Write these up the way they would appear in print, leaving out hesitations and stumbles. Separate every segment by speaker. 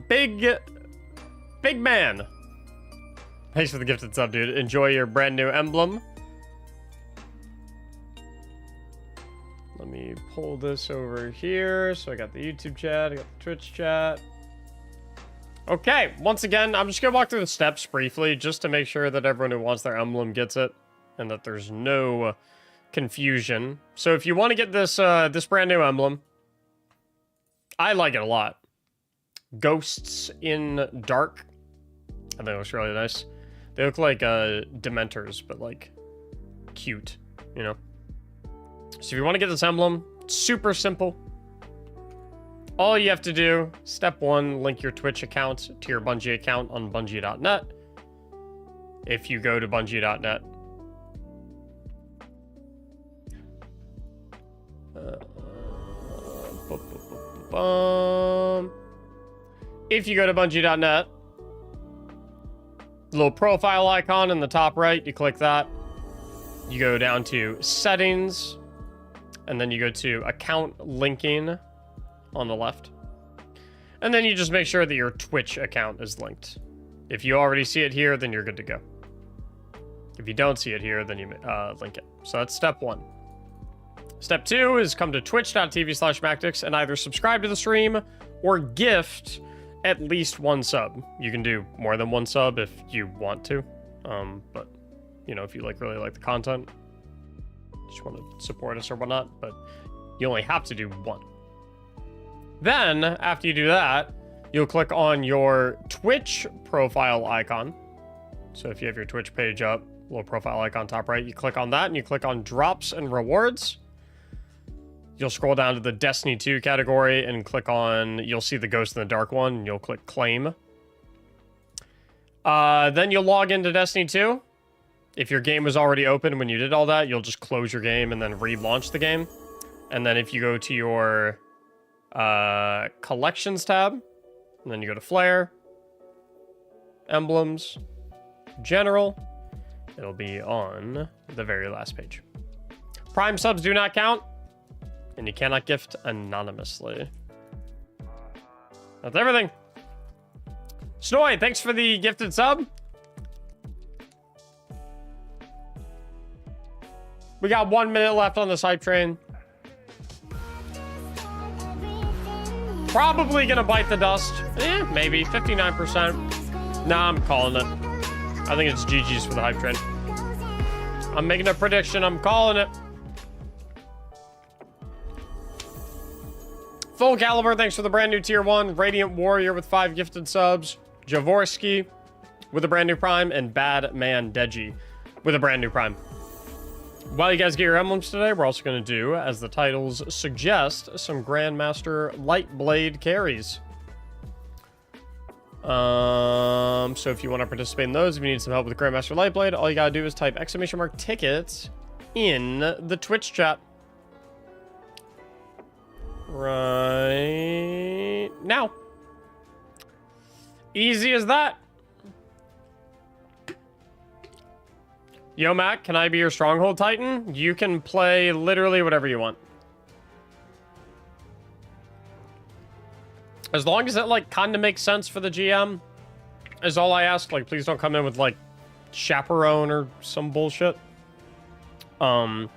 Speaker 1: Big man. Thanks for the gifted sub, dude. Enjoy your brand new emblem. Let me pull this over here. So I got the YouTube chat, I got the Twitch chat. Okay, once again, I'm just gonna walk through the steps briefly just to make sure that everyone who wants their emblem gets it and that there's no confusion. So if you want to get this this brand new emblem, I like it a lot. Ghosts in Dark. I think it looks really nice. They look like Dementors, but like cute, you know? So if you want to get this emblem, it's super simple. All you have to do, step 1, link your Twitch account to your Bungie account on Bungie.net. If you go to Bungie.net, if you go to Bungie.net, little profile icon in the top right, you click that. You go down to Settings, and then you go to Account Linking on the left. And then you just make sure that your Twitch account is linked. If you already see it here, then you're good to go. If you don't see it here, then you link it. So that's step 1. Step 2 is come to twitch.tv/Mactics and either subscribe to the stream or gift at least 1 sub. You can do more than 1 sub if you want to. But, you know, if you really like the content, just want to support us or whatnot, but you only have to do 1. Then, after you do that, you'll click on your Twitch profile icon. So if you have your Twitch page up, little profile icon top right, you click on that and you click on Drops and Rewards. You'll scroll down to the Destiny 2 category and click on, you'll see the Ghost in the Dark one, and you'll click Claim. Then you'll log into Destiny 2. If your game was already open when you did all that, you'll just close your game and then relaunch the game. And then if you go to your Collections tab, and then you go to Flare, Emblems, General, it'll be on the very last page. Prime subs do not count, and you cannot gift anonymously. That's everything. Snoy, thanks for the gifted sub. We got 1 minute left on this hype train. Probably gonna bite the dust. Maybe 59%. Nah, I'm calling it. I think it's GG's for the hype train. I'm making a prediction. I'm calling it. Full Caliber, thanks for the brand new tier 1. Radiant Warrior with 5 gifted subs. Javorsky with a brand new prime. And Bad Man Deji with a brand new prime. While you guys get your emblems today, we're also going to do, as the titles suggest, some Grandmaster Lightblade carries. So if you want to participate in those, if you need some help with Grandmaster Lightblade, all you got to do is type !tickets in the Twitch chat. Right now. Easy as that. Yo, Mac, can I be your Stronghold Titan? You can play literally whatever you want. As long as it, like, kind of makes sense for the GM, is all I ask. Like, please don't come in with, like, Chaperone or some bullshit. So,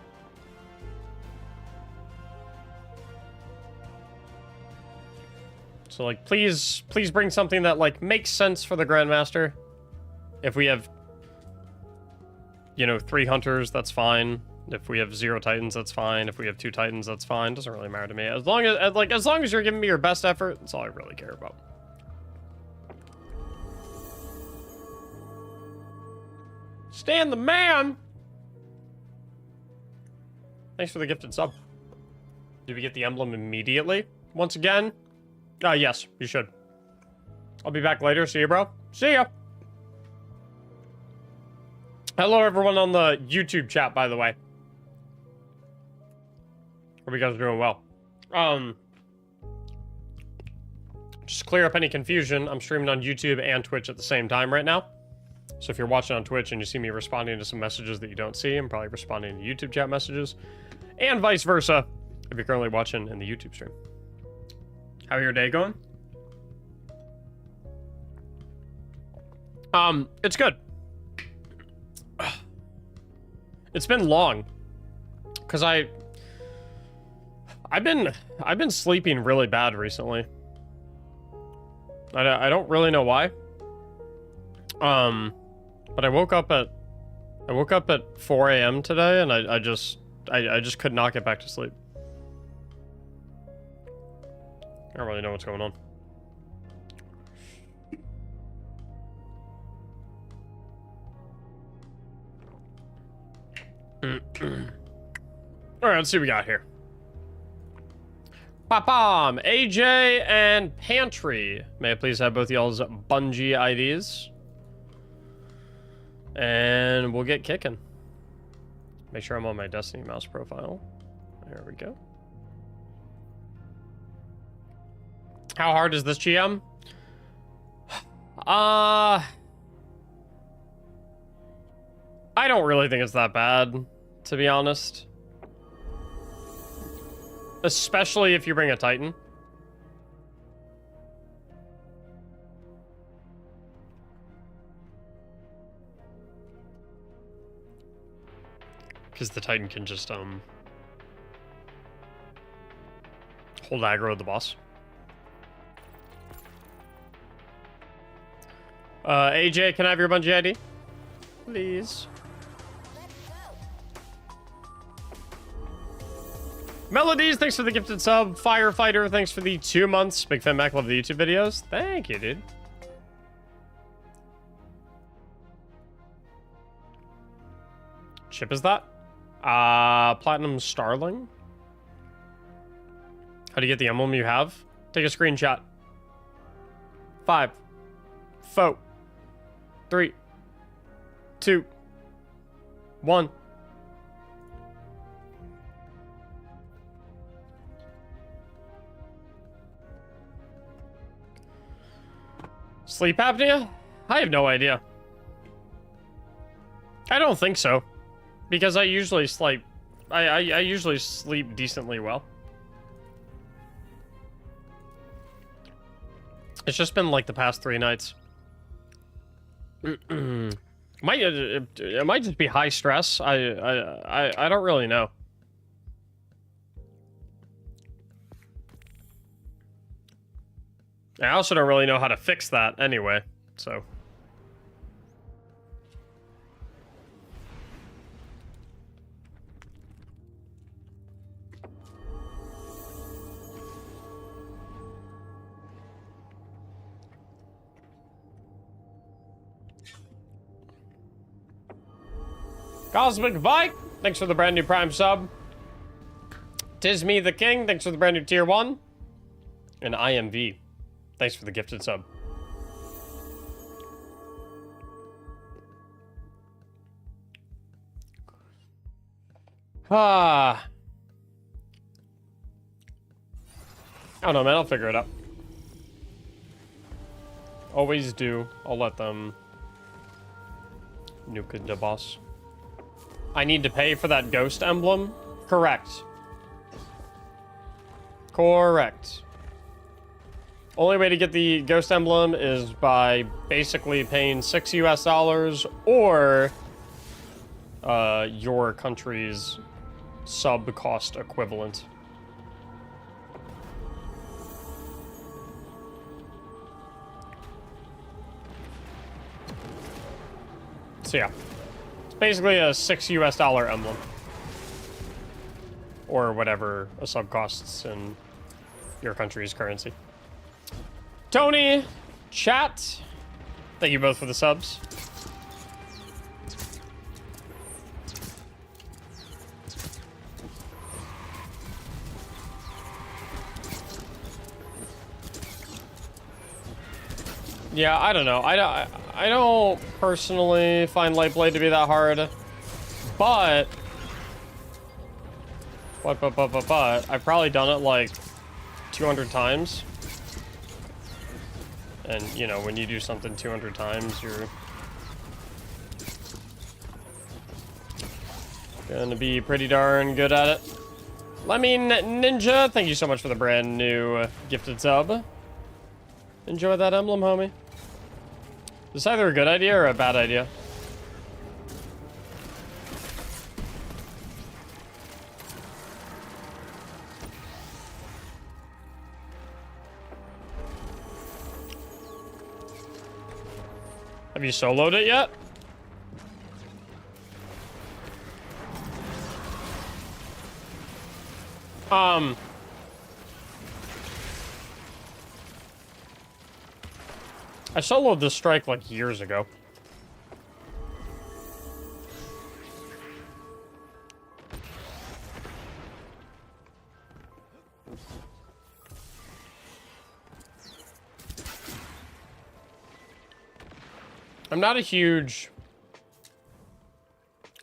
Speaker 1: like, please bring something that, like, makes sense for the Grandmaster. If we have, you know, 3 hunters, that's fine. If we have 0 titans, that's fine. If we have 2 titans, that's fine. Doesn't really matter to me. As long as you're giving me your best effort, that's all I really care about. Stan the man! Thanks for the gifted sub. Did we get the emblem immediately? Once again? Yes, you should. I'll be back later. See you, bro. See ya! Hello, everyone on the YouTube chat, by the way. Hope you guys are doing well. Just to clear up any confusion, I'm streaming on YouTube and Twitch at the same time right now. So if you're watching on Twitch and you see me responding to some messages that you don't see, I'm probably responding to YouTube chat messages. And vice versa, if you're currently watching in the YouTube stream. How your day going? It's good. It's been long, cause I've been sleeping really bad recently. I don't really know why. But I woke up at 4 a.m. today, and I just could not get back to sleep. I don't really know what's going on. Alright, let's see what we got here. Pop-Pom, AJ, and Pantry. May I please have both y'all's Bungie IDs? And we'll get kicking. Make sure I'm on my Destiny mouse profile. There we go. How hard is this GM? I don't really think it's that bad, to be honest. Especially if you bring a Titan. Because the Titan can just, hold aggro of the boss. AJ, can I have your Bungie ID? Please. Melodies, thanks for the gifted sub. Firefighter, thanks for the 2 months. Big fan Mac, love the YouTube videos. Thank you, dude. Chip is that? Platinum Starling. How do you get the emblem you have? Take a screenshot. 5, 4, 3, 2, 1. Sleep apnea? I have no idea. I don't think so. Because I usually sleep... I usually sleep decently well. It's just been like the past 3 nights. It might just be high stress. I don't really know. I also don't really know how to fix that anyway, so. Cosmic Vike, thanks for the brand new Prime sub. Tis Me the King, thanks for the brand new Tier 1. And IMV, thanks for the gifted sub. I don't know, man. I'll figure it out. Always do. I'll let them nuke the boss. I need to pay for that ghost emblem? Correct. Correct. Only way to get the ghost emblem is by basically paying $6 US or your country's sub cost equivalent. So yeah, it's basically a $6 US emblem, or whatever a sub costs in your country's currency. Tony, chat, thank you both for the subs. Yeah, I don't know. I don't personally find Lightblade to be that hard, but I've probably done it like 200 times. And, you know, when you do something 200 times, you're gonna be pretty darn good at it. Lemon Ninja, thank you so much for the brand new gifted sub. Enjoy that emblem, homie. Is this either a good idea or a bad idea? Have you soloed it yet? I soloed this strike like years ago. I'm not a huge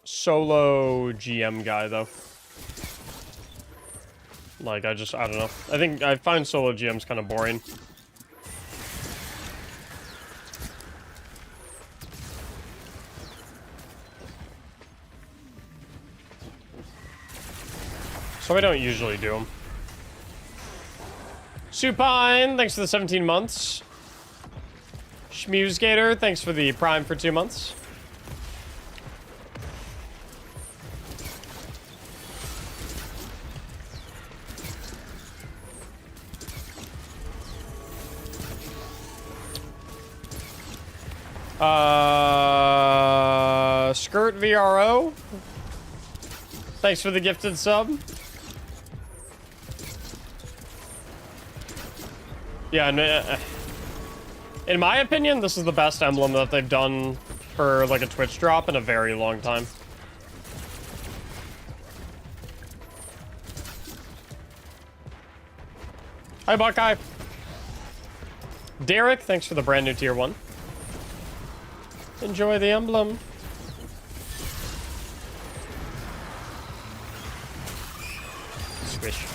Speaker 1: solo GM guy, though. Like, I don't know. I find solo GMs kind of boring. So I don't usually do them. Supine, thanks for the 17 months. Schmusegator, thanks for the Prime for 2 months. Skirt VRO, thanks for the gifted sub. Yeah, in my opinion, this is the best emblem that they've done for like a Twitch drop in a very long time. Hi, Buckeye. Derek, thanks for the brand new tier 1. Enjoy the emblem. Swish.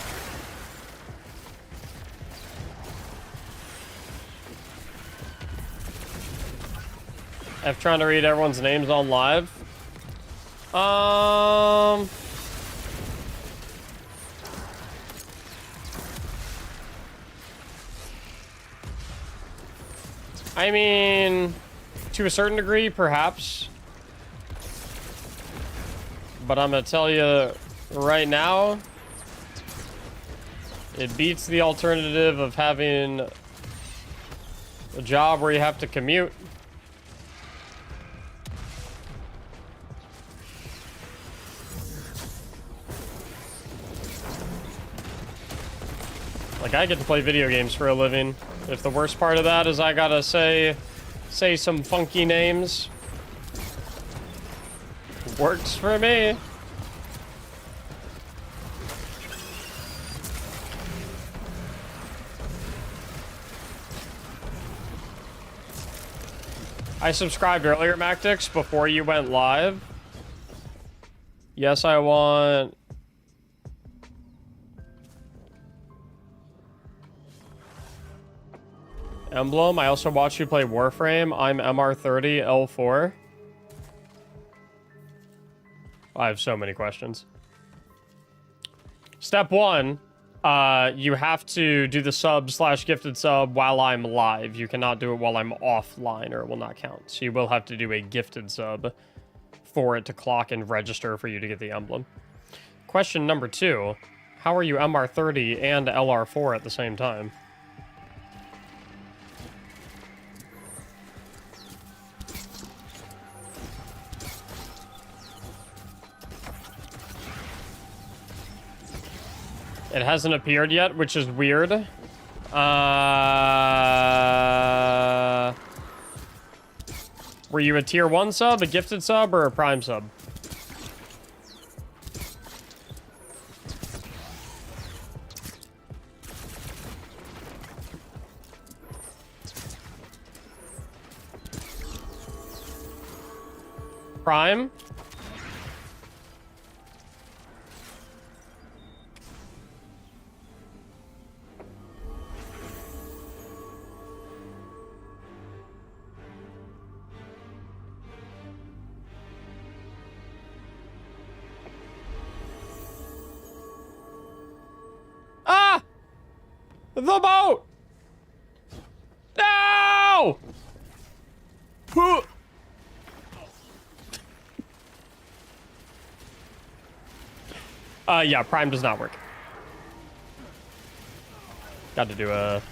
Speaker 1: F trying to read everyone's names on live. I mean, to a certain degree, perhaps. But I'm gonna tell you right now, it beats the alternative of having a job where you have to commute. Like, I get to play video games for a living. If the worst part of that is I gotta say some funky names, works for me. I subscribed earlier, Mactics, before you went live. Yes, I want... Emblem. I also watched you play Warframe. I'm MR30 L4. I have so many questions. Step 1, you have to do the sub/gifted sub while I'm live. You cannot do it while I'm offline or it will not count. So you will have to do a gifted sub for it to clock and register for you to get the emblem. Question number 2, how are you MR30 and LR4 at the same time? It hasn't appeared yet, which is weird. Were you a tier 1 sub, a gifted sub, or a prime sub? Prime? The boat! No! Yeah, Prime does not work. Got to do a...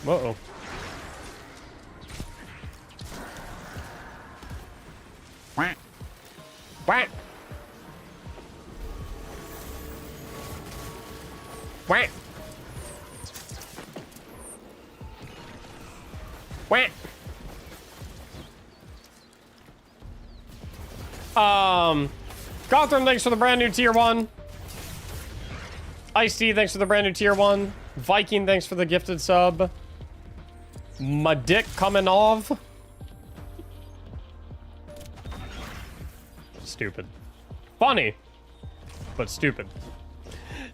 Speaker 1: Uh-oh. Quack. Quack. Quack. Quack. Gotham, thanks for the brand new tier 1. Ice-T, thanks for the brand new tier 1. Viking, thanks for the gifted sub. My dick coming off. Stupid. Funny, but stupid.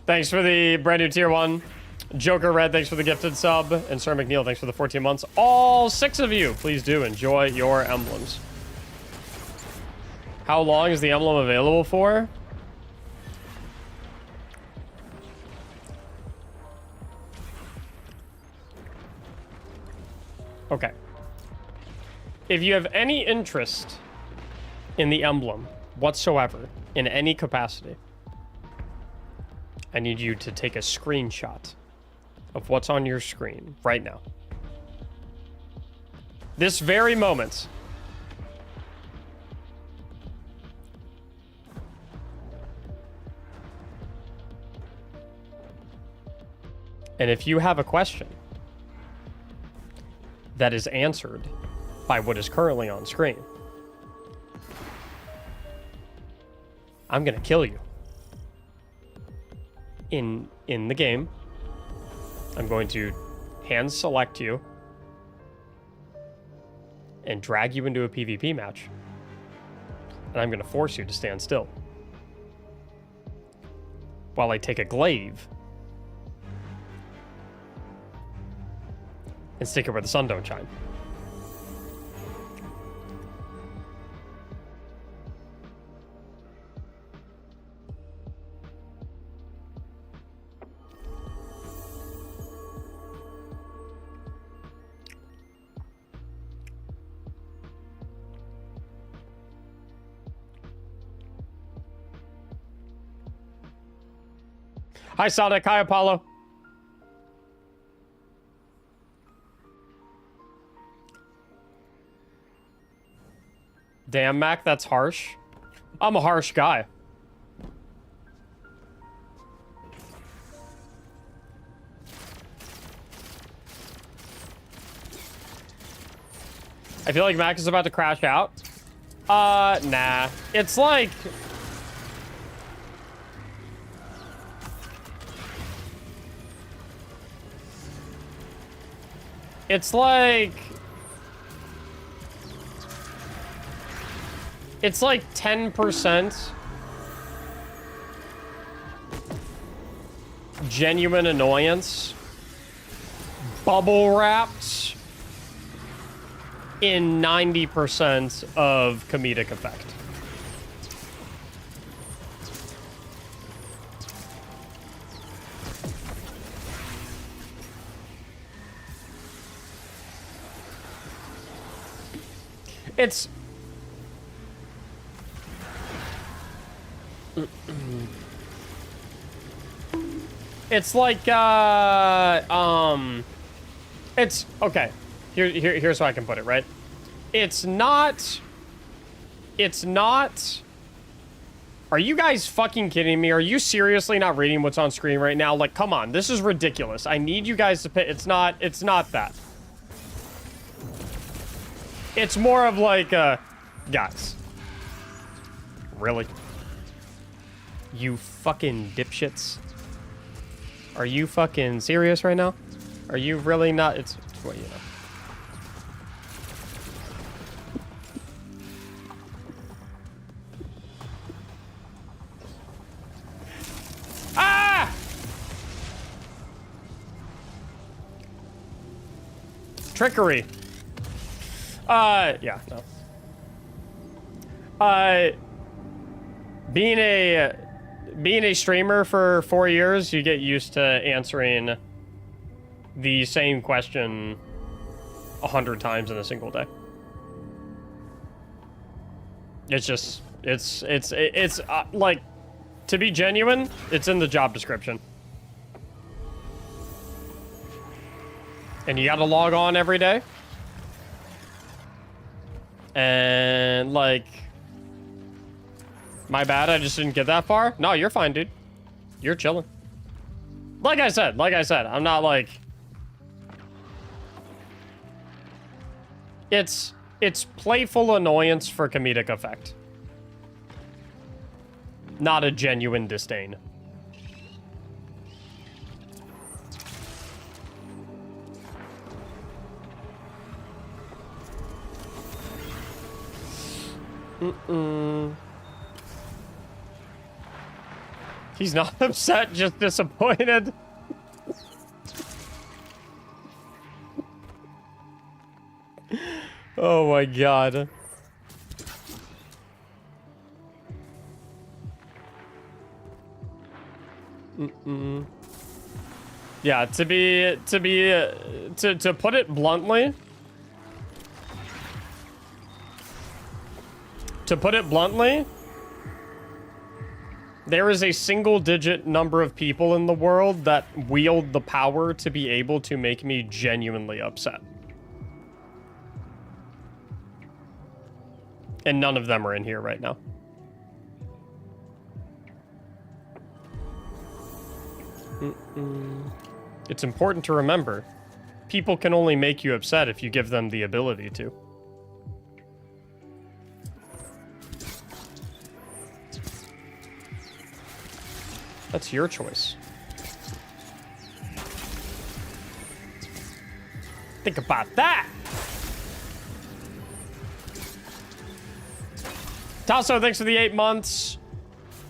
Speaker 1: Thanks for the brand new tier 1. Joker Red, thanks for the gifted sub. And Sir McNeil, thanks for the 14 months. All 6 of you, please do enjoy your emblems. How long is the emblem available for? Okay. If you have any interest in the emblem whatsoever, in any capacity, I need you to take a screenshot of what's on your screen right now. This very moment. And if you have a question that is answered by what is currently on screen, I'm gonna kill you. In the game, I'm going to hand select you and drag you into a PvP match. And I'm gonna force you to stand still while I take a glaive and stick it where the sun don't shine. Hi, Sonic. Hi, Apollo. Damn, Mac, that's harsh. I'm a harsh guy. I feel like Mac is about to crash out. Nah. It's like... It's like 10% genuine annoyance bubble wrapped in 90% of comedic effect. It's like it's okay. Here's how I can put it, right? It's not Are you guys fucking kidding me? Are you seriously not reading what's on screen right now? Like, come on, this is ridiculous. I need you guys to pay. It's not that. It's more of like, guys. Really? You fucking dipshits. Are you fucking serious right now? Are you really not? It's what you know. Ah! Trickery. Yeah, no. Being a streamer for 4 years, you get used to answering the same question 100 times in a single day. It's just, it's like, to be genuine, it's in the job description. And you gotta log on every day. And, like, my bad, I just didn't get that far. No, you're fine, dude. You're chilling. Like I said, I'm not like... It's playful annoyance for comedic effect. Not a genuine disdain. He's not upset, just disappointed. Oh my god. Yeah, to put it bluntly. There is a single-digit number of people in the world that wield the power to be able to make me genuinely upset. And none of them are in here right now. It's important to remember, people can only make you upset if you give them the ability to. That's your choice. Think about that! Tasso, thanks for the 8 months.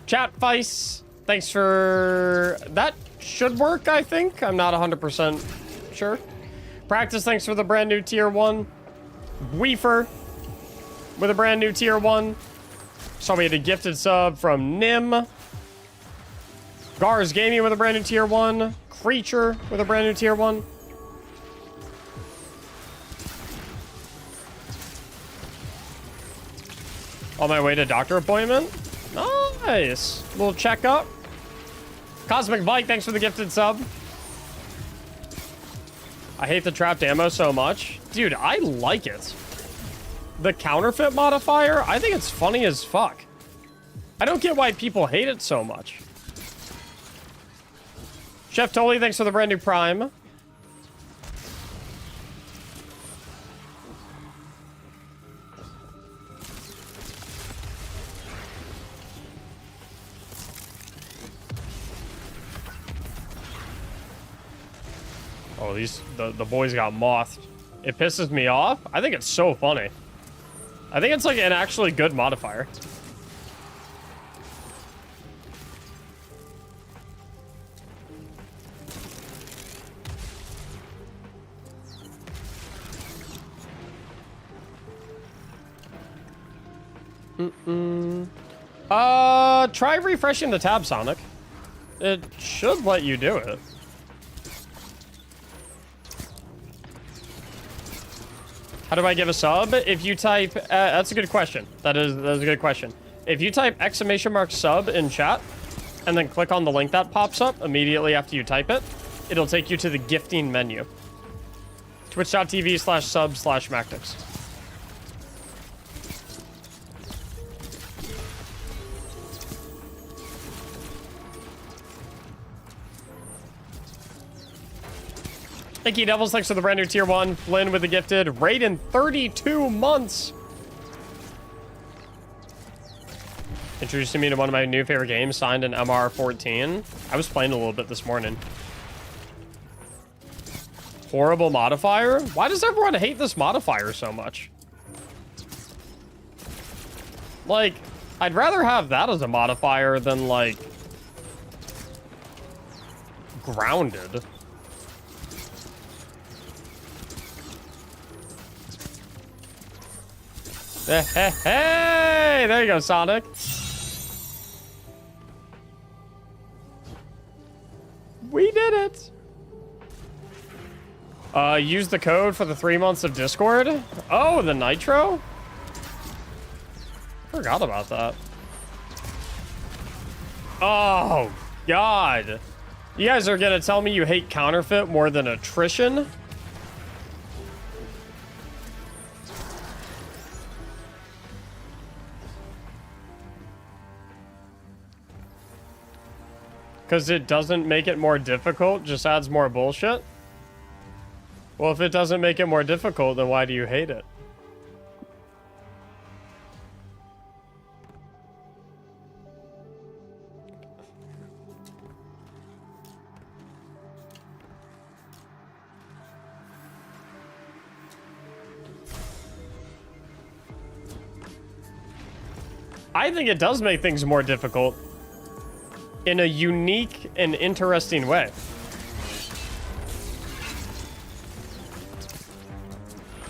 Speaker 1: Chat Vice, thanks for... That should work, I think. I'm not 100% sure. Practice, thanks for the brand new tier 1. Weefer with a brand new tier 1. Saw we had a gifted sub from Nim. Gars Gaming with a brand new tier 1. Creature with a brand new tier 1. On my way to doctor appointment. Nice. Little checkup. Cosmic Bike, thanks for the gifted sub. I hate the trapped ammo so much. Dude, I like it. The counterfeit modifier, I think it's funny as fuck. I don't get why people hate it so much. Chef Tolly, thanks for the brand new Prime. Oh, the boys got mothed. It pisses me off. I think it's so funny. I think it's like an actually good modifier. Try refreshing the tab, Sonic. It should let you do it. How do I give a sub? If you type, that's a good question. That's a good question. If you type !sub in chat, and then click on the link that pops up immediately after you type it, it'll take you to the gifting menu. Twitch.tv/sub/Mactics. Icky Devils, thanks for the brand new tier 1. Flynn with the gifted. Raid in 32 months. Introducing me to one of my new favorite games, signed in MR14. I was playing a little bit this morning. Horrible modifier? Why does everyone hate this modifier so much? Like, I'd rather have that as a modifier than, like, grounded. Hey, there you go, Sonic. We did it. Use the code for the 3 months of Discord. Oh, the Nitro? Forgot about that. Oh, God. You guys are gonna tell me you hate counterfeit more than attrition? Because it doesn't make it more difficult, just adds more bullshit? Well, if it doesn't make it more difficult, then why do you hate it? I think it does make things more difficult in a unique and interesting way.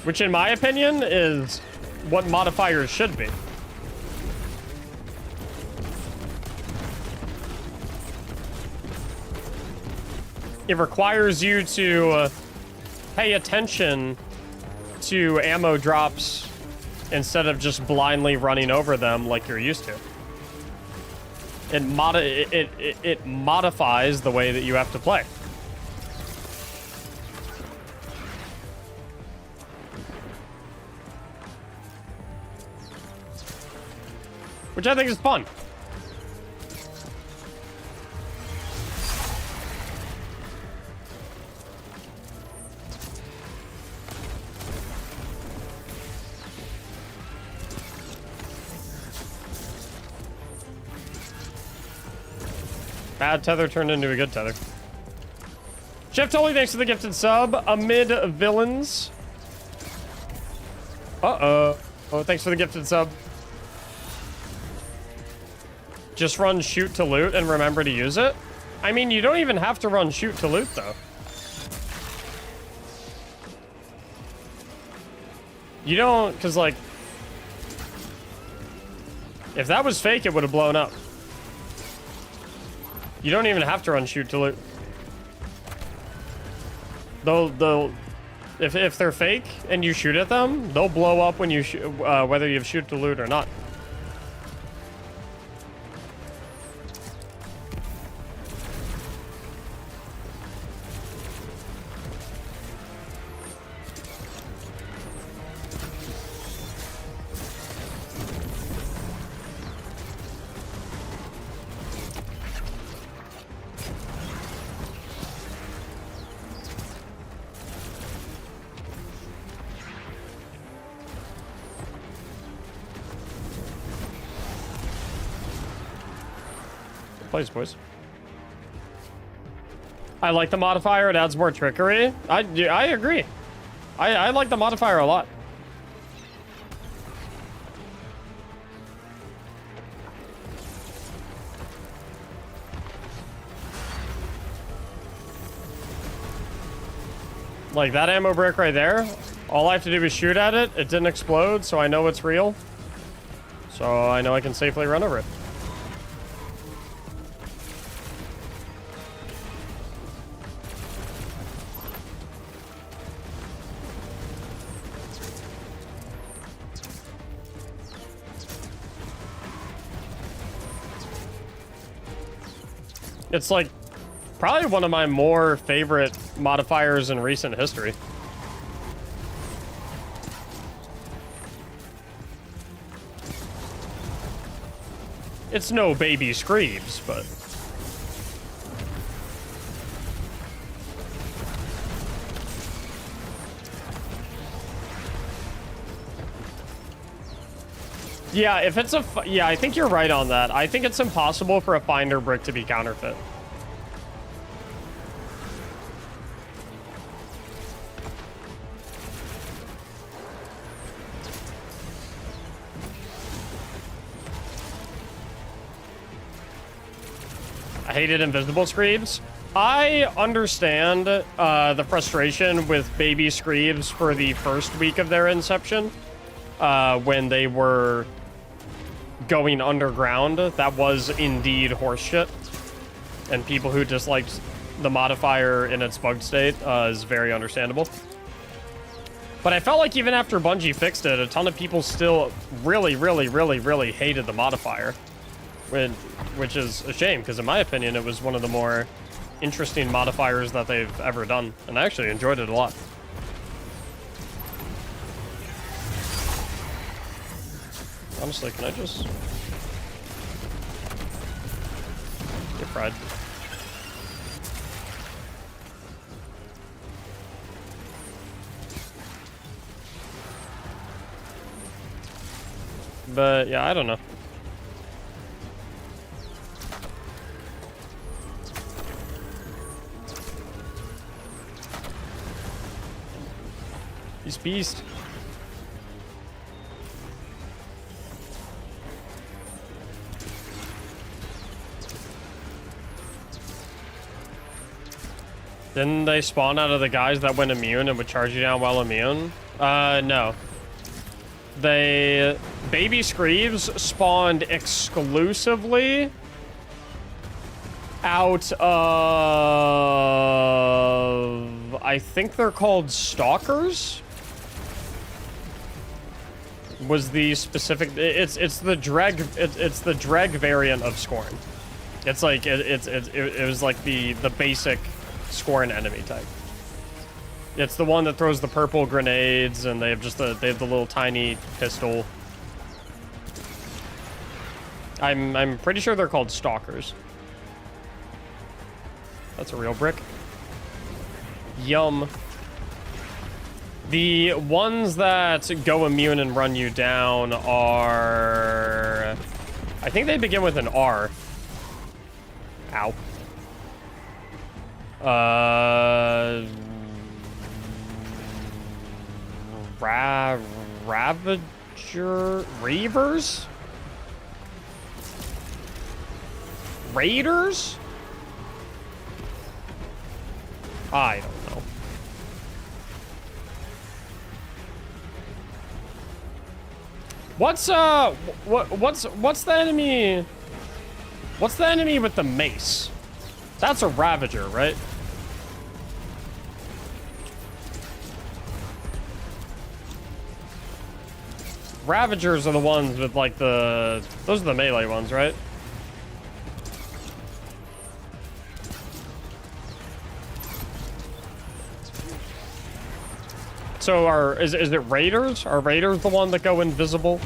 Speaker 1: Which, in my opinion, is what modifiers should be. It requires you to pay attention to ammo drops instead of just blindly running over them like you're used to. It modifies the way that you have to play. Which I think is fun. Bad tether turned into a good tether. Chef Tully, thanks for the gifted sub. Amid villains. Uh-oh. Oh, thanks for the gifted sub. Just run shoot to loot and remember to use it? I mean, you don't even have to run shoot to loot, though. You don't, because, like, if that was fake, it would have blown up. You don't even have to run shoot to loot. They'll if they're fake and you shoot at them, they'll blow up when you whether you have shoot to loot or not. Boys. I like the modifier. It adds more trickery. I agree. I like the modifier a lot. Like that ammo brick right there. All I have to do is shoot at it. It didn't explode, so I know it's real. So I know I can safely run over it. It's like probably one of my more favorite modifiers in recent history. It's no baby Screeves, but yeah, if it's yeah, I think you're right on that. I think it's impossible for a finder brick to be counterfeit. I hated invisible Screeves. I understand the frustration with baby Screeves for the first week of their inception. when they were going underground, that was indeed horseshit. And people who disliked the modifier in its bugged state is very understandable. But I felt like even after Bungie fixed it, a ton of people still really hated the modifier. Which is a shame, because in my opinion, it was one of the more interesting modifiers that they've ever done. And I actually enjoyed it a lot. Honestly, can I just get fried? But yeah, I don't know. He's beast. Didn't they spawn out of the guys that went immune and would charge you down while immune? No. Baby Screeves spawned exclusively out of... I think they're called Stalkers? Was the specific... It's the Dreg... It's the Dreg variant of Scorn. It's like... It was like the basic Scorn enemy type. It's the one that throws the purple grenades, and they have just they have the little tiny pistol. I'm pretty sure they're called Stalkers. That's a real brick. Yum. The ones that go immune and run you down are... I think they begin with an R. Ow. Ravager... Reavers? Raiders? I don't know. What's the enemy? What's the enemy with the mace? That's a Ravager, right? Ravagers are the ones with like those are the melee ones, right? So is it Raiders? Are Raiders the one that go invisible?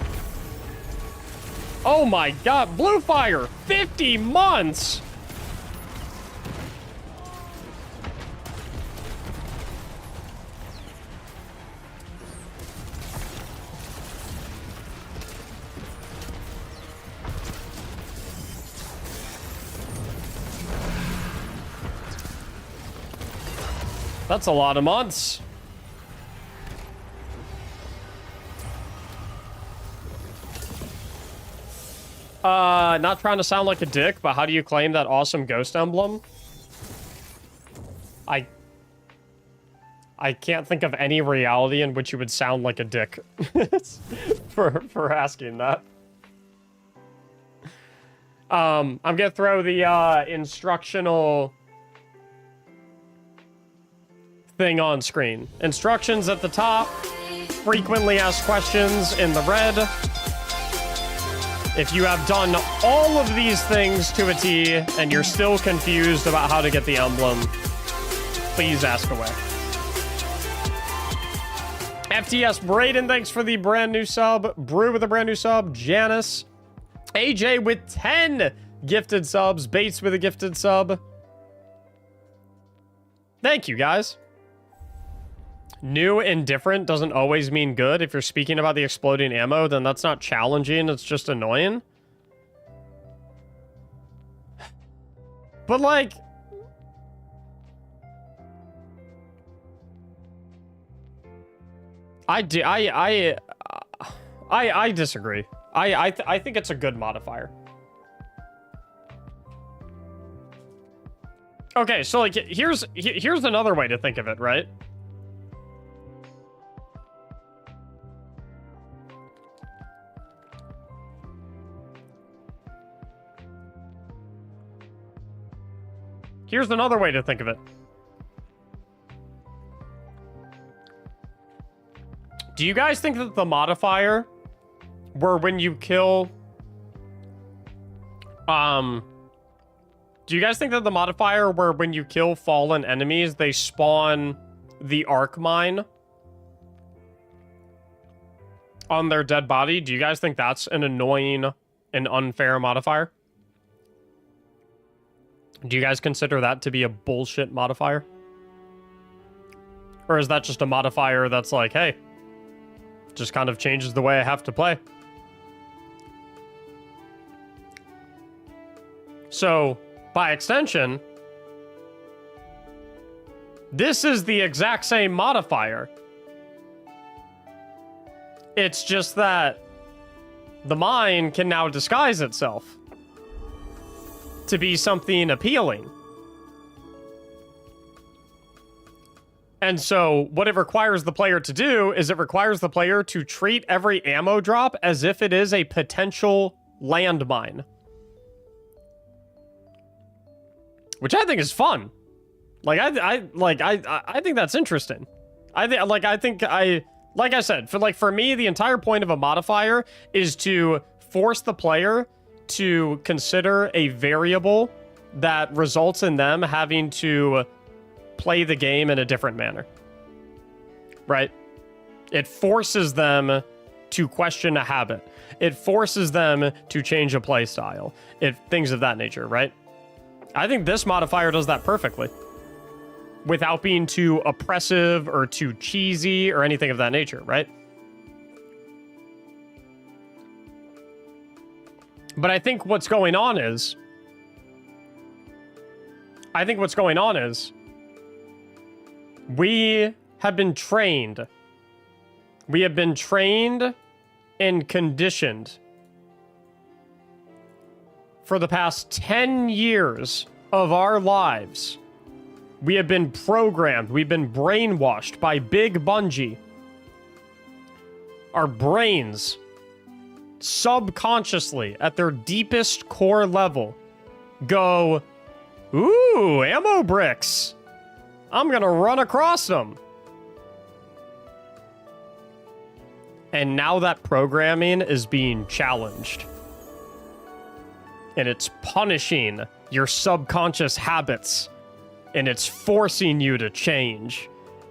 Speaker 1: Oh my god, Blue Fire! 50 months! That's a lot of months. Not trying to sound like a dick, but how do you claim that awesome ghost emblem? I can't think of any reality in which you would sound like a dick for asking that. I'm gonna throw the instructional thing on screen. Instructions at the top. Frequently asked questions in the red. If you have done all of these things to a T and you're still confused about how to get the emblem, please ask away. FTS Braden, thanks for the brand new sub. Brew with a brand new sub. Janice. AJ with 10 gifted subs. Bates with a gifted sub. Thank you, guys. New and different doesn't always mean good. If you're speaking about the exploding ammo, then that's not challenging, it's just annoying. But like... I disagree. I think it's a good modifier. Okay, so like here's another way to think of it, right? Here's another way to think of it. Do you guys think that the modifier where when you kill... Do you guys think that the modifier where when you kill fallen enemies, they spawn the arc mine on their dead body? Do you guys think that's an annoying and unfair modifier? Do you guys consider that to be a bullshit modifier? Or is that just a modifier that's like, hey, just kind of changes the way I have to play? So, by extension, this is the exact same modifier. It's just that the mine can now disguise itself to be something appealing. And so what it requires the player to do is it requires the player to treat every ammo drop as if it is a potential landmine. Which I think is fun. Like I think that's interesting. Like I said, for me, the entire point of a modifier is to force the player to consider a variable that results in them having to play the game in a different manner. Right? It forces them to question a habit. It forces them to change a play style. Things of that nature, right? I think this modifier does that perfectly, without being too oppressive or too cheesy or anything of that nature, right? But I think what's going on is... we have been trained. We have been trained and conditioned for the past 10 years of our lives. We have been programmed. We've been brainwashed by Big Bungie. Our brains, subconsciously, at their deepest core level, go, ooh, ammo bricks. I'm gonna run across them. And now that programming is being challenged. And it's punishing your subconscious habits. And it's forcing you to change.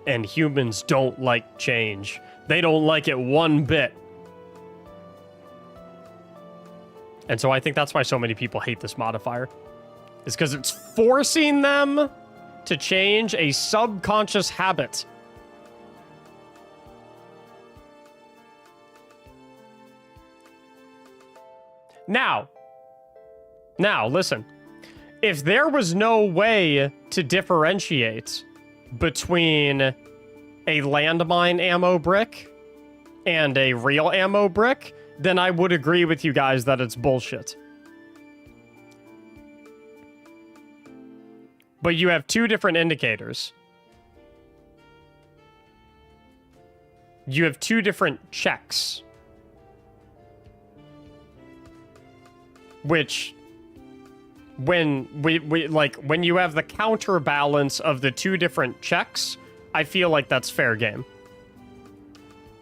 Speaker 1: And humans don't like change. They don't like it one bit. And so I think that's why so many people hate this modifier. It's because it's forcing them to change a subconscious habit. Now, listen. If there was no way to differentiate between a landmine ammo brick and a real ammo brick, then I would agree with you guys that it's bullshit. But you have two different indicators. You have two different checks. Which, when when you have the counterbalance of the two different checks, I feel like that's fair game.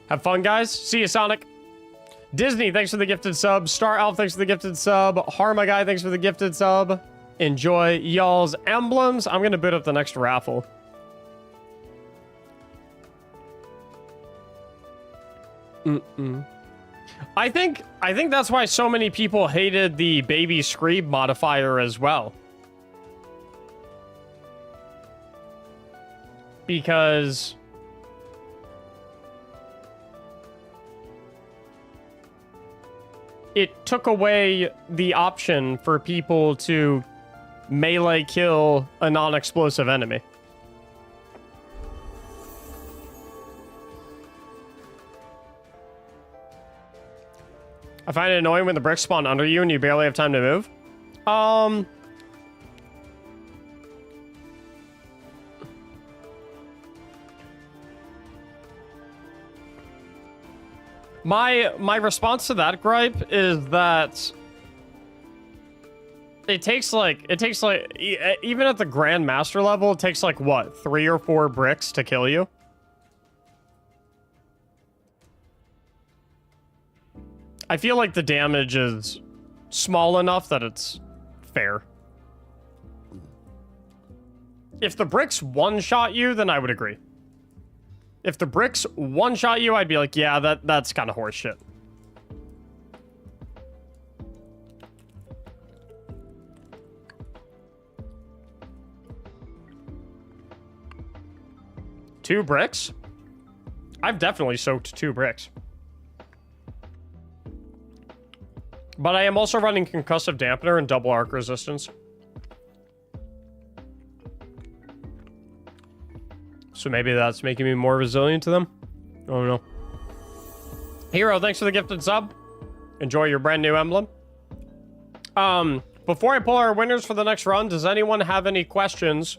Speaker 1: Have fun, guys. See you, Sonic. Disney, thanks for the gifted sub. Star Elf, thanks for the gifted sub. Harma Guy, thanks for the gifted sub. Enjoy y'all's emblems. I'm gonna boot up the next raffle. I think that's why so many people hated the Baby Screeb modifier as well. Because it took away the option for people to melee kill a non-explosive enemy. I find it annoying when the bricks spawn under you and you barely have time to move. My response to that gripe is that It takes like, even at the Grandmaster level, it takes like, what, 3 or 4 bricks to kill you? I feel like the damage is small enough that it's fair. If the bricks one-shot you, then I would agree. If the bricks one-shot you, I'd be like, yeah, that's kind of horseshit. Two bricks? I've definitely soaked 2 bricks. But I am also running concussive dampener and double arc resistance. So maybe that's making me more resilient to them. I don't know. Hero, thanks for the gifted sub. Enjoy your brand new emblem. Before I pull our winners for the next run, does anyone have any questions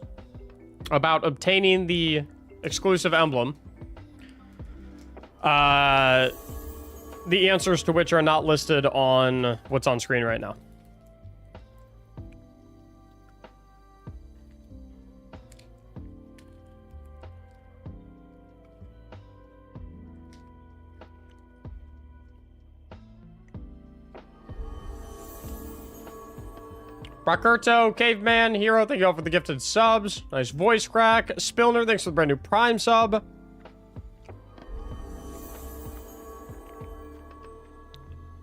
Speaker 1: about obtaining the exclusive emblem? The answers to which are not listed on what's on screen right now. Rakurto, Caveman, Hero, thank you all for the gifted subs. Nice voice crack. Spilner, thanks for the brand new Prime sub.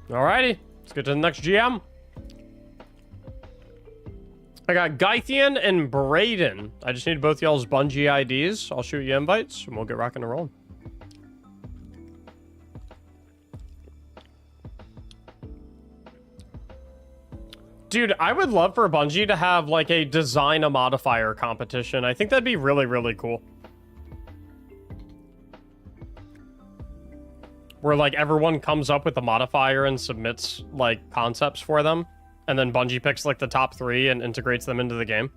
Speaker 1: Alrighty, let's get to the next GM. I got Gythian and Braden. I just need both y'all's Bungie IDs. I'll shoot you invites, and we'll get rocking and rolling. Dude, I would love for Bungie to have, like, a design a modifier competition. I think that'd be really, really cool. Where, like, everyone comes up with a modifier and submits, like, concepts for them. And then Bungie picks, like, the top 3 and integrates them into the game.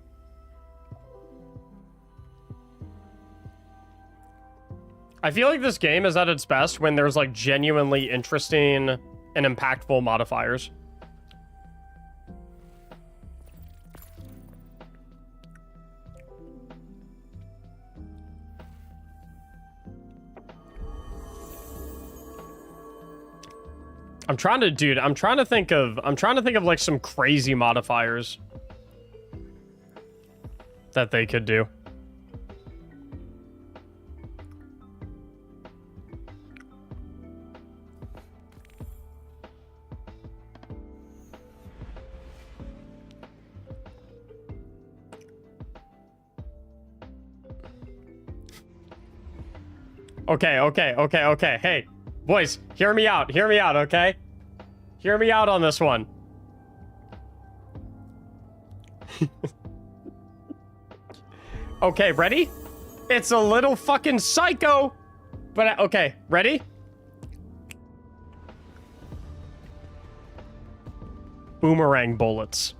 Speaker 1: I feel like this game is at its best when there's, like, genuinely interesting and impactful modifiers. I'm trying to think of like some crazy modifiers that they could do. Okay. Hey, boys, hear me out, okay? Hear me out on this one. Okay, ready? It's a little fucking psycho, but okay, ready? Boomerang bullets.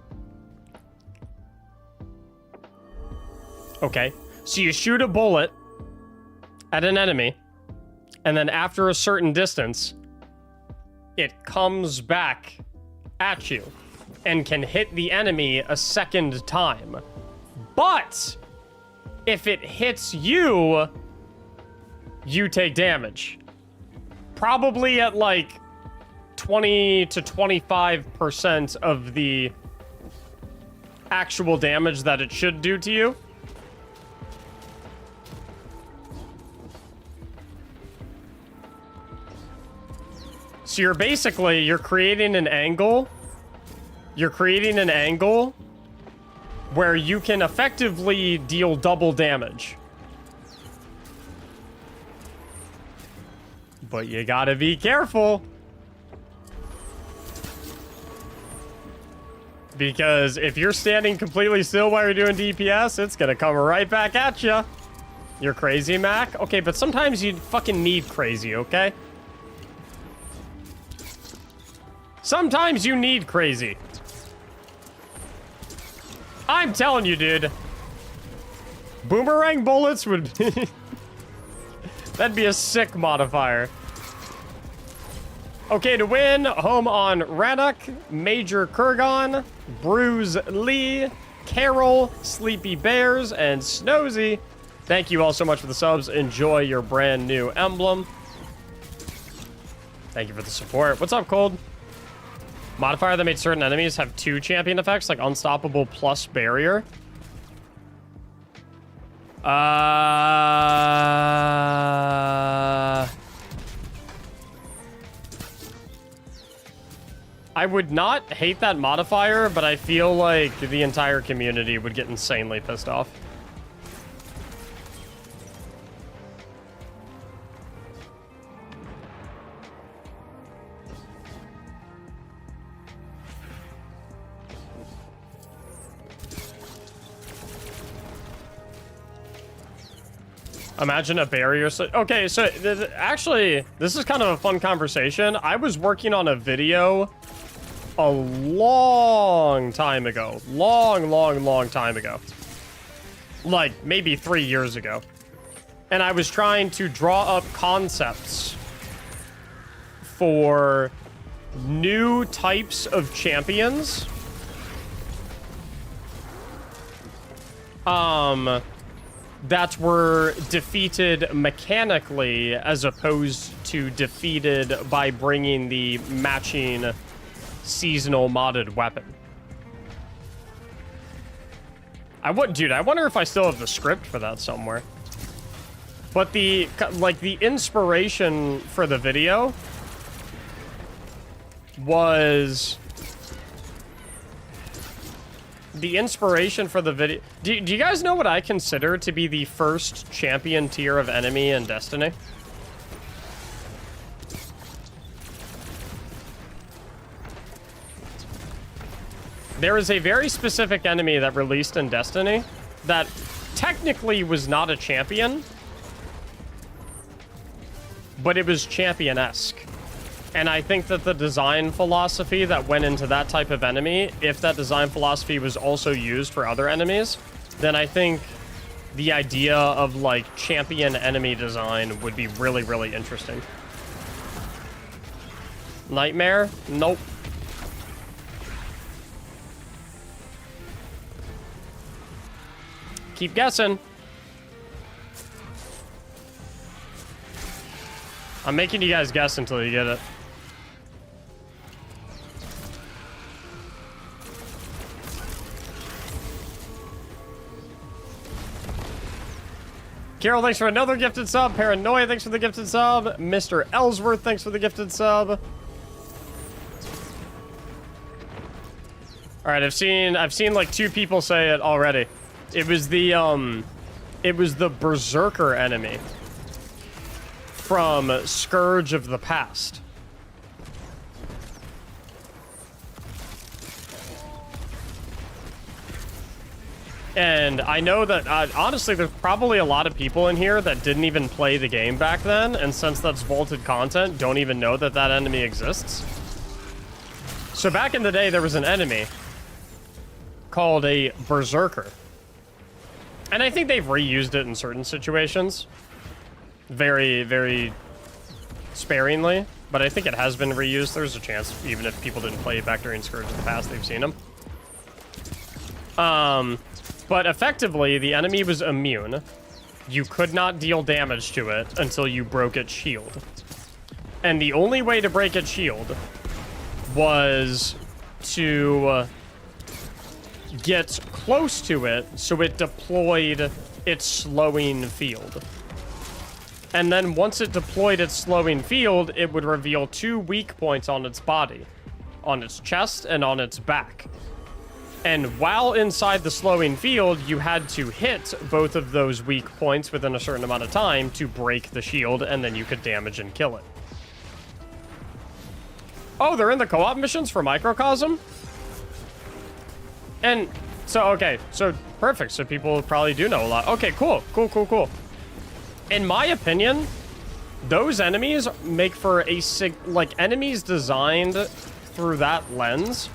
Speaker 1: Okay, so you shoot a bullet at an enemy, and then after a certain distance, it comes back at you and can hit the enemy a second time. But if it hits you, you take damage. Probably at like 20 to 25% of the actual damage that it should do to you. So you're creating an angle. You're creating an angle where you can effectively deal double damage. But you gotta be careful. Because if you're standing completely still while you're doing DPS, it's gonna come right back at you. You're crazy, Mac? Okay, but sometimes you fucking need crazy, okay? Sometimes you need crazy. I'm telling you, dude. Boomerang bullets would be... That'd be a sick modifier. Okay, to win, home on Rannoch, Major Kurgan, Bruise Lee, Carol, Sleepy Bears, and Snozy. Thank you all so much for the subs. Enjoy your brand new emblem. Thank you for the support. What's up, Cold? Modifier that made certain enemies have 2 champion effects, like Unstoppable plus Barrier. I would not hate that modifier, but I feel like the entire community would get insanely pissed off. Imagine a barrier. Okay, so actually, this is kind of a fun conversation. I was working on a video a long time ago. Long time ago. Like, maybe 3 years ago. And I was trying to draw up concepts for new types of champions. That were defeated mechanically as opposed to defeated by bringing the matching seasonal modded weapon. Dude, I wonder if I still have the script for that somewhere. But the inspiration for the video was... The inspiration for the video... Do you guys know what I consider to be the first champion tier of enemy in Destiny? There is a very specific enemy that released in Destiny that technically was not a champion, but it was champion-esque. And I think that the design philosophy that went into that type of enemy, if that design philosophy was also used for other enemies, then I think the idea of, like, champion enemy design would be really, really interesting. Nightmare? Nope. Keep guessing. I'm making you guys guess until you get it. Carol, thanks for another gifted sub. Paranoia, thanks for the gifted sub. Mr. Ellsworth, thanks for the gifted sub. All right, I've seen like 2 people say it already. It was the Berserker enemy from Scourge of the Past. And I know that, honestly, there's probably a lot of people in here that didn't even play the game back then, and since that's vaulted content, don't even know that that enemy exists. So back in the day, there was an enemy called a Berserker. And I think they've reused it in certain situations. Very, very sparingly. But I think it has been reused. There's a chance, even if people didn't play it back during Scourge of the Past, they've seen them. But effectively, the enemy was immune. You could not deal damage to it until you broke its shield. And the only way to break its shield was to get close to it so it deployed its slowing field. And then once it deployed its slowing field, it would reveal 2 weak points on its body. On its chest and on its back. And while inside the slowing field, you had to hit both of those weak points within a certain amount of time to break the shield, and then you could damage and kill it. Oh, they're in the co-op missions for Microcosm? And so, okay, so perfect. So people probably do know a lot. Okay, cool. In my opinion, those enemies make for a enemies designed through that lens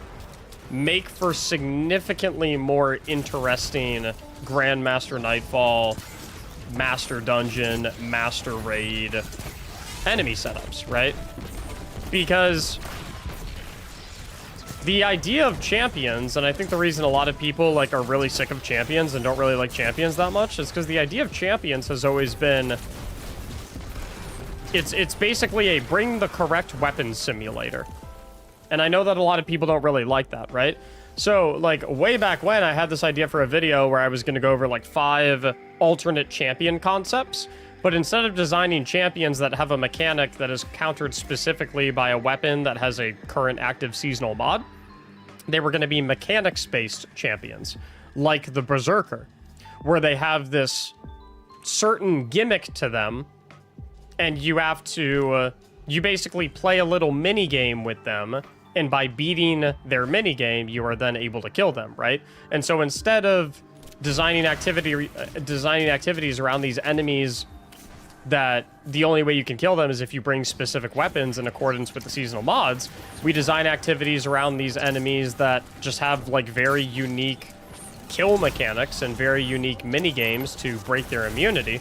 Speaker 1: make for significantly more interesting Grandmaster Nightfall, Master Dungeon, Master Raid enemy setups, right? Because the idea of champions, and I think the reason a lot of people like are really sick of champions and don't really like champions that much is because the idea of champions has always been it's basically a bring the correct weapon simulator. And I know that a lot of people don't really like that, right? So, like, way back when, I had this idea for a video where I was going to go over, like, 5 alternate champion concepts. But instead of designing champions that have a mechanic that is countered specifically by a weapon that has a current active seasonal mod, they were going to be mechanics-based champions, like the Berserker, where they have this certain gimmick to them, and you have to, you basically play a little mini-game with them, and by beating their minigame, you are then able to kill them, right? And so instead of designing activities around these enemies that the only way you can kill them is if you bring specific weapons in accordance with the seasonal mods, we design activities around these enemies that just have, like, very unique kill mechanics and very unique minigames to break their immunity.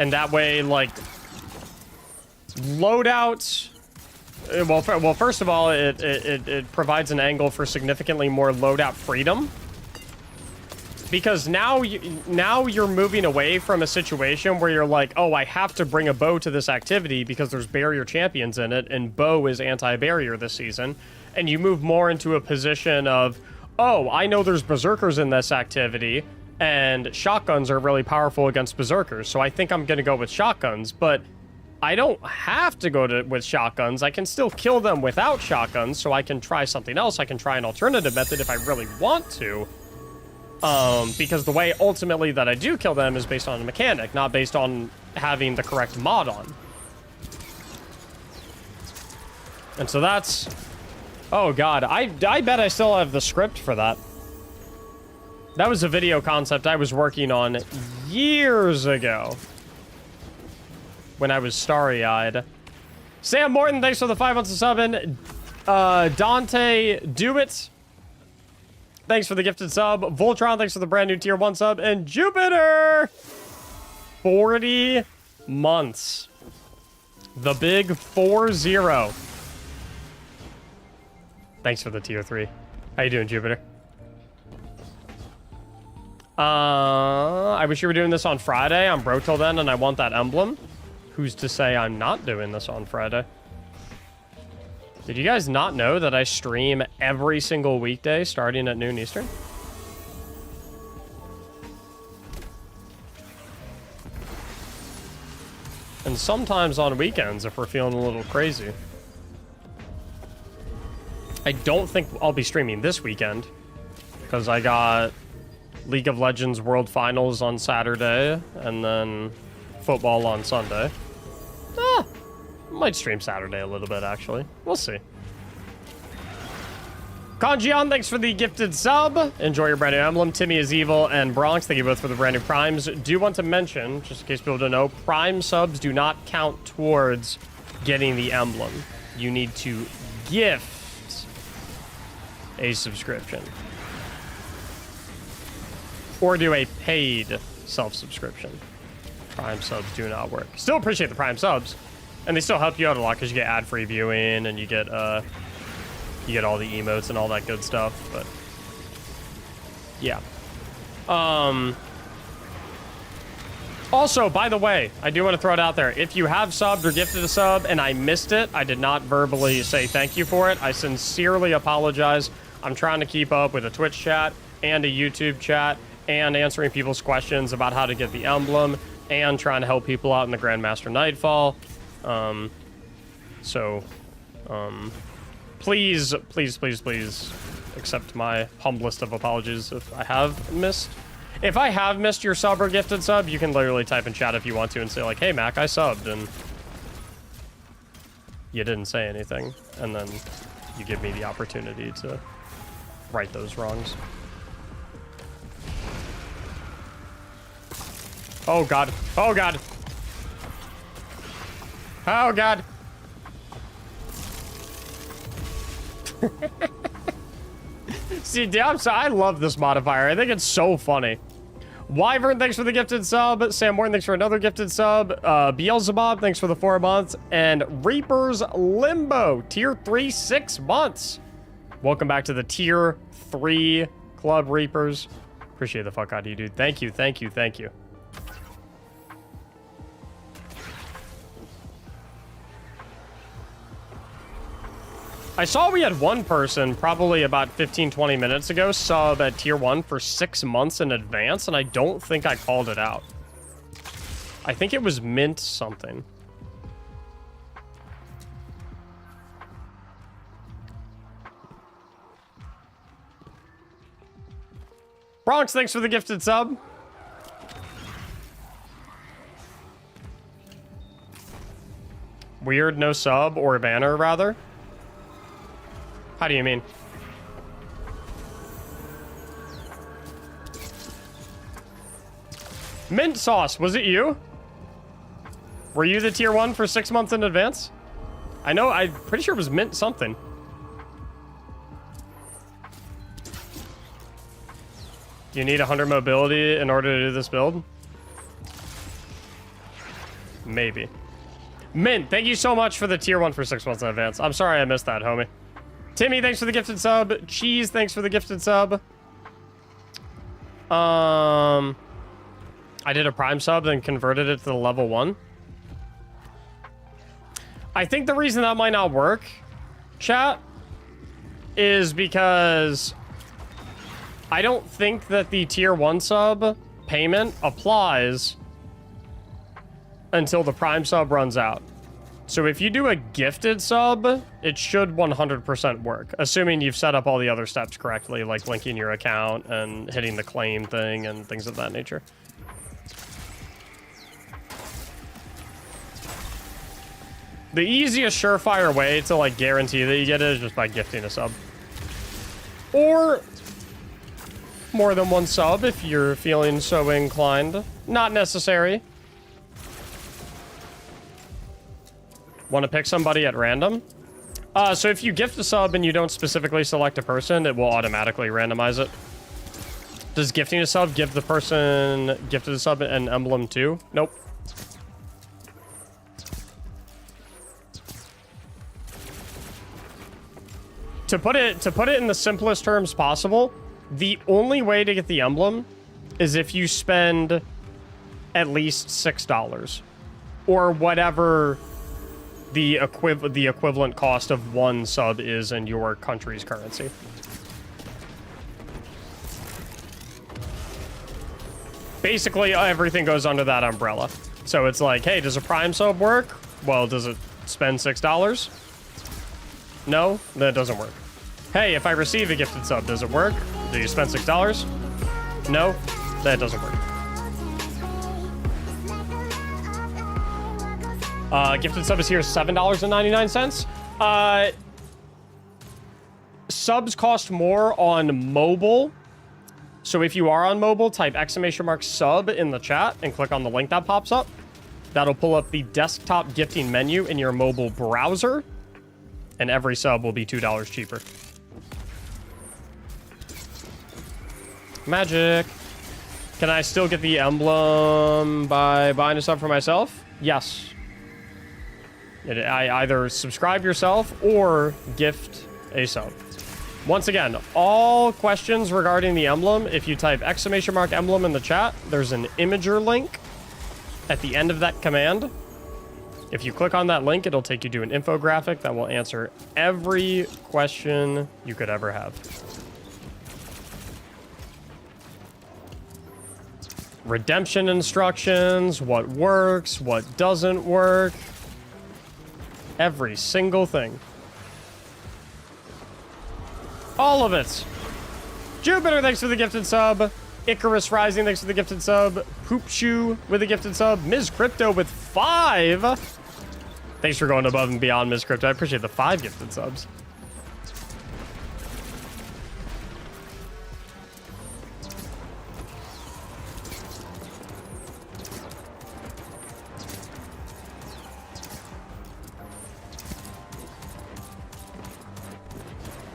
Speaker 1: And that way, like, loadouts... Well, first of all, it provides an angle for significantly more loadout freedom. Because now you're moving away from a situation where you're like, oh, I have to bring a bow to this activity because there's barrier champions in it, and bow is anti-barrier this season. And you move more into a position of, oh, I know there's berserkers in this activity, and shotguns are really powerful against berserkers, so I think I'm going to go with shotguns, but I don't have to go with shotguns. I can still kill them without shotguns, so I can try something else. I can try an alternative method if I really want to. Because the way ultimately that I do kill them is based on a mechanic, not based on having the correct mod on. And so that's... Oh god, I bet I still have the script for that. That was a video concept I was working on years ago. When I was starry-eyed. Sam Morton, thanks for the 5 months of subbing. Dante Dewitt, thanks for the gifted sub. Voltron, thanks for the brand new tier 1 sub. And Jupiter, 40 months. The big 40. Thanks for the tier 3. How you doing, Jupiter? I wish you were doing this on Friday. I'm broke till then, and I want that emblem. Who's to say I'm not doing this on Friday? Did you guys not know that I stream every single weekday starting at noon Eastern? And sometimes on weekends if we're feeling a little crazy. I don't think I'll be streaming this weekend because I got League of Legends World Finals on Saturday and then football on Sunday. Might stream Saturday a little bit, actually. We'll see. Kanjian, thanks for the gifted sub. Enjoy your brand new emblem. Timmy is Evil and Bronx, thank you both for the brand new primes. Do want to mention, just in case people don't know, prime subs do not count towards getting the emblem. You need to gift a subscription. Or do a paid self-subscription. Prime subs do not work. Still appreciate the prime subs. And they still help you out a lot because you get ad-free viewing and you get all the emotes and all that good stuff. But yeah. Also, by the way, I do want to throw it out there. If you have subbed or gifted a sub and I missed it, I did not verbally say thank you for it. I sincerely apologize. I'm trying to keep up with a Twitch chat and a YouTube chat and answering people's questions about how to get the emblem and trying to help people out in the Grandmaster Nightfall. Please accept my humblest of apologies if I have missed. If I have missed your sub or gifted sub, you can literally type in chat if you want to and say like, hey Mac, I subbed, and you didn't say anything, and then you give me the opportunity to right those wrongs. Oh god. Oh god. Oh god. See, I love this modifier. I think it's so funny. Wyvern, thanks for the gifted sub. Sam Morton, thanks for another gifted sub. Beelzebub, thanks for the 4 months. And Reaper's Limbo, tier 3, 6 months. Welcome back to the tier 3 club, Reapers. Appreciate the fuck out of you, dude. Thank you, thank you, thank you. I saw we had one person probably about 15-20 minutes ago sub at tier 1 for 6 months in advance, and I don't think I called it out. I think it was Mint something. Bronx, thanks for the gifted sub. Weird, no sub or banner, rather. How do you mean? Mint sauce, was it you? Were you the tier 1 for 6 months in advance? I know, I'm pretty sure it was Mint something. Do you need 100 mobility in order to do this build? Maybe. Mint, thank you so much for the tier 1 for 6 months in advance. I'm sorry I missed that, homie. Timmy, thanks for the gifted sub. Cheese, thanks for the gifted sub. I did a prime sub, then converted it to the level 1. I think the reason that might not work, chat, is because I don't think that the tier 1 sub payment applies until the prime sub runs out. So if you do a gifted sub, it should 100% work, assuming you've set up all the other steps correctly, like linking your account and hitting the claim thing and things of that nature. The easiest surefire way to like guarantee that you get it is just by gifting a sub. Or more than one sub if you're feeling so inclined. Not necessary. Want to pick somebody at random? So if you gift a sub and you don't specifically select a person, it will automatically randomize it. Does gifting a sub give the person gifted a sub an emblem too? Nope. To put it in the simplest terms possible, the only way to get the emblem is if you spend at least $6 or whatever the equivalent cost of one sub is in your country's currency. Basically, everything goes under that umbrella. So it's like, hey, does a prime sub work? Well, does it spend $6? No, that doesn't work. Hey, if I receive a gifted sub, does it work? Do you spend $6? No, that doesn't work. Gifted sub is here, $7.99. Subs cost more on mobile. So if you are on mobile, type !sub in the chat and click on the link that pops up. That'll pull up the desktop gifting menu in your mobile browser. And every sub will be $2 cheaper. Magic. Can I still get the emblem by buying a sub for myself? Yes. I either subscribe yourself or gift a sub. Once again, all questions regarding the emblem, if you type !emblem in the chat, there's an imager link at the end of that command. If you click on that link, it'll take you to an infographic that will answer every question you could ever have. Redemption instructions, what works, what doesn't work. Every single thing. All of it. Jupiter, thanks for the gifted sub. Icarus Rising, thanks for the gifted sub. Poopshoe with a gifted sub. Ms. Crypto with 5. Thanks for going above and beyond, Ms. Crypto. I appreciate the 5 gifted subs.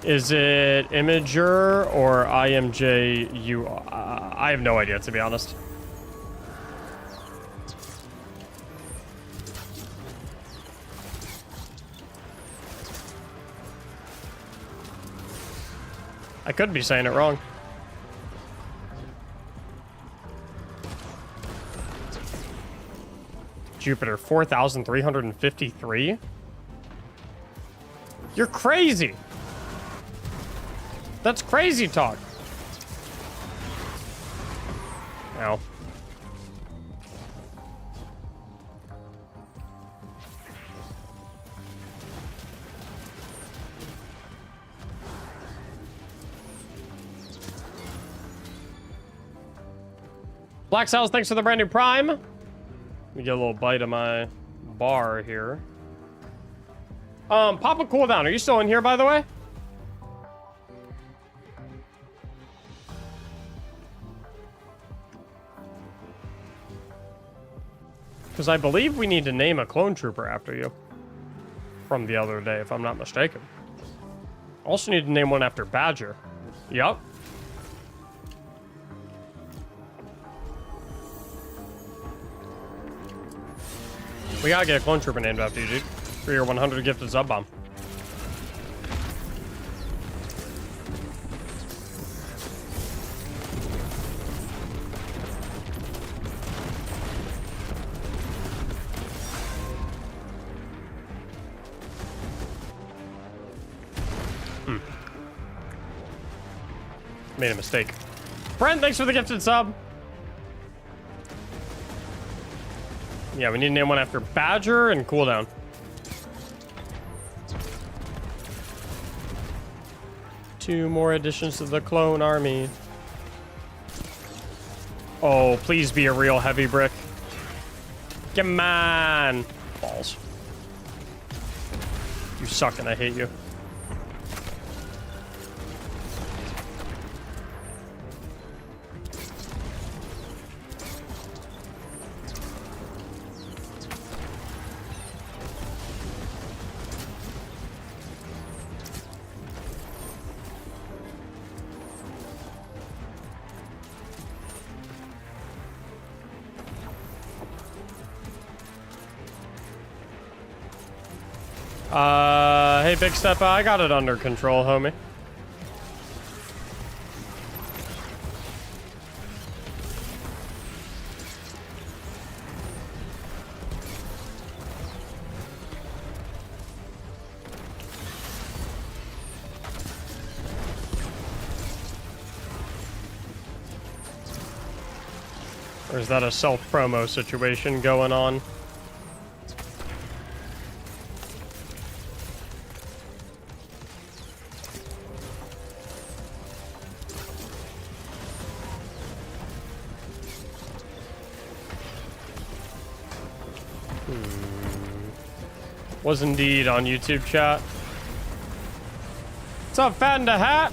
Speaker 1: Is it Imager or IMJU? I have no idea, to be honest. I could be saying it wrong. Jupiter, 4,353? You're crazy! That's crazy talk! Ow. Black Cells, thanks for the brand new Prime. Let me get a little bite of my bar here. Papa Cooldown, are you still in here, by the way? Because I believe we need to name a clone trooper after you. From the other day, if I'm not mistaken. Also need to name one after Badger. Yup. We gotta get a clone trooper named after you, dude. For your 100 gifted sub bomb. Made a mistake. Brent, thanks for the gifted sub. Yeah, we need to name one after Badger and Cooldown. Two more additions to the clone army. Oh, please be a real heavy brick. Come on. Balls. You suck and I hate you. Hey, Big Step, I got it under control, homie. Or is that a self-promo situation going on? Was indeed on YouTube chat. What's up, Fat in the Hat?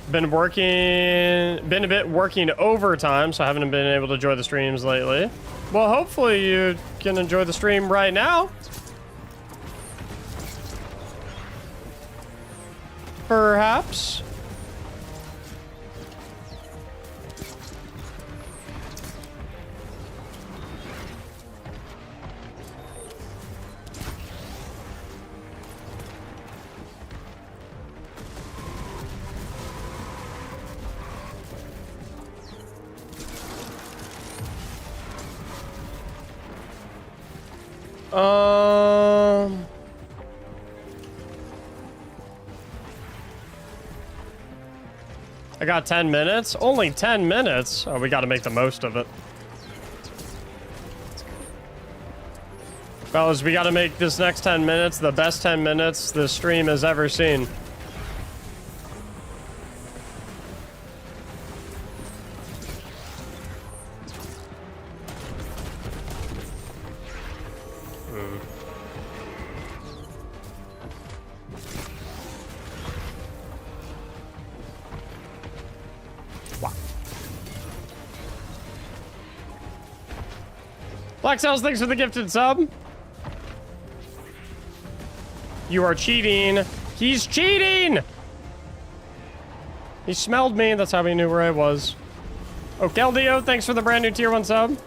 Speaker 1: Been a bit working overtime, so I haven't been able to enjoy the streams lately. Well, hopefully you can enjoy the stream right now. Perhaps. I got 10 minutes? Only 10 minutes? Oh, we gotta make the most of it. Fellas, we gotta make this next 10 minutes the best 10 minutes this stream has ever seen. Black Cells, thanks for the gifted sub. You are cheating. He's cheating! He smelled me, that's how he knew where I was. Okeldio, thanks for the brand new tier 1 sub.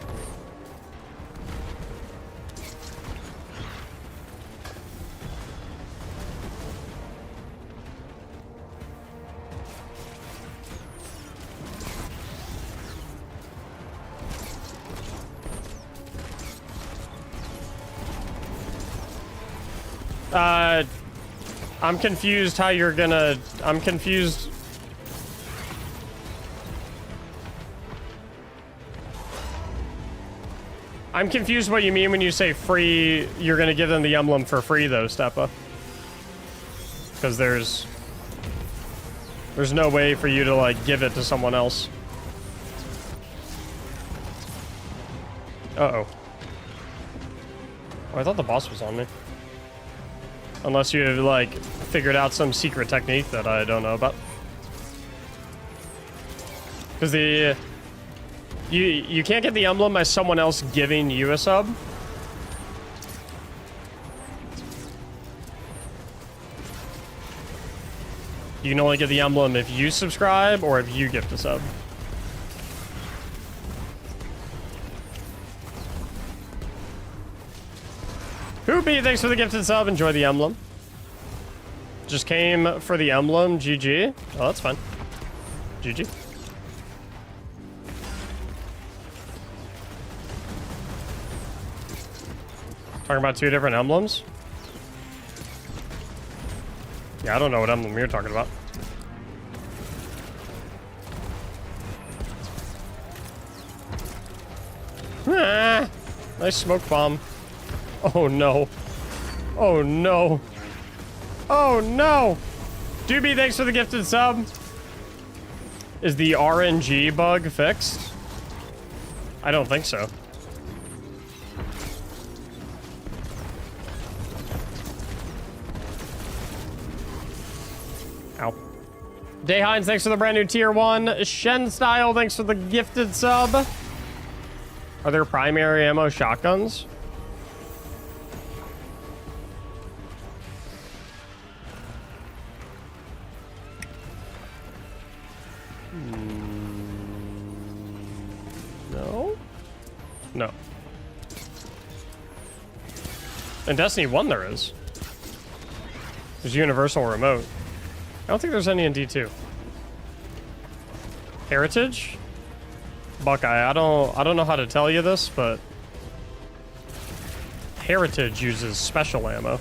Speaker 1: I'm confused how you're gonna... I'm confused. I'm confused what you mean when you say free. You're gonna give them the emblem for free, though, Steppa. Because there's no way for you to, like, give it to someone else. Uh-oh. Oh, I thought the boss was on me. Unless you have, like, figured out some secret technique that I don't know about. Because the... You can't get the emblem by someone else giving you a sub. You can only get the emblem if you subscribe or if you gift a sub. Hoopy, thanks for the gifted sub. Enjoy the emblem. Just came for the emblem. GG. Oh, that's fine. GG. Talking about two different emblems? Yeah, I don't know what emblem you're talking about. Ah, nice smoke bomb. Oh no. Oh no. Oh no. Doobie, thanks for the gifted sub. Is the RNG bug fixed? I don't think so. Ow. Dayhines, thanks for the brand new tier 1. Shen Style, thanks for the gifted sub. Are there primary ammo shotguns? No? No. In Destiny 1 there is. There's universal remote. I don't think there's any in D2. Heritage? Buckeye, I don't know how to tell you this, but Heritage uses special ammo.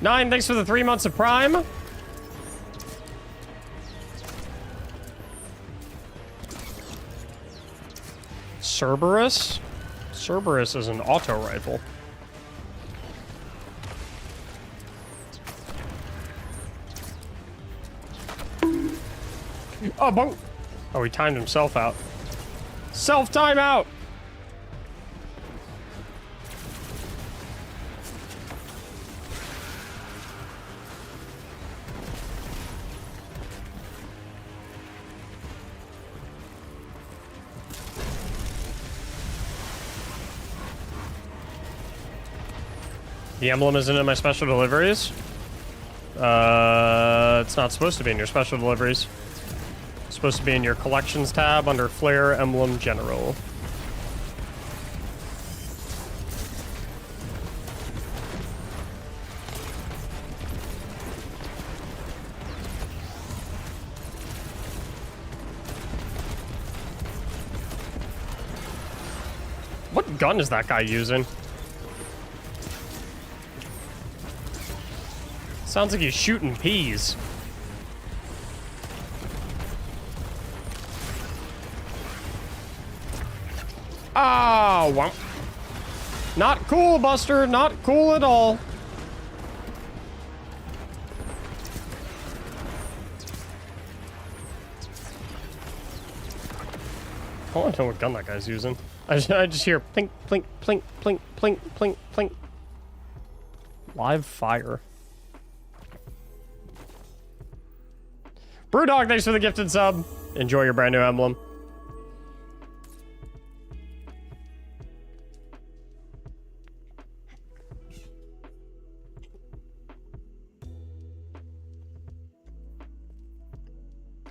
Speaker 1: Nine, thanks for the 3 months of Prime. Cerberus? Cerberus is an auto rifle. Oh, bonk. Oh, he timed himself out. Self-timeout! The emblem isn't in my special deliveries. It's not supposed to be in your special deliveries. It's supposed to be in your collections tab under Flare Emblem General. What gun is that guy using? Sounds like he's shooting peas. Oh, womp. Not cool, Buster. Not cool at all. I want to know what gun that guy's using. I just hear plink, plink, plink, plink, plink, plink, plink. Live fire. Brewdog, thanks for the gifted sub. Enjoy your brand new emblem.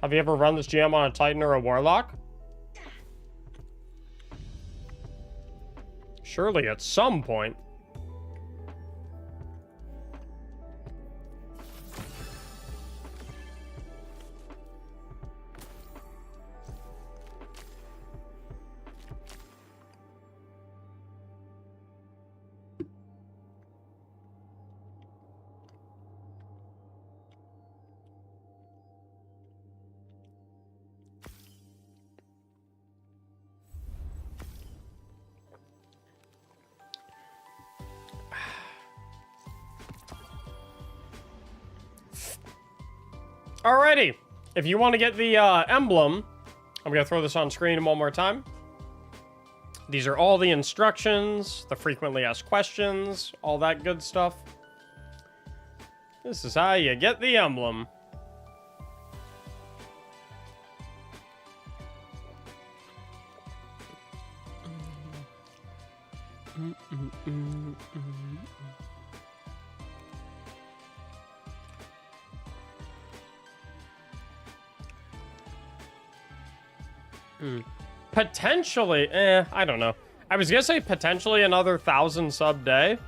Speaker 1: Have you ever run this GM on a Titan or a Warlock? Surely at some point. Alrighty. If you want to get the emblem, I'm going to throw this on screen one more time. These are all the instructions, the frequently asked questions, all that good stuff. This is how you get the emblem. Potentially, I don't know. I was gonna say potentially another 1,000 sub day.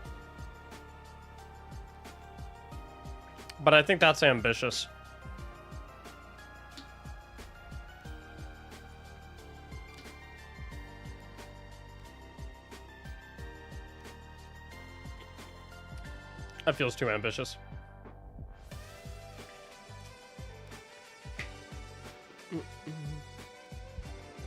Speaker 1: But I think that's ambitious. That feels too ambitious.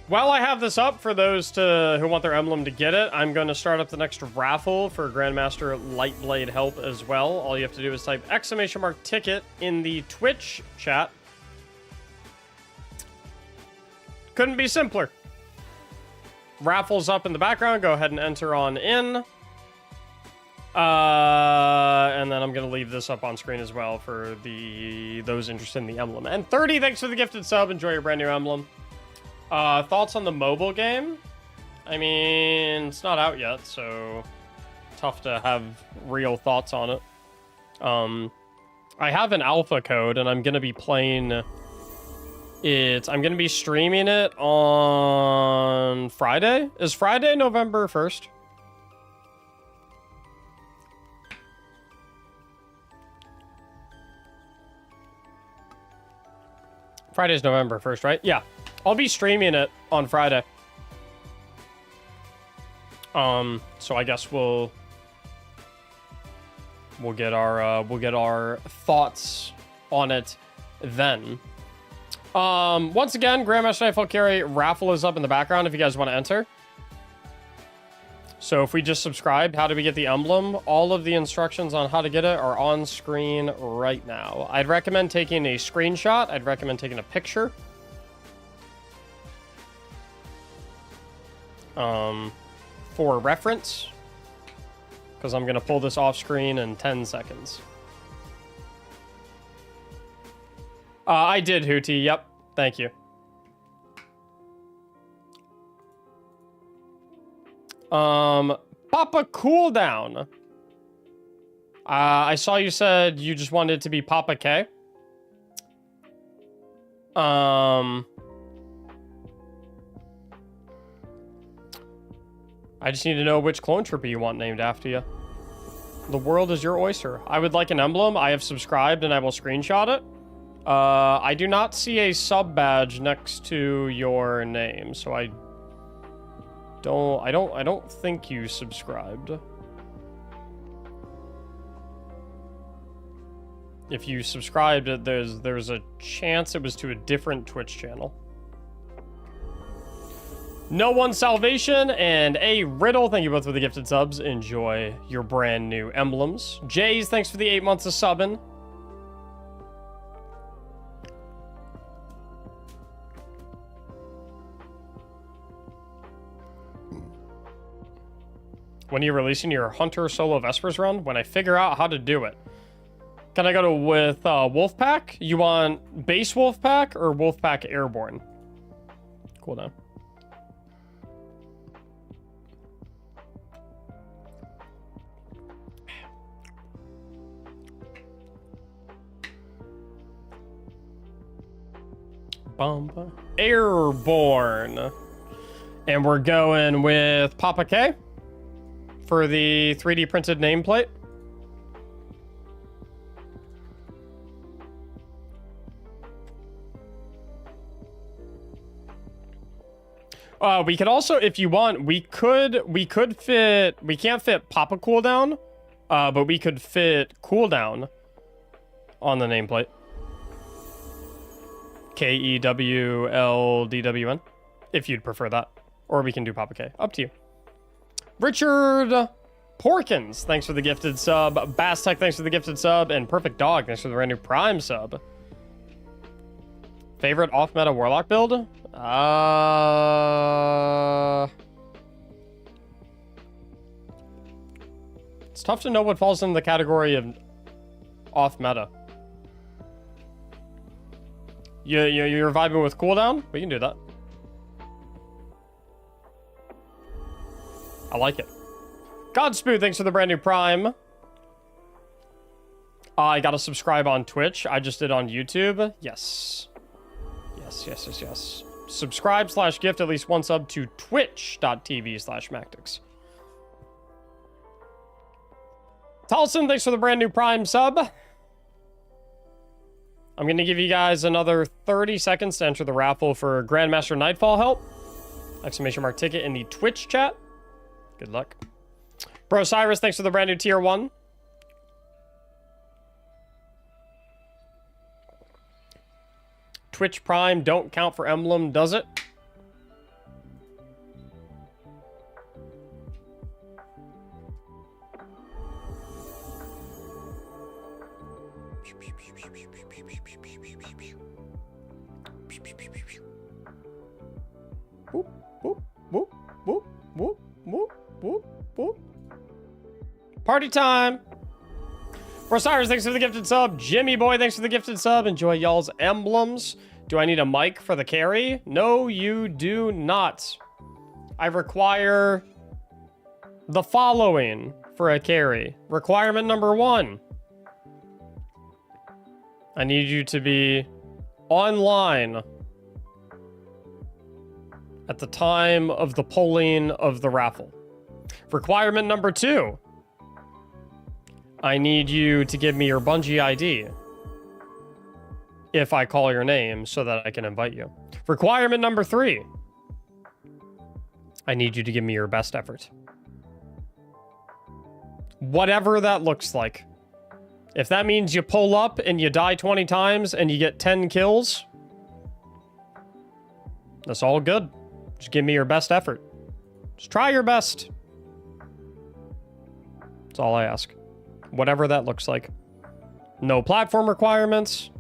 Speaker 1: While I have this up for those who want their emblem to get it, I'm going to start up the next raffle for Grandmaster Lightblade help as well. All you have to do is type !ticket in the Twitch chat. Couldn't be simpler. Raffle's up in the background. Go ahead and enter on in. And then I'm going to leave this up on screen as well for those interested in the emblem. And 30, thanks for the gifted sub. Enjoy your brand new emblem. Thoughts on the mobile game? I mean, it's not out yet, so tough to have real thoughts on it. I have an alpha code, and I'm going to be playing it. I'm going to be streaming it on Friday. Is Friday November 1st? Friday's November 1st, right? Yeah. I'll be streaming it on Friday. So I guess we'll get our thoughts on it then. Once again, Grandmaster Eiffel Carry raffle is up in the background if you guys want to enter. So if we just subscribed, how do we get the emblem? All of the instructions on how to get it are on screen right now. I'd recommend taking a screenshot. I'd recommend taking a picture. For reference, because I'm going to pull this off screen in 10 seconds. I did, Hootie. Yep. Thank you. Papa Cooldown. I saw you said you just wanted it to be Papa K. I just need to know which clone trooper you want named after you. The world is your oyster. I would like an emblem. I have subscribed and I will screenshot it. I do not see a sub badge next to your name, so I don't think you subscribed. If you subscribed, there's a chance it was to a different Twitch channel. No One Salvation and A Riddle, thank you both for the gifted subs. Enjoy your brand new emblems. Jays, thanks for the 8 months of subbing. When are you releasing your Hunter Solo Vespers run? When I figure out how to do it. Can I go with Wolfpack? You want base Wolfpack or Wolfpack Airborne? Cool down. Airborne. And we're going with Papa K for the 3D printed nameplate. We could also, if you want, we can't fit Papa Cooldown, but we could fit Cooldown on the nameplate. KEWLDWN, if you'd prefer that. Or we can do Papa K. Up to you. Richard Porkins, thanks for the gifted sub. Bass Tech, thanks for the gifted sub. And Perfect Dog, thanks for the brand new Prime sub. Favorite off-meta Warlock build? It's tough to know what falls into the category of off-meta. You're vibing with cooldown? We can do that. I like it. Godspeed, thanks for the brand new Prime. I gotta subscribe on Twitch. I just did on YouTube. Yes. Yes. Subscribe/gift at least one sub to twitch.tv/Mactics. Tolson, thanks for the brand new Prime sub. I'm going to give you guys another 30 seconds to enter the raffle for Grandmaster Nightfall help. Exclamation mark ticket in the Twitch chat. Good luck. Bro Cyrus, thanks for the brand new tier 1. Twitch Prime don't count for Emblem, does it? Whoop, whoop, whoop, whoop, whoop, whoop, whoop, whoop. Party time! Rosires, thanks for the gifted sub. Jimmy Boy, thanks for the gifted sub. Enjoy y'all's emblems. Do I need a mic for the carry? No, you do not. I require the following for a carry. Requirement number 1. I need you to be online at the time of the polling of the raffle. Requirement number 2. I need you to give me your Bungie ID if I call your name so that I can invite you. Requirement number 3. I need you to give me your best effort. Whatever that looks like. If that means you pull up and you die 20 times and you get 10 kills, that's all good. Just give me your best effort. Just try your best. That's all I ask. Whatever that looks like. No platform requirements.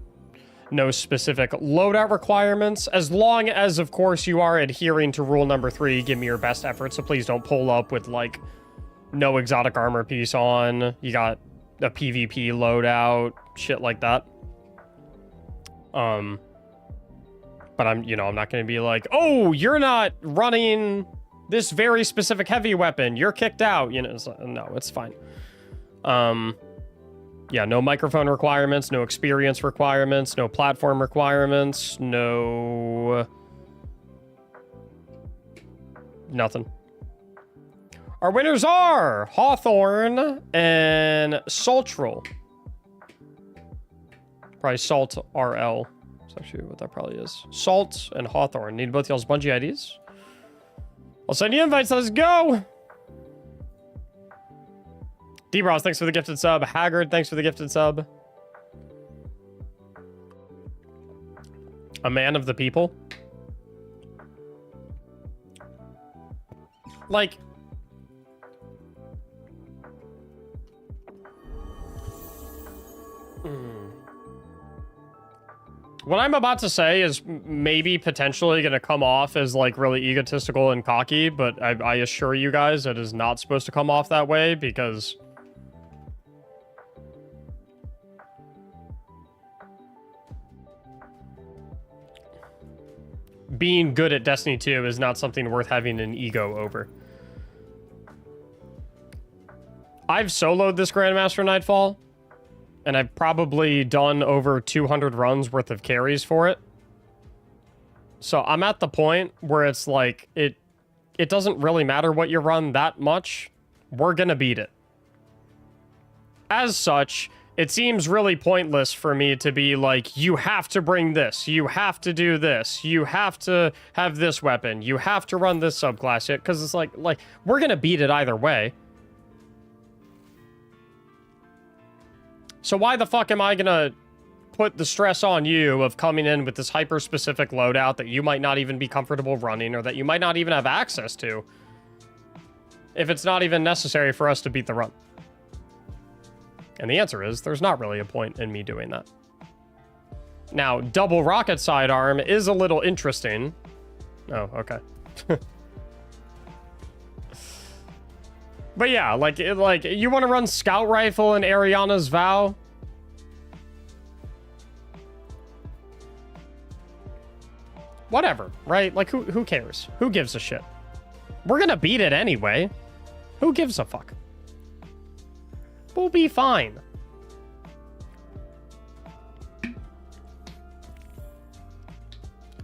Speaker 1: No specific loadout requirements. As long as, of course, you are adhering to rule number 3, give me your best effort. So please don't pull up with, like, no exotic armor piece on. You got a PvP loadout. Shit like that. But I'm not going to be like, oh, you're not running this very specific heavy weapon. You're kicked out. No, it's fine. Yeah, no microphone requirements, no experience requirements, no platform requirements, no... nothing. Our winners are Hawthorne and Saltrel. Probably Salt RL. That's actually what that probably is. Salt and Hawthorne. Need both y'all's Bungie IDs? I'll send you invites. Let's go! D-Bros, thanks for the gifted sub. Haggard, thanks for the gifted sub. A man of the people. Like... What I'm about to say is maybe potentially going to come off as, like, really egotistical and cocky, but I assure you guys it is not supposed to come off that way, because... being good at Destiny 2 is not something worth having an ego over. I've soloed this Grandmaster Nightfall, and I've probably done over 200 runs worth of carries for it. So I'm at the point where it's like, it doesn't really matter what you run that much. We're gonna beat it. As such, it seems really pointless for me to be like, you have to bring this, you have to do this, you have to have this weapon, you have to run this subclass, because it's like, we're gonna beat it either way. So why the fuck am I gonna put the stress on you of coming in with this hyper-specific loadout that you might not even be comfortable running, or that you might not even have access to, if it's not even necessary for us to beat the run? And the answer is, there's not really a point in me doing that. Now, double rocket sidearm is a little interesting. Oh, okay. But yeah, like you want to run scout rifle in Ariana's Vow? Whatever, right? Like, who cares? Who gives a shit? We're gonna beat it anyway. Who gives a fuck? We'll be fine.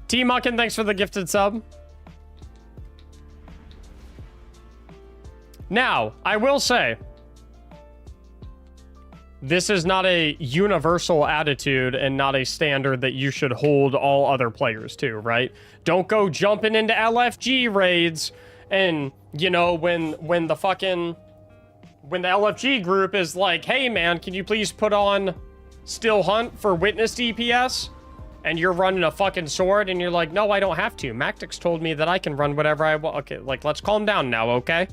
Speaker 1: T-Muckin, thanks for the gifted sub. Now, I will say, this is not a universal attitude and not a standard that you should hold all other players to, right? Don't go jumping into LFG raids and, you know, when the LFG group is like, hey man, can you please put on Still Hunt for witness DPS? And you're running a fucking sword and you're like, no, I don't have to. Mactics told me that I can run whatever I want. Okay, like, let's calm down now, okay?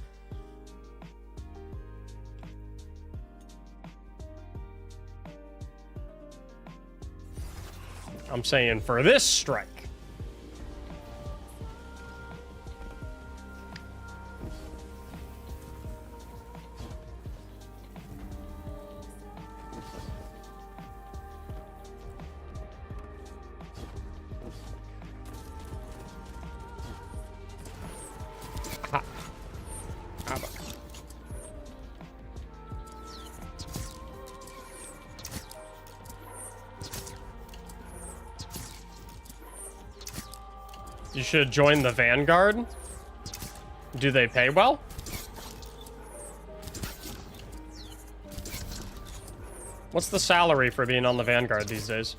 Speaker 1: I'm saying for this strike. Ha. You should join the Vanguard. Do they pay well? What's the salary for being on the Vanguard these days?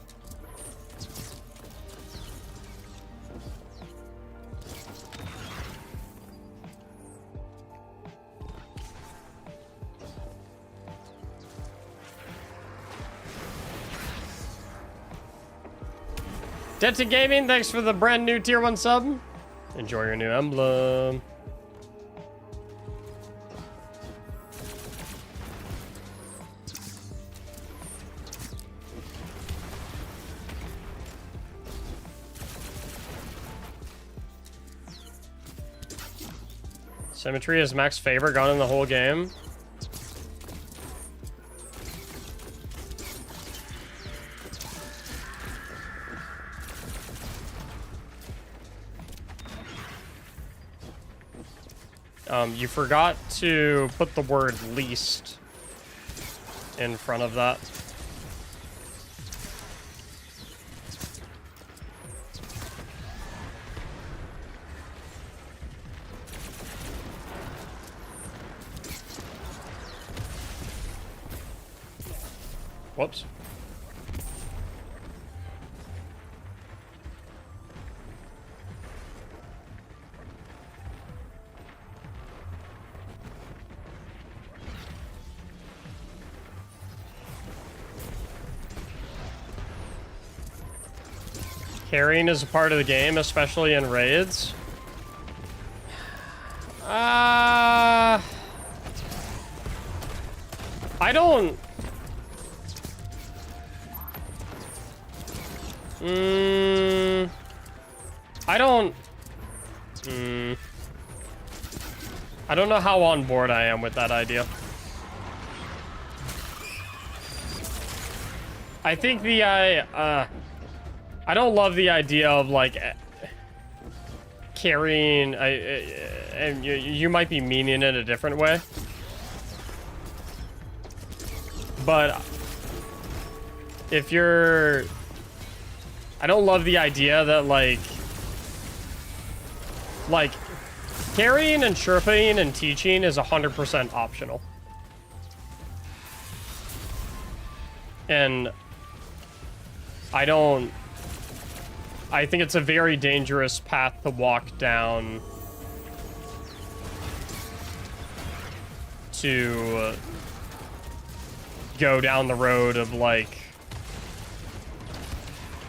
Speaker 1: Denton Gaming, thanks for the brand new tier 1 sub. Enjoy your new emblem. Symmetry is max favor gone in the whole game. You forgot to put the word least in front of that. Whoops. Carrying is a part of the game, especially in raids. I don't... I don't... I don't know how on board I am with that idea. I think the, I don't love the idea of, like, carrying, and you might be meaning it a different way. But if you're... I don't love the idea that, like, carrying and Sherpaing and teaching is 100% optional. And I don't... I think it's a very dangerous path to walk down to go down the road of, like,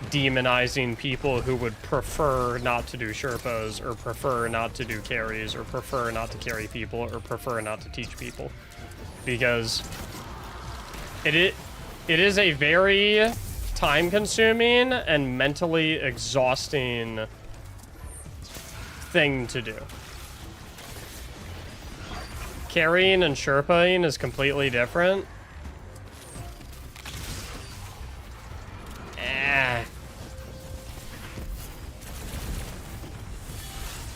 Speaker 1: demonizing people who would prefer not to do Sherpas, or prefer not to do carries, or prefer not to carry people, or prefer not to teach people. Because it is a very time-consuming and mentally exhausting thing to do. Carrying and Sherpaing is completely different.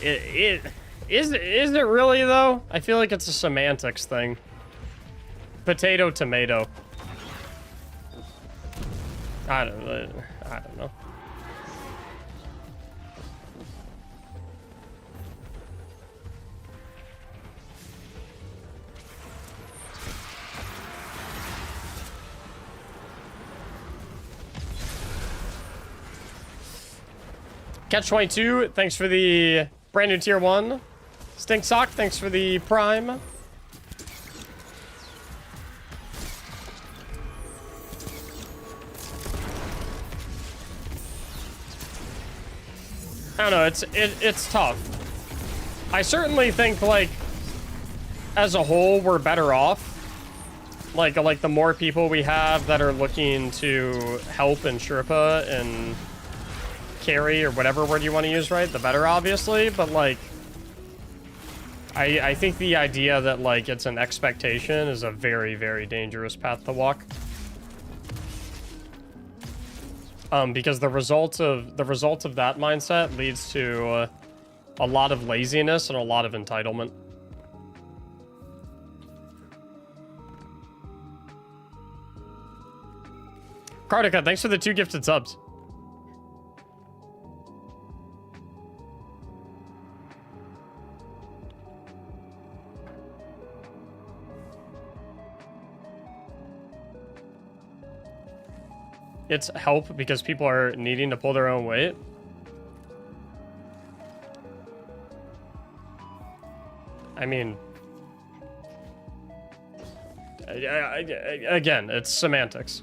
Speaker 1: Is it really though? I feel like it's a semantics thing. Potato, tomato. I don't know. Catch 22, thanks for the brand new tier 1. Stink Sock, thanks for the prime. I don't know, it's tough. I certainly think, like, as a whole, we're better off. Like the more people we have that are looking to help and Sherpa and carry or whatever word you want to use, right? The better, obviously, but like I think the idea that like it's an expectation is a very, very dangerous path to walk. Because the result of that mindset leads to a lot of laziness and a lot of entitlement. Cardica, thanks for the 2 gifted subs. It's help because people are needing to pull their own weight. I mean, again, it's semantics.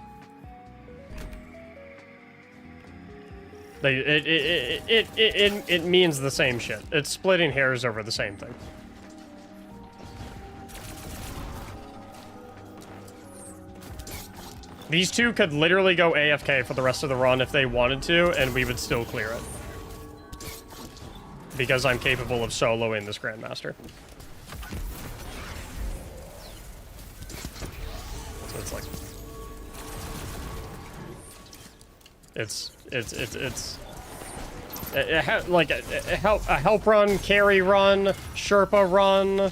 Speaker 1: It means the same shit. It's splitting hairs over the same thing. These two could literally go AFK for the rest of the run if they wanted to, and we would still clear it. Because I'm capable of soloing this Grandmaster. So it's like... like a help run, carry run, Sherpa run,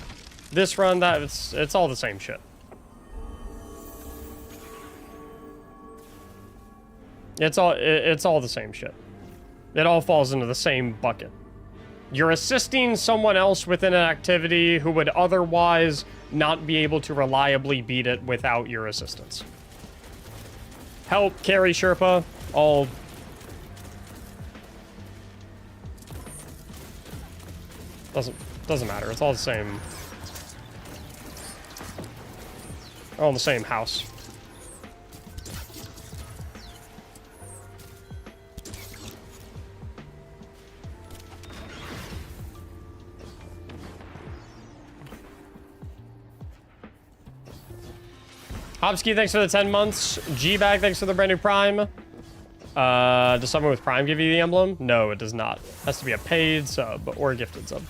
Speaker 1: this run, that, it's all the same shit. It's all the same shit. It all falls into the same bucket. You're assisting someone else within an activity who would otherwise not be able to reliably beat it without your assistance. Help, carry, Sherpa, all... Doesn't matter. It's all the same. All in the same house. Hobsky, thanks for the 10 months. G-Bag, thanks for the brand new Prime. Does someone with Prime give you the emblem? No, it does not. It has to be a paid sub or a gifted sub.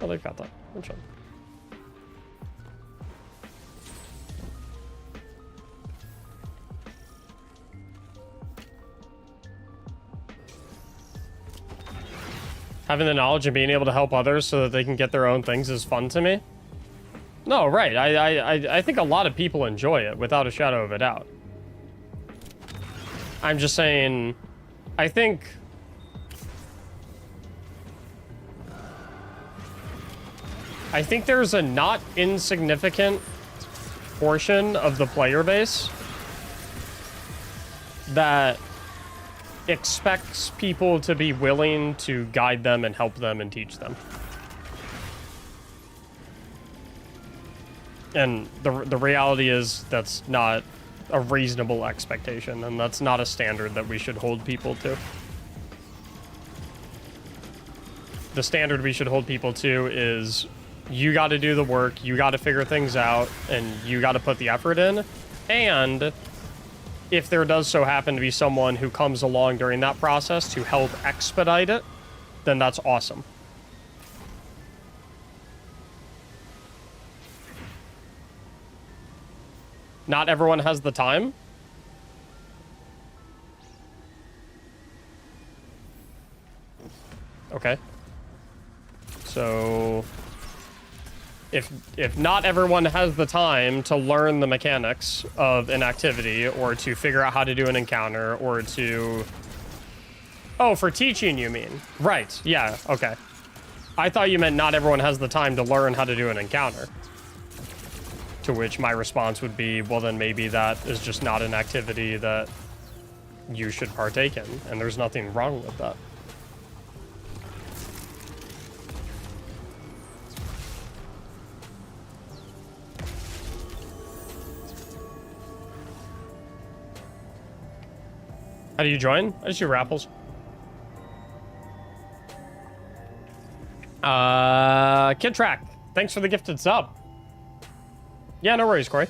Speaker 1: Oh, they've got that. Which one? Having the knowledge and being able to help others so that they can get their own things is fun to me. No, right. I think a lot of people enjoy it, without a shadow of a doubt. I'm just saying, I think... there's a not insignificant portion of the player base that expects people to be willing to guide them and help them and teach them. And the reality is that's not a reasonable expectation, and that's not a standard that we should hold people to. the standard we should hold people to is you got to do the work, you got to figure things out, and you got to put the effort in. And if there does so happen to be someone who comes along during that process to help expedite it, then that's awesome. Not everyone has the time. Okay. So if not everyone has the time to learn the mechanics of an activity or to figure out how to do an encounter or to... Oh, for teaching you mean? Right, yeah, okay. I thought you meant not everyone has the time to learn how to do an encounter. To which my response would be, well then maybe that is just not an activity that you should partake in, and there's nothing wrong with that. How do you join? I just do raffles. Kid Track, thanks for the gifted sub. Yeah, no worries, Corey.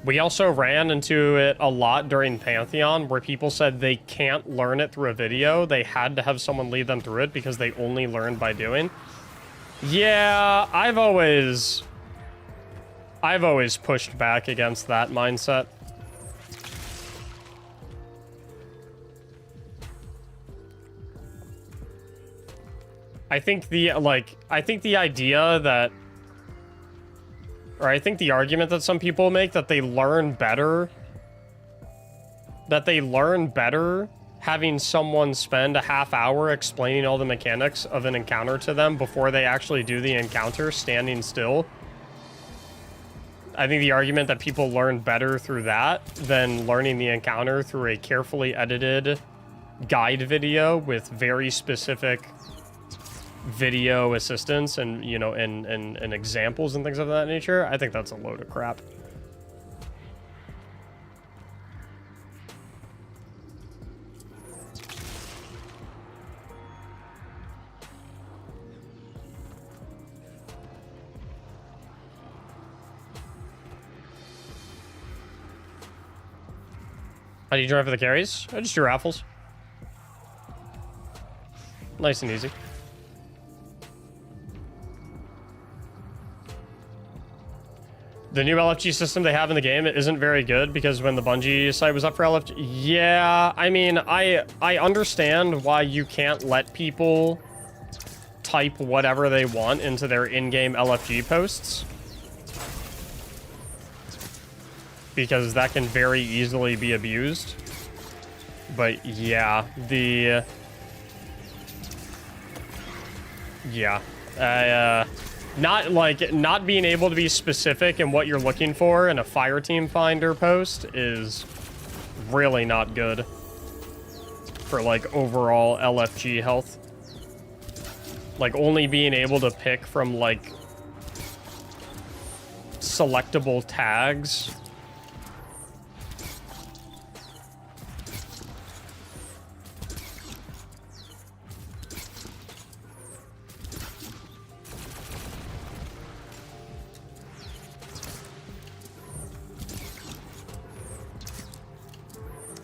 Speaker 1: We also ran into it a lot during Pantheon where people said they can't learn it through a video. They had to have someone lead them through it because they only learned by doing. Yeah, I've always pushed back against that mindset. I think the idea that, or I think the argument that some people make that they learn better having someone spend a half hour explaining all the mechanics of an encounter to them before they actually do the encounter standing still. I think the argument that people learn better through that than learning the encounter through a carefully edited guide video with very specific video assistance and, you know, and examples and things of that nature, I think that's a load of crap. How do you join for the carries? I just do raffles. Nice and easy. The new LFG system they have in the game isn't very good because when the Bungie site was up for LFG... Yeah, I mean, I understand why you can't let people type whatever they want into their in-game LFG posts. Because that can very easily be abused. But yeah, not being able to be specific in what you're looking for in a Fireteam Finder post is really not good for, like, overall LFG health. Like, only being able to pick from, like, selectable tags.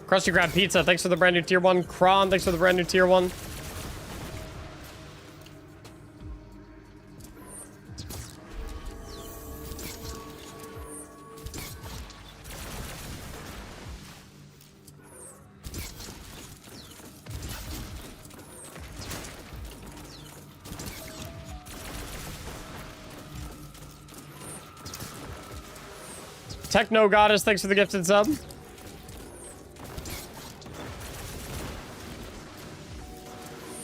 Speaker 1: Krusty Krab Pizza, thanks for the brand new tier 1. Kron, thanks for the brand new tier 1. Techno Goddess, thanks for the gifted sub.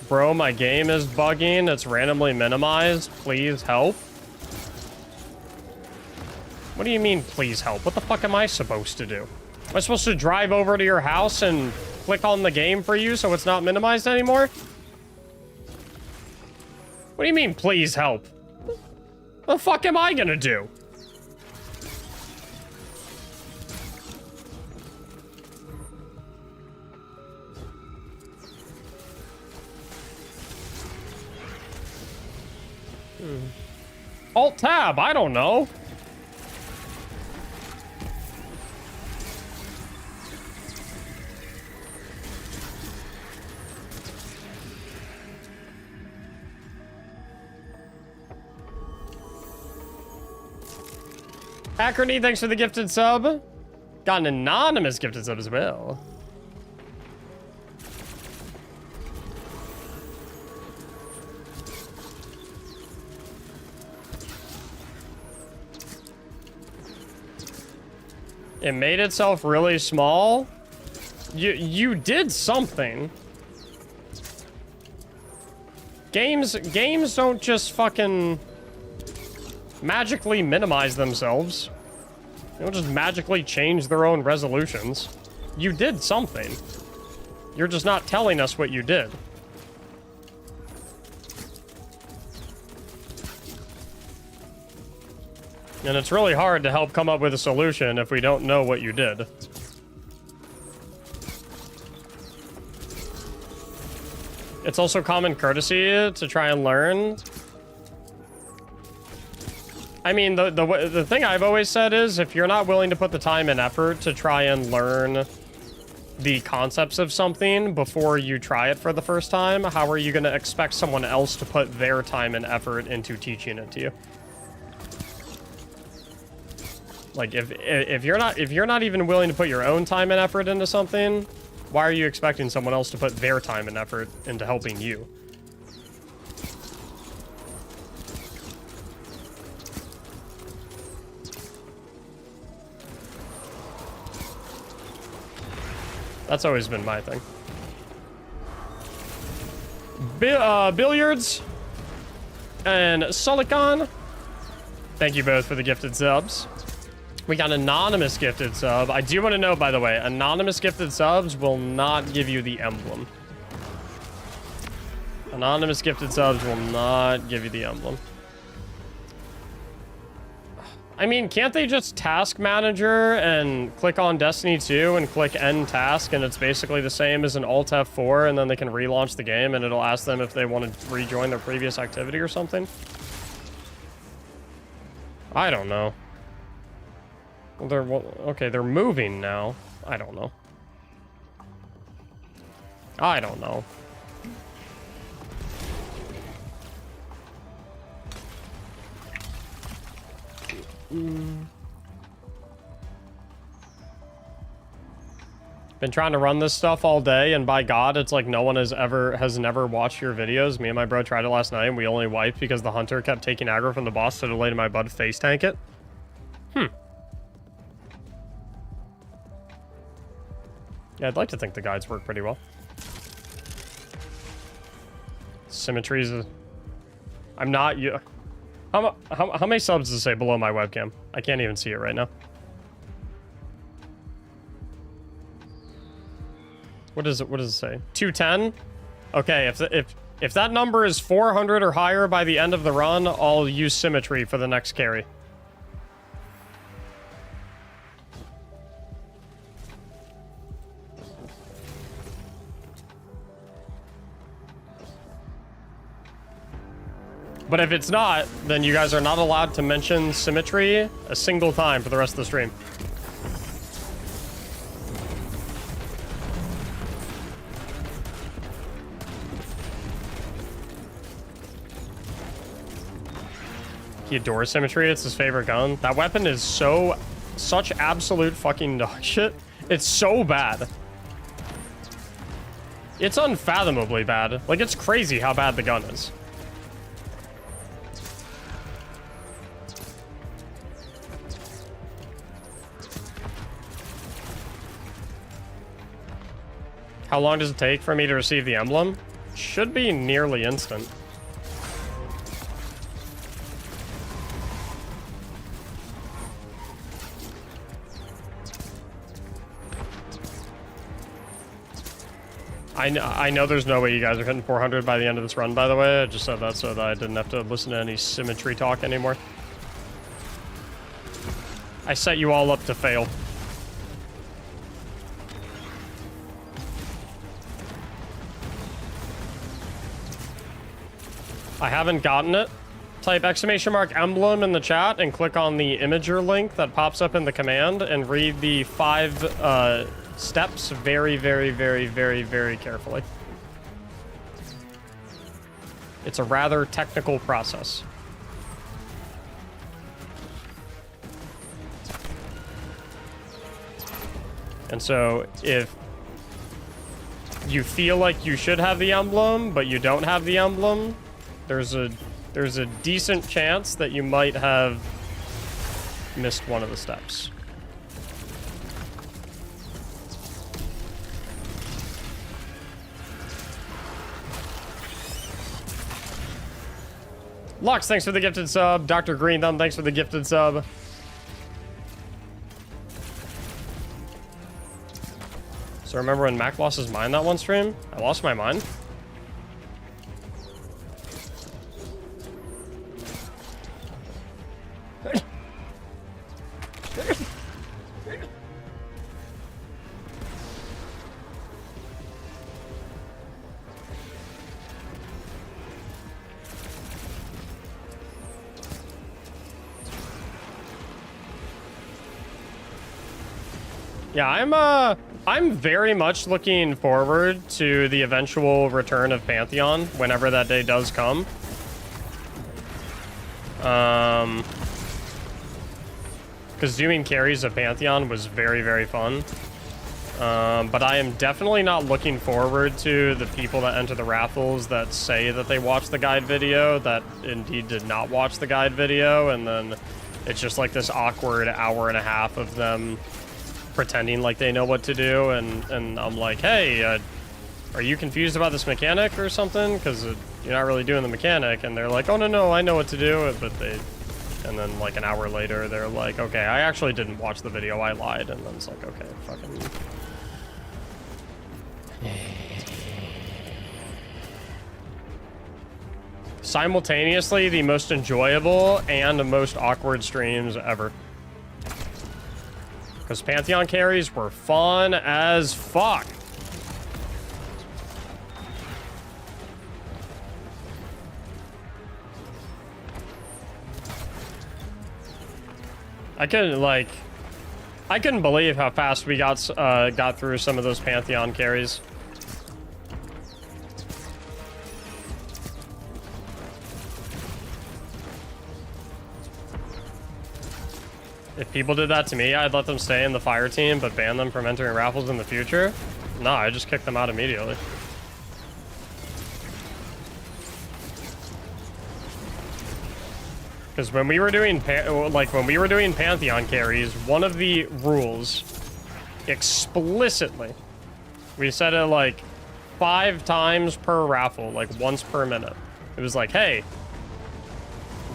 Speaker 1: Bro, my game is bugging. It's randomly minimized. Please help. What do you mean, please help? What the fuck am I supposed to do? Am I supposed to drive over to your house and click on the game for you so it's not minimized anymore? What do you mean, please help? What the fuck am I gonna do? Alt-tab, I don't know. Acrony, thanks for the gifted sub. Got an anonymous gifted sub as well. It made itself really small. You did something. Games don't just fucking magically minimize themselves. They don't just magically change their own resolutions. You did something. You're just not telling us what you did. And it's really hard to help come up with a solution if we don't know what you did. It's also common courtesy to try and learn. I mean, the thing I've always said is, if you're not willing to put the time and effort to try and learn the concepts of something before you try it for the first time, how are you going to expect someone else to put their time and effort into teaching it to you? Like, if you're not even willing to put your own time and effort into something, why are you expecting someone else to put their time and effort into helping you? That's always been my thing. Billiards and Sulicon, thank you both for the gifted subs. We got anonymous gifted sub. I do want to know, by the way, anonymous gifted subs will not give you the emblem. Anonymous gifted subs will not give you the emblem. I mean, can't they just task manager and click on Destiny 2 and click end task, and it's basically the same as an Alt F4, and then they can relaunch the game and it'll ask them if they want to rejoin their previous activity or something? I don't know. Well, okay, they're moving now. I don't know. I don't know. Been trying to run this stuff all day, and by God, it's like no one has never watched your videos. Me and my bro tried it last night, and we only wiped because the hunter kept taking aggro from the boss, so delayed my bud face tank it. Yeah, I'd like to think the guides work pretty well. Symmetries. I'm not you. How many subs does it say below my webcam? I can't even see it right now. What does it say? 210? Okay, if that number is 400 or higher by the end of the run, I'll use symmetry for the next carry. But if it's not, then you guys are not allowed to mention symmetry a single time for the rest of the stream. He adores symmetry. It's his favorite gun. That weapon is such absolute fucking dog shit. It's so bad. It's unfathomably bad. Like, it's crazy how bad the gun is. How long does it take for me to receive the emblem? Should be nearly instant. I know there's no way you guys are hitting 400 by the end of this run, by the way. I just said that so that I didn't have to listen to any symmetry talk anymore. I set you all up to fail. I haven't gotten it, type !emblem in the chat and click on the imager link that pops up in the command and read the 5 steps very, very, very, very, very carefully. It's a rather technical process. And so if you feel like you should have the emblem, but you don't have the emblem, there's a decent chance that you might have missed one of the steps. Lux, thanks for the gifted sub. Dr. Green Thumb, thanks for the gifted sub. So remember when Mac lost his mind that one stream? I lost my mind. Yeah, I'm very much looking forward to the eventual return of Pantheon whenever that day does come. Because doing carries of Pantheon was very, very fun. But I am definitely not looking forward to the people that enter the raffles that say that they watched the guide video that indeed did not watch the guide video, and then it's just like this awkward hour and a half of them pretending like they know what to do, and I'm like, hey, are you confused about this mechanic or something? Because you're not really doing the mechanic. And they're like, oh, no, I know what to do. But and then like an hour later, they're like, okay, I actually didn't watch the video, I lied. And then it's like, okay, fucking... Simultaneously, the most enjoyable and the most awkward streams ever. Because Pantheon carries were fun as fuck. I couldn't believe how fast we got through some of those Pantheon carries. If people did that to me, I'd let them stay in the fire team, but ban them from entering raffles in the future. No, I just kicked them out immediately. Because when we were doing Pantheon carries, one of the rules explicitly, we said it like 5 times per raffle, like once per minute. It was like, hey,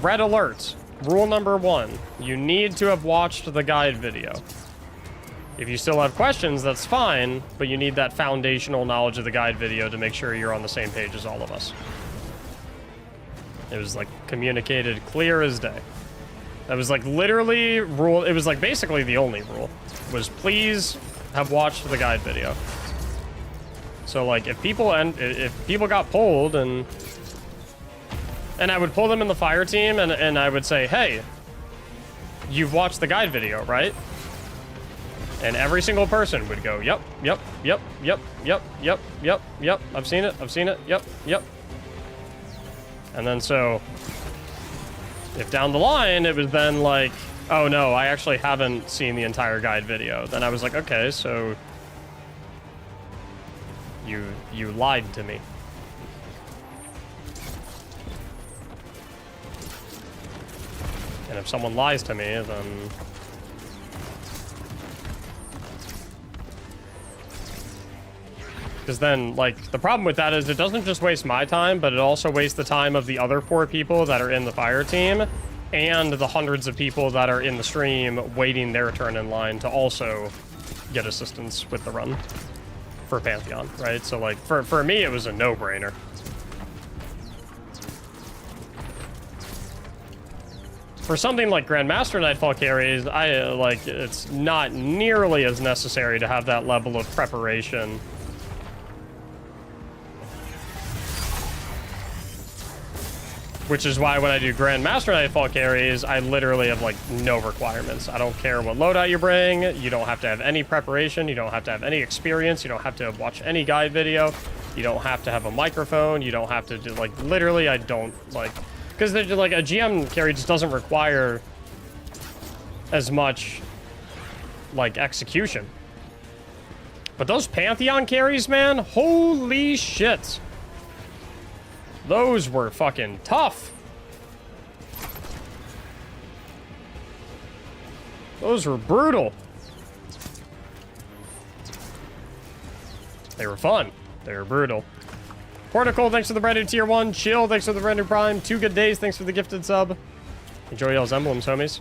Speaker 1: red alerts. Rule number 1, you need to have watched the guide video. If you still have questions, that's fine, but you need that foundational knowledge of the guide video to make sure you're on the same page as all of us. It was like communicated clear as day. That was like literally rule. It was like basically the only rule was please have watched the guide video. So like if people got pulled and I would pull them in the fire team and I would say, hey, you've watched the guide video, right? And every single person would go, yep, I've seen it, yep. And then so, if down the line it was then like, oh no, I actually haven't seen the entire guide video, then I was like, okay, so you lied to me. And if someone lies to me, then... Because then, like, the problem with that is it doesn't just waste my time, but it also wastes the time of the other 4 people that are in the fire team, and the hundreds of people that are in the stream waiting their turn in line to also get assistance with the run for Pantheon, right? So, like, for me, it was a no-brainer. For something like Grandmaster Nightfall carries, it's not nearly as necessary to have that level of preparation. Which is why when I do Grandmaster Nightfall carries, I literally have, like, no requirements. I don't care what loadout you bring. You don't have to have any preparation. You don't have to have any experience. You don't have to watch any guide video. You don't have to have a microphone. You don't have to do, like, literally, I don't, like... Because, like, a GM carry just doesn't require as much, like, execution. But those Pantheon carries, man, holy shit. Those were fucking tough. Those were brutal. They were fun. They were brutal. Portical, thanks for the brand new tier 1. Chill, thanks for the brand new prime. 2 good days, thanks for the gifted sub. Enjoy y'all's emblems, homies.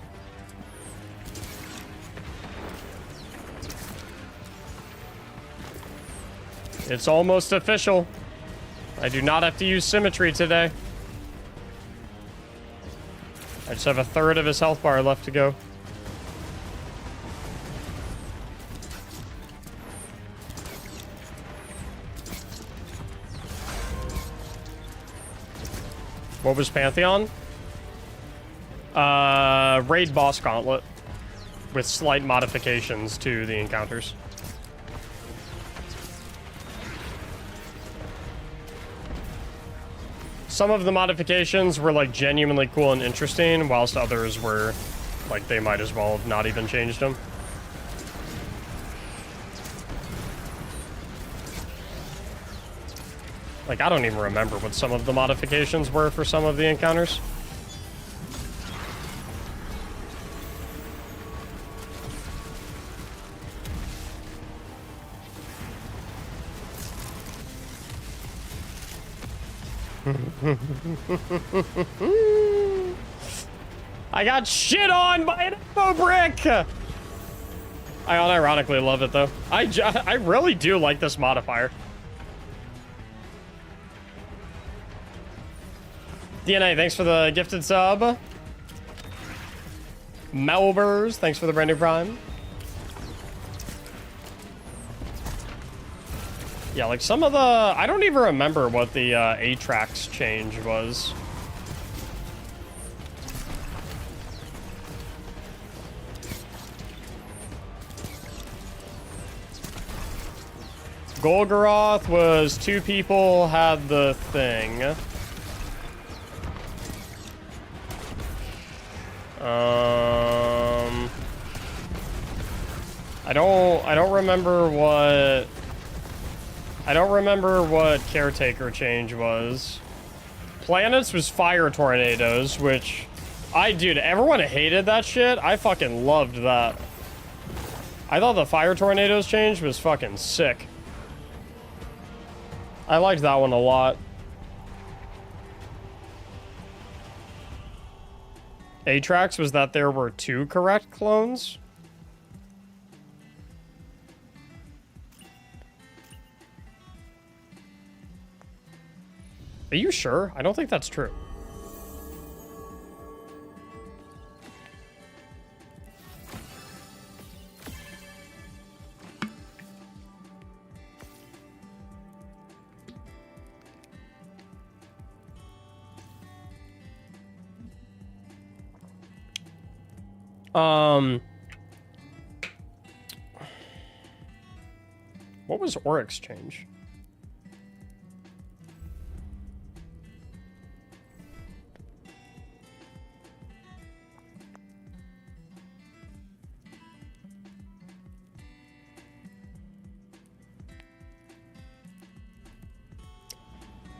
Speaker 1: It's almost official. I do not have to use symmetry today. I just have a third of his health bar left to go. What was Pantheon? Raid boss gauntlet with slight modifications to the encounters. Some of the modifications were, like, genuinely cool and interesting, whilst others were, like, they might as well have not even changed them. Like, I don't even remember what some of the modifications were for some of the encounters. I got shit on by an info brick! I unironically love it, though. I really do like this modifier. DNA, thanks for the gifted sub. Melbers, thanks for the brand new prime. Yeah, like some of the... I don't even remember what the Atrax change was. Golgoroth was 2 people had the thing. I don't remember what... I don't remember what Caretaker change was. Planets was Fire Tornadoes, which... Dude, everyone hated that shit. I fucking loved that. I thought the Fire Tornadoes change was fucking sick. I liked that one a lot. Atrax was that there were 2 correct clones? Are you sure? I don't think that's true. What was Oryx change?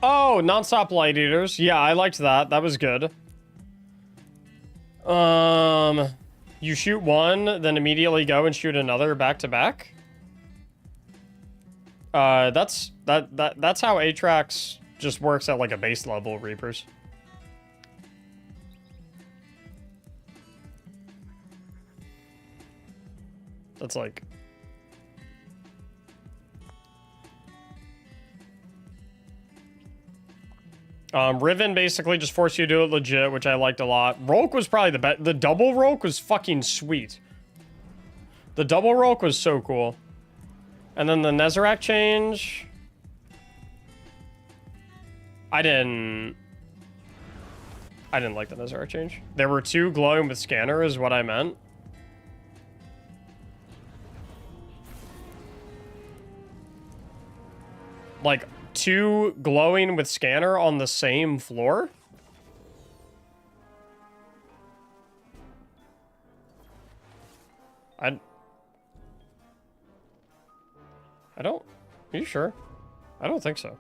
Speaker 1: Oh, non-stop light eaters. Yeah, I liked that. That was good. You shoot one, then immediately go and shoot another back to back. That's how Atrax just works at like a base level Reapers. That's like... Riven basically just forced you to do it legit, which I liked a lot. Roke was probably the best. The double Roke was fucking sweet. The double Roke was so cool. And then the Nezarec change... I didn't I didn't like the Nazareth change. There were 2 glowing with scanner is what I meant. Like, 2 glowing with scanner on the same floor? I don't... Are you sure? I don't think so.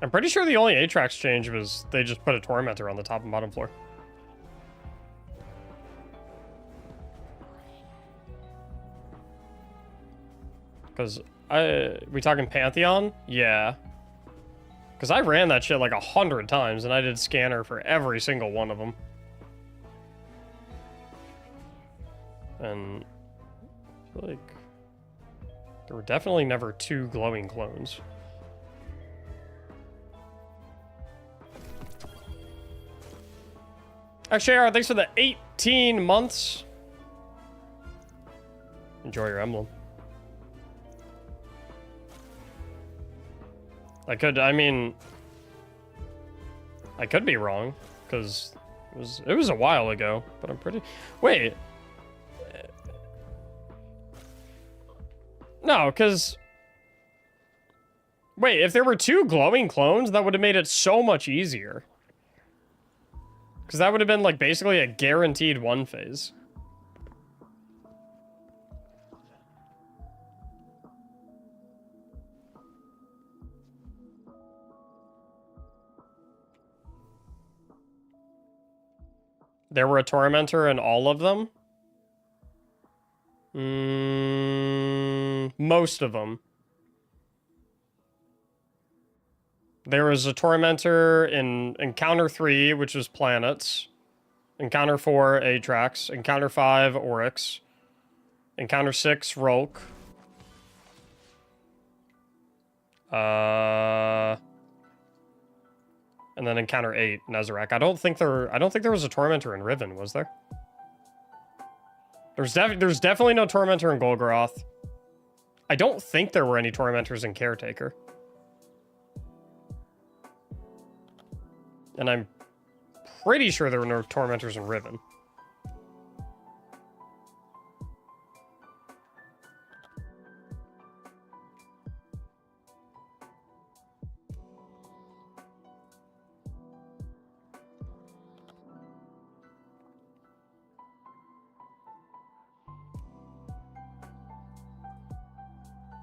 Speaker 1: I'm pretty sure the only Atrax change was they just put a Tormentor on the top and bottom floor. Because we talking Pantheon? Yeah. Because I ran that shit like 100 times and I did scanner for every single one of them. And I feel like there were definitely never 2 glowing clones. Actually, thanks for the 18 months. Enjoy your emblem. I could be wrong, because it was a while ago, but I'm pretty... Wait. No, because... Wait, if there were 2 glowing clones, that would have made it so much easier. Because that would have been, like, basically a guaranteed 1 phase. There were a Tormentor in all of them? Most of them. There was a Tormentor in Encounter 3, which was Planets. Encounter 4, Atrax. Encounter 5, Oryx. Encounter 6, Rolk. And then Encounter 8, Nezarec. I don't think there was a Tormentor in Riven, was there? There's definitely no Tormentor in Golgoroth. I don't think there were any Tormentors in Caretaker. And I'm pretty sure there were no Tormentors in Riven.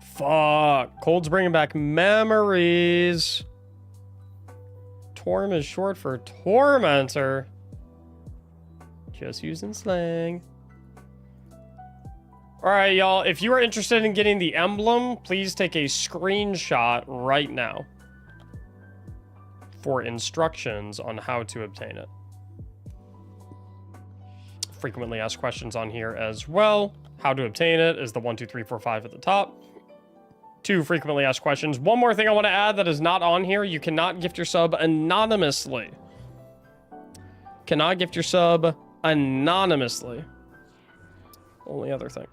Speaker 1: Fuck. Cold's bringing back memories. Torm is short for Tormentor. Just using slang. Alright, y'all. If you are interested in getting the emblem, please take a screenshot right now for instructions on how to obtain it. Frequently asked questions on here as well. How to obtain it is the 1, 2, 3, 4, 5 at the top. 2 frequently asked questions. One more thing I want to add that is not on here. You cannot gift your sub anonymously. Cannot gift your sub anonymously. Only other thing.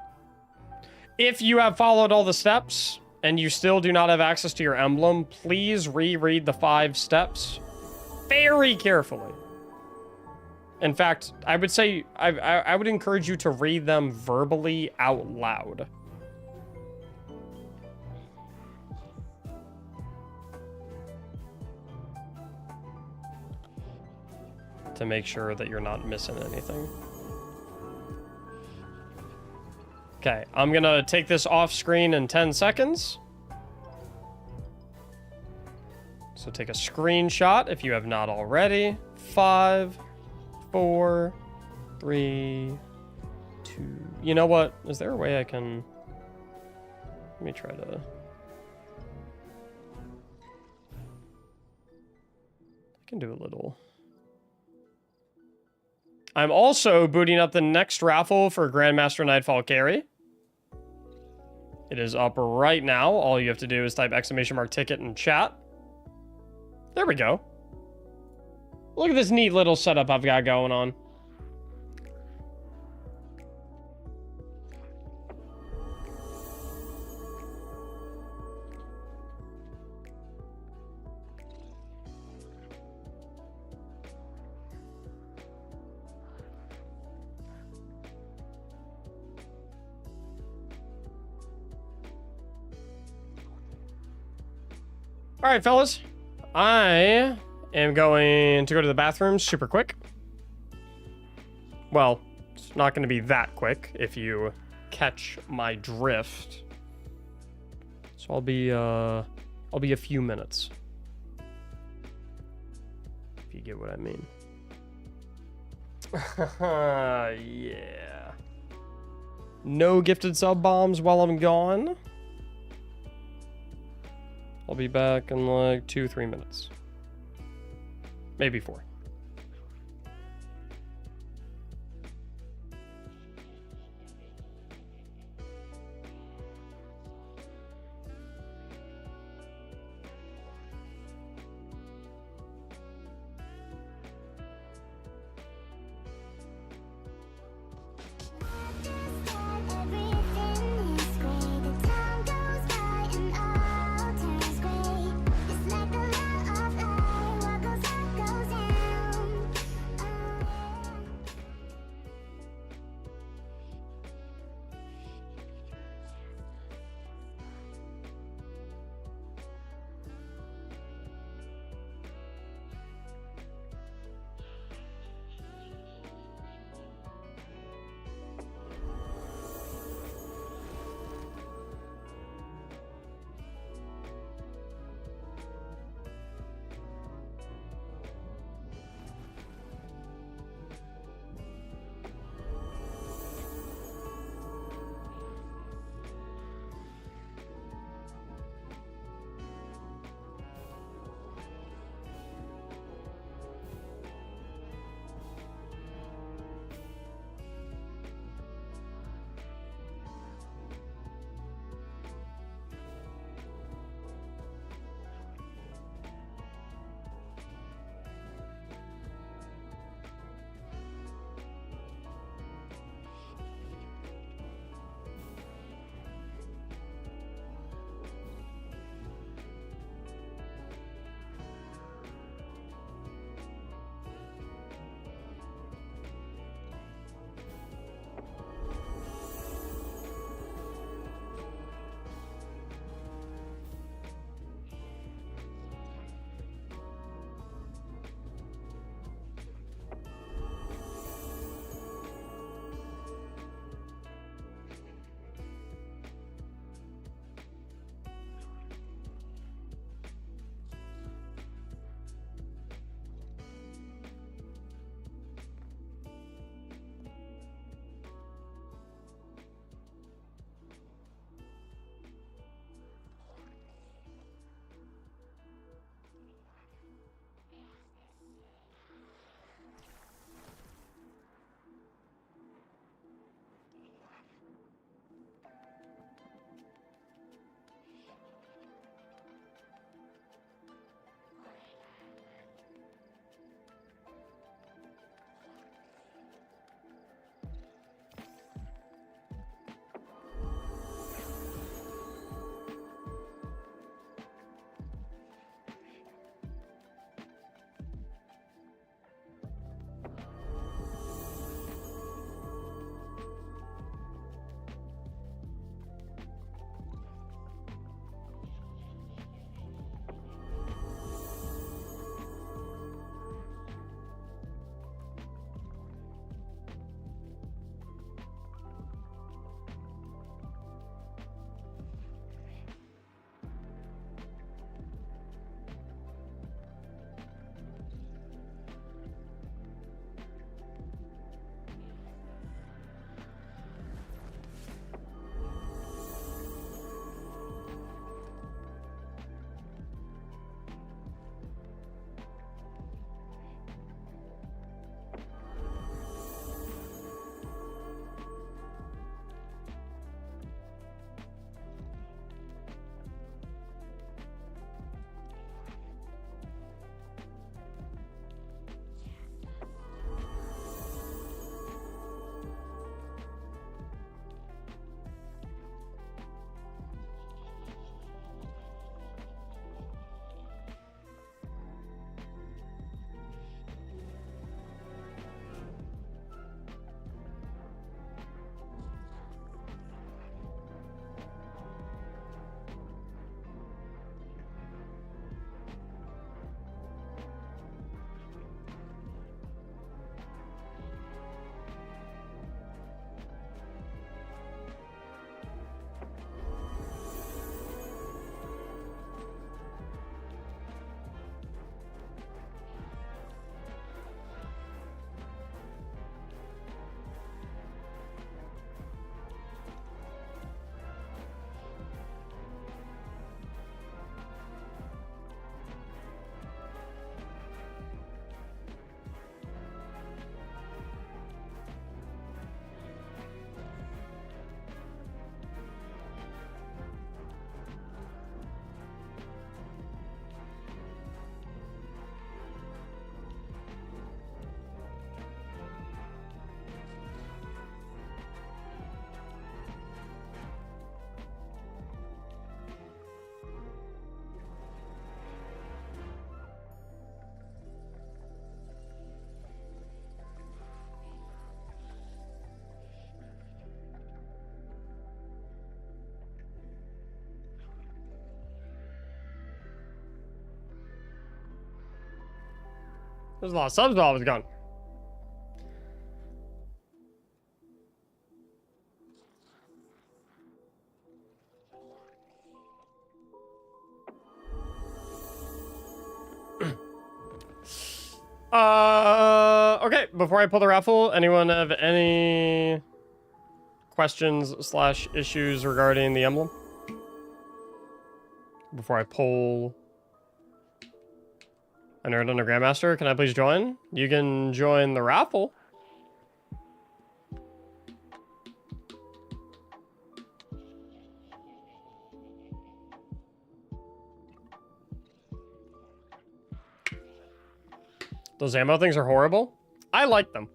Speaker 1: If you have followed all the steps and you still do not have access to your emblem, please reread the 5 steps very carefully. In fact, I would say, I would encourage you to read them verbally out loud. To make sure that you're not missing anything. Okay, I'm gonna take this off screen in 10 seconds. So take a screenshot if you have not already. 5, 4, 3, 2. You know what? Is there a way I can... Let me try to... I can do a little... I'm also booting up the next raffle for Grandmaster Nightfall Carry. It is up right now. All you have to do is type !ticket in chat. There we go. Look at this neat little setup I've got going on. All right, fellas. I am going to go to the bathroom super quick. Well, it's not going to be that quick if you catch my drift. So I'll be a few minutes. If you get what I mean. Yeah. No gifted sub bombs while I'm gone. I'll be back in like 2-3 minutes. Maybe 4. There's a lot of subs while I was gone. Okay, before I pull the raffle, anyone have any questions / issues regarding the emblem? Before I pull a nerd under Grandmaster, can I please join? You can join the raffle. Those ammo things are horrible. I like them.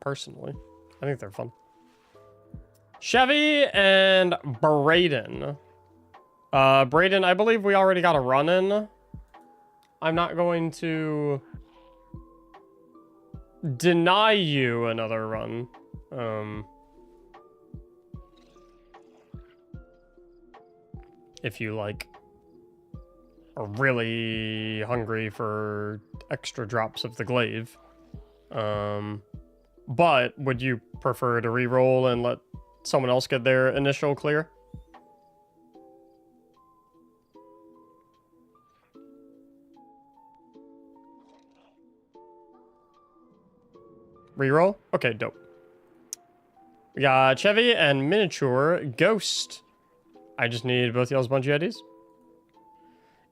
Speaker 1: Personally. I think they're fun. Chevy and Braden. Braden, I believe we already got a run in. I'm not going to deny you another run. If you like are really hungry for extra drops of the glaive. But would you prefer to re-roll and let someone else get their initial clear? Reroll? Okay, dope. We got Chevy and Miniature Ghost. I just need both y'all's Bungie IDs.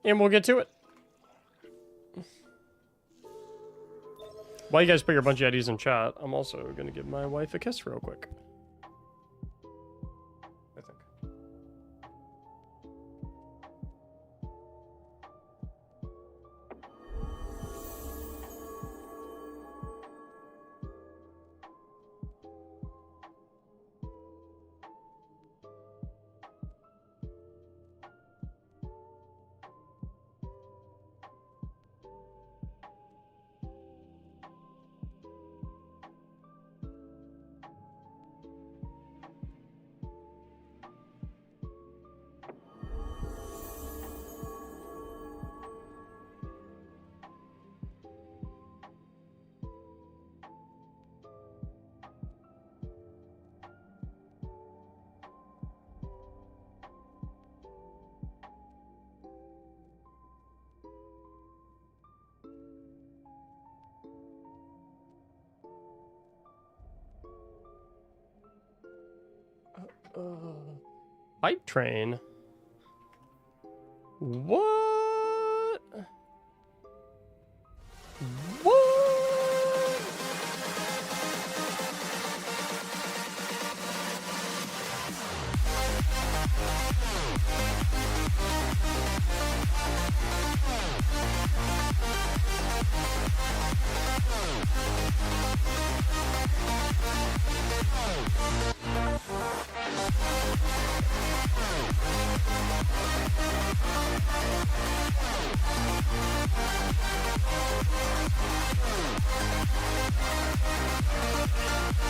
Speaker 1: And we'll get to it. While you guys put your Bungie IDs in chat, I'm also going to give my wife a kiss real quick. I think. Hype train. What? What?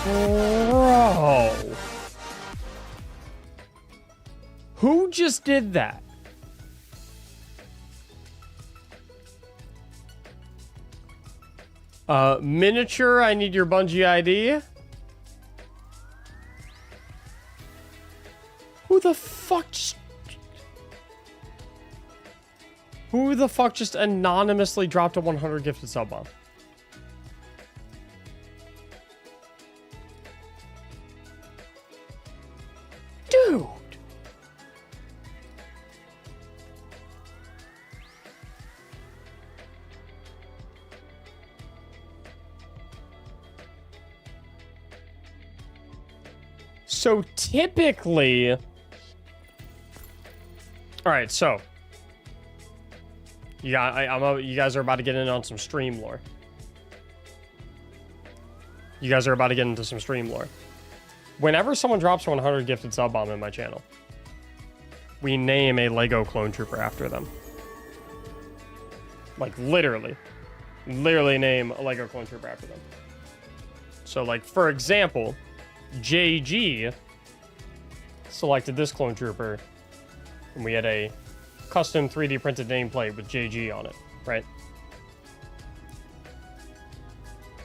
Speaker 1: Bro. Who just did that? Miniature, I need your Bungie ID. Who the fuck just anonymously dropped a 100 gifted sub bomb? Dude. So typically, all right, so you guys are about to get in on some stream lore. You guys are about to get into some stream lore. Whenever someone drops 100 gifted sub bomb in my channel, we name a Lego clone trooper after them. Like literally name a Lego clone trooper after them. So like, for example, JG selected this clone trooper and we had a custom 3D printed nameplate with JG on it, right?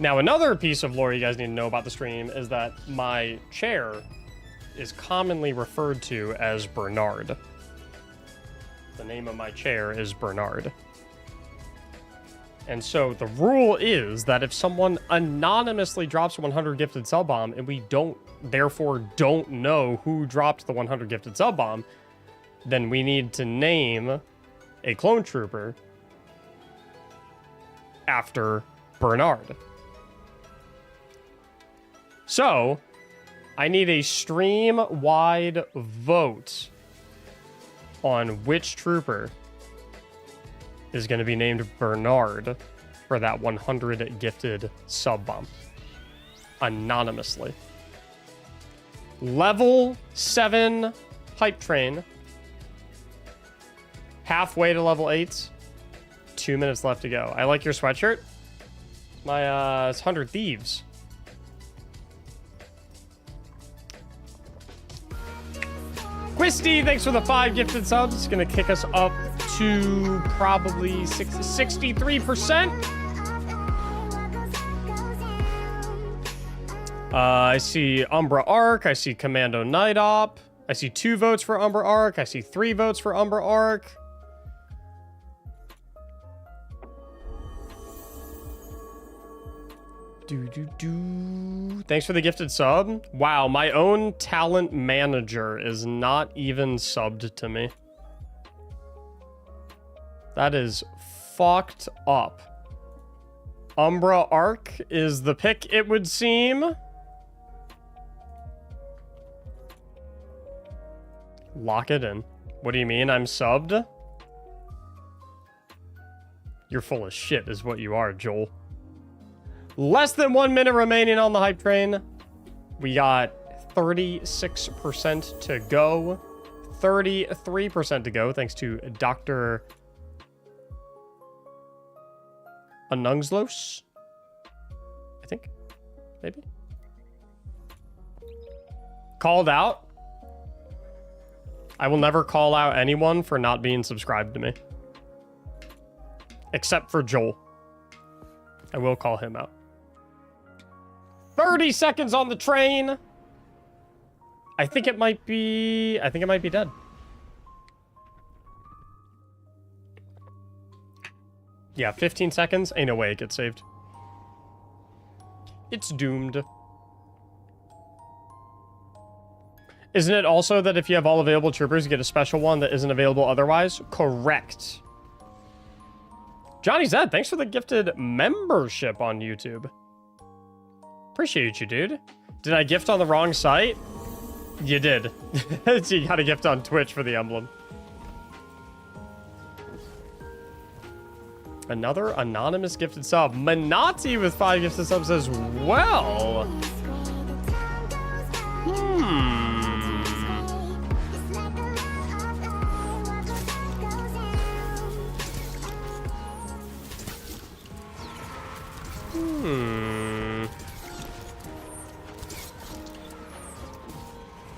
Speaker 1: Now, another piece of lore you guys need to know about the stream is that my chair is commonly referred to as Bernard. The name of my chair is Bernard. And so the rule is that if someone anonymously drops a 100 gifted sub bomb and we therefore don't know who dropped the 100 gifted sub bomb, then we need to name a clone trooper after Bernard. So, I need a stream-wide vote on which trooper is going to be named Bernard for that 100 gifted sub bomb. Anonymously. Level 7 hype train. Halfway to level 8. 2 minutes left to go. I like your sweatshirt. It's 100 Thieves. Quisty, thanks for the 5 gifted subs. It's going to kick us up to probably 63%. I see Umbra Arc. I see Commando Night Op. I see 2 votes for Umbra Arc. I see 3 votes for Umbra Arc. Thanks for the gifted sub. Wow, my own talent manager is not even subbed to me. That is fucked up. Umbra Arc is the pick, it would seem. Lock it in. What do you mean I'm subbed? You're full of shit is what you are, Joel. Less than 1 minute remaining on the hype train. We got 36% to go. 33% to go, thanks to Dr. Anungslos. I think. Maybe. Called out. I will never call out anyone for not being subscribed to me. Except for Joel. I will call him out. 30 seconds on the train. I think it might be dead. Yeah, 15 seconds. Ain't no way it gets saved. It's doomed. Isn't it also that if you have all available troopers, you get a special one that isn't available otherwise? Correct. Johnny Zed, thanks for the gifted membership on YouTube. Appreciate you, dude. Did I gift on the wrong site? You did. So you got a gift on Twitch for the emblem. Another anonymous gifted sub. Manati with 5 gifted subs as well.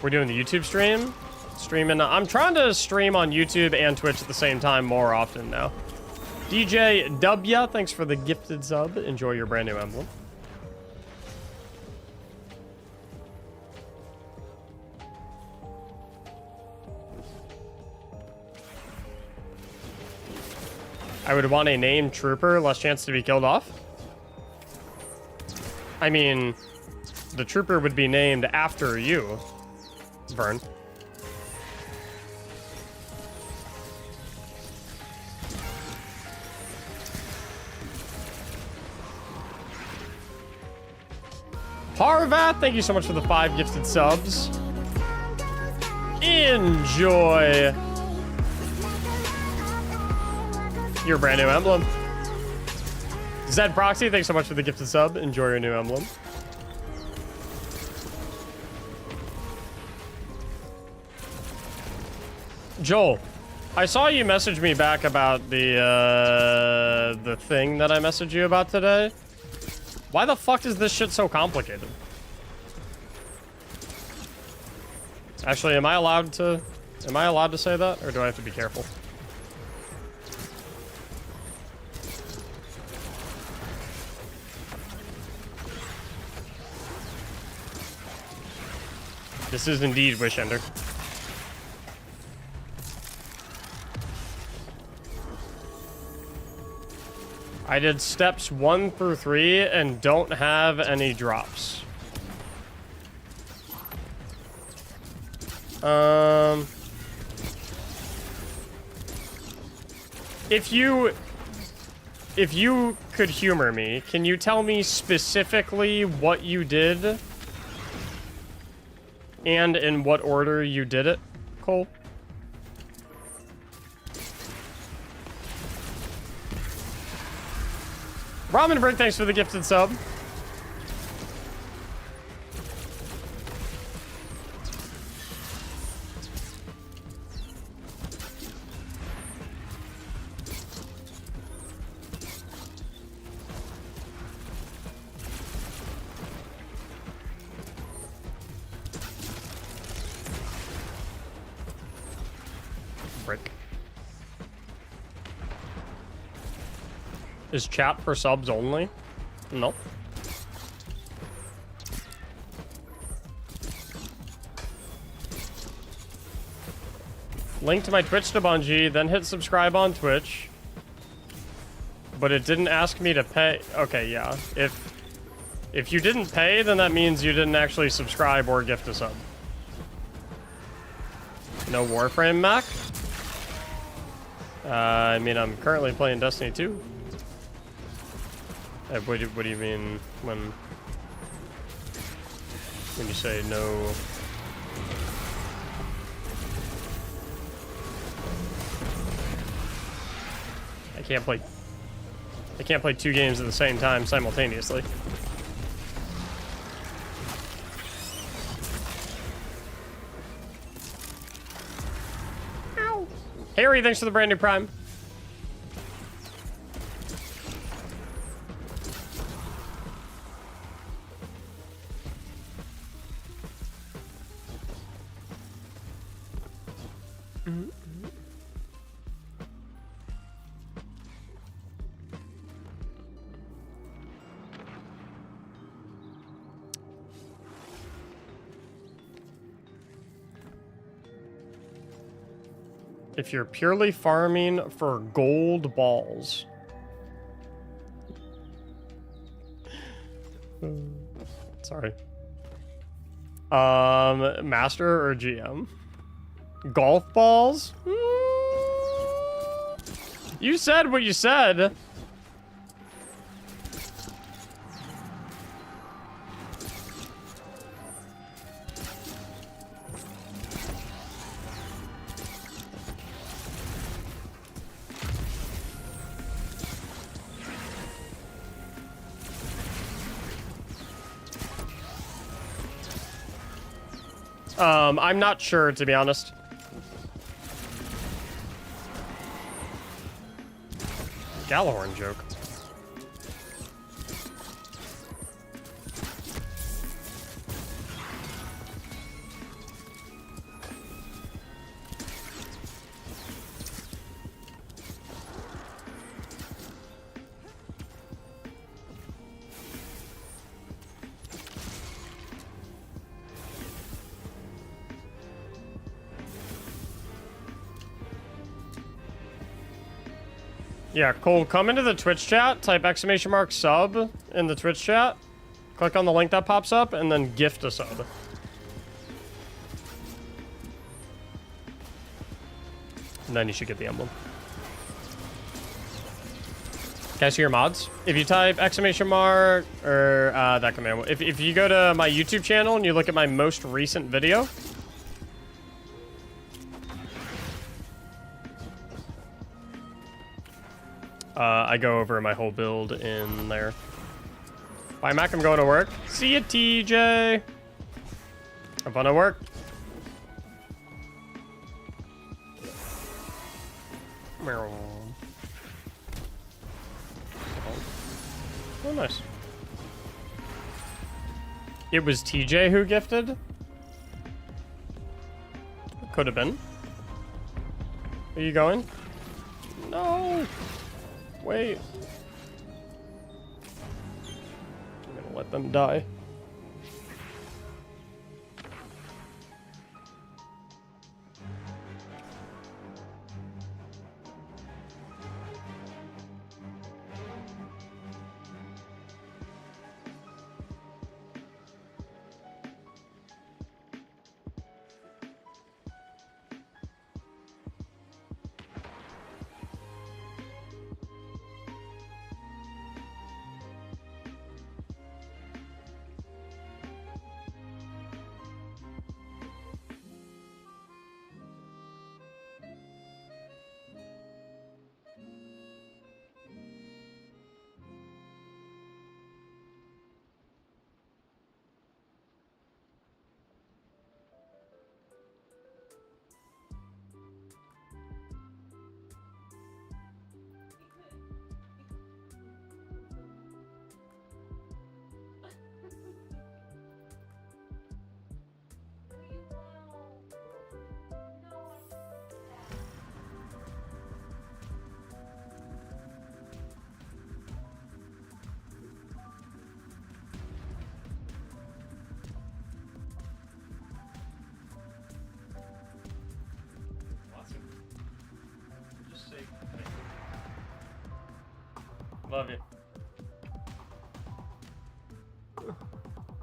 Speaker 1: We're doing the YouTube stream. I'm trying to stream on YouTube and Twitch at the same time more often now. DJ W, thanks for the gifted sub. Enjoy your brand new emblem. I would want a named trooper, less chance to be killed off. I mean, the trooper would be named after you, Vern. Harvat, thank you so much for the 5 gifted subs. Enjoy your brand new emblem. Zed Proxy, thanks so much for the gifted sub. Enjoy your new emblem. Joel, I saw you message me back about the thing that I messaged you about today. Why the fuck is this shit so complicated? Actually, am I allowed to say that, or do I have to be careful? This is indeed Wish Ender. I did steps 1 through 3 and don't have any drops. If you could humor me, can you tell me specifically what you did and in what order you did it, Cole? Ramen Break, thanks for the gifted sub. Break. Is chat for subs only? Nope. Link to my Twitch to Bungie, then hit subscribe on Twitch. But it didn't ask me to pay. Okay, yeah. If you didn't pay, then that means you didn't actually subscribe or gift a sub. No Warframe, Mac? I mean, I'm currently playing Destiny 2. What do you mean when you say no? I can't play 2 games at the same time simultaneously. Ow. Harry, thanks for the brand new Prime. If you're purely farming for gold balls. Sorry. Master or GM? Golf balls? You said what you said. I'm not sure, to be honest. Gallahorn joke. Yeah, Cole, come into the Twitch chat, type ! sub in the Twitch chat, click on the link that pops up, and then gift a sub. And then you should get the emblem. Can I see your mods? If you type ! or that command, if you go to my YouTube channel and you look at my most recent video, I go over my whole build in there. Bye, Mac. I'm going to work. See ya, TJ. Have fun at work. Oh, nice. It was TJ who gifted? Could have been. Are you going? No. Wait. I'm gonna let them die.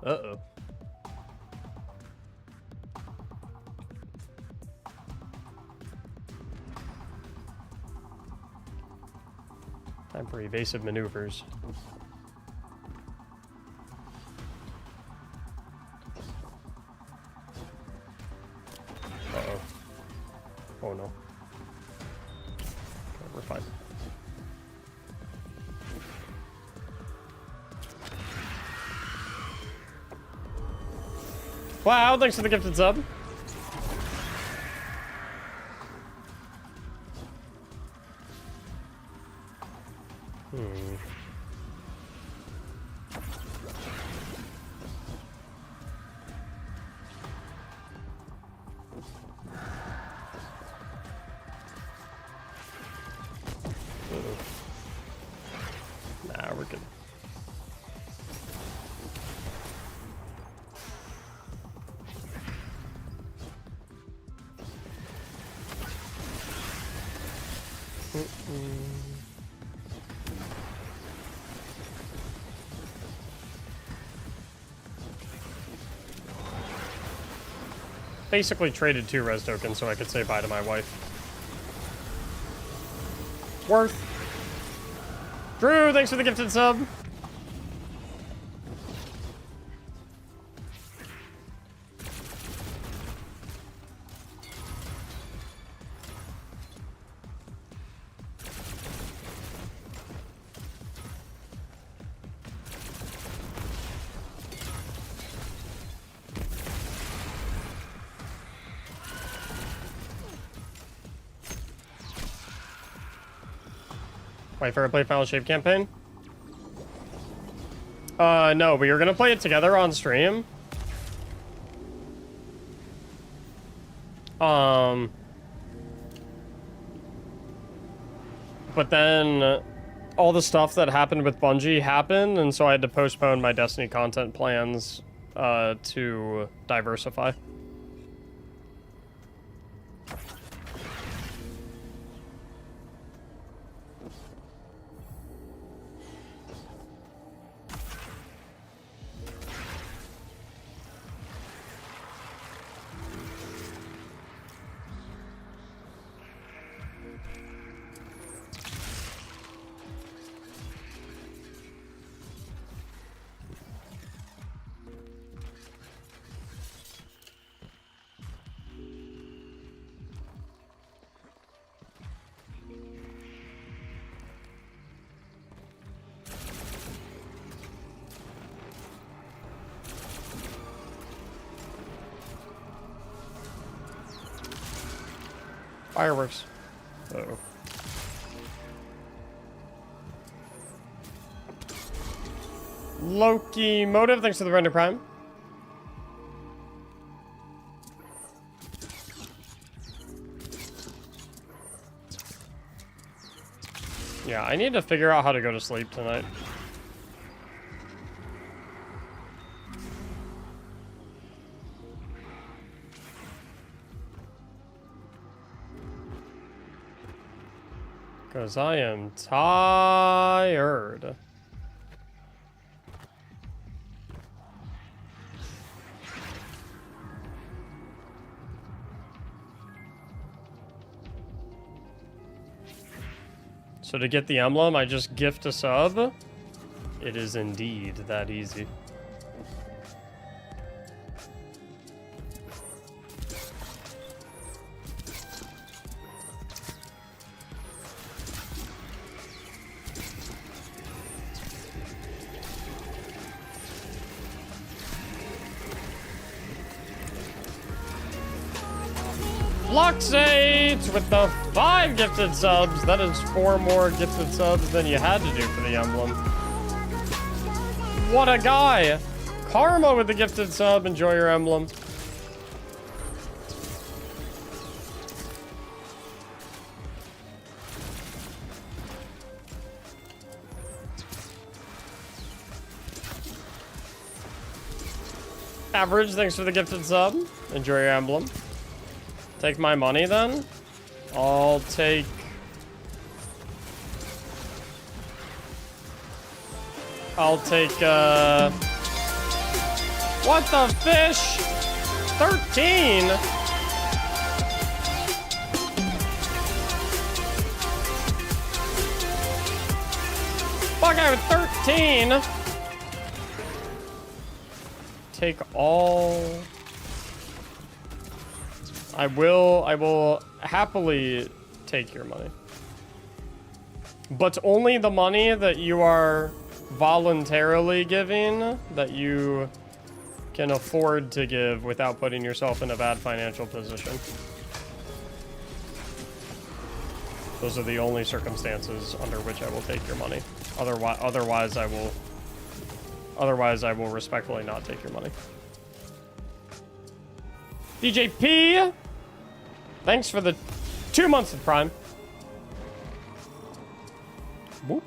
Speaker 1: Uh-oh. Time for evasive maneuvers. Uh-oh. Oh no. Okay, we're fine. Wow, thanks for the gifted sub. Nah, we're good. Basically traded 2 res tokens so I could say bye to my wife. Worth. Drew, thanks for the gifted sub. My favorite play Final Shape campaign? No, but you're gonna play it together on stream. But then all the stuff that happened with Bungie happened, and so I had to postpone my Destiny content plans to diversify. Fireworks. Uh-oh. Loki Motive, thanks for the render prime. Yeah, I need to figure out how to go to sleep tonight. Because I am tired. So to get the emblem, I just gift a sub. It is indeed that easy. Fluxate with the 5 gifted subs. That is 4 more gifted subs than you had to do for the emblem. What a guy. Karma with the gifted sub. Enjoy your emblem. Average, thanks for the gifted sub. Enjoy your emblem. Take my money then? I'll take... What the fish? 13? Fuck, I have 13. Take all. I will happily take your money. But only the money that you are voluntarily giving, that you can afford to give without putting yourself in a bad financial position. Those are the only circumstances under which I will take your money. Otherwise I will respectfully not take your money. DJP, thanks for the 2 months of Prime. Whoop.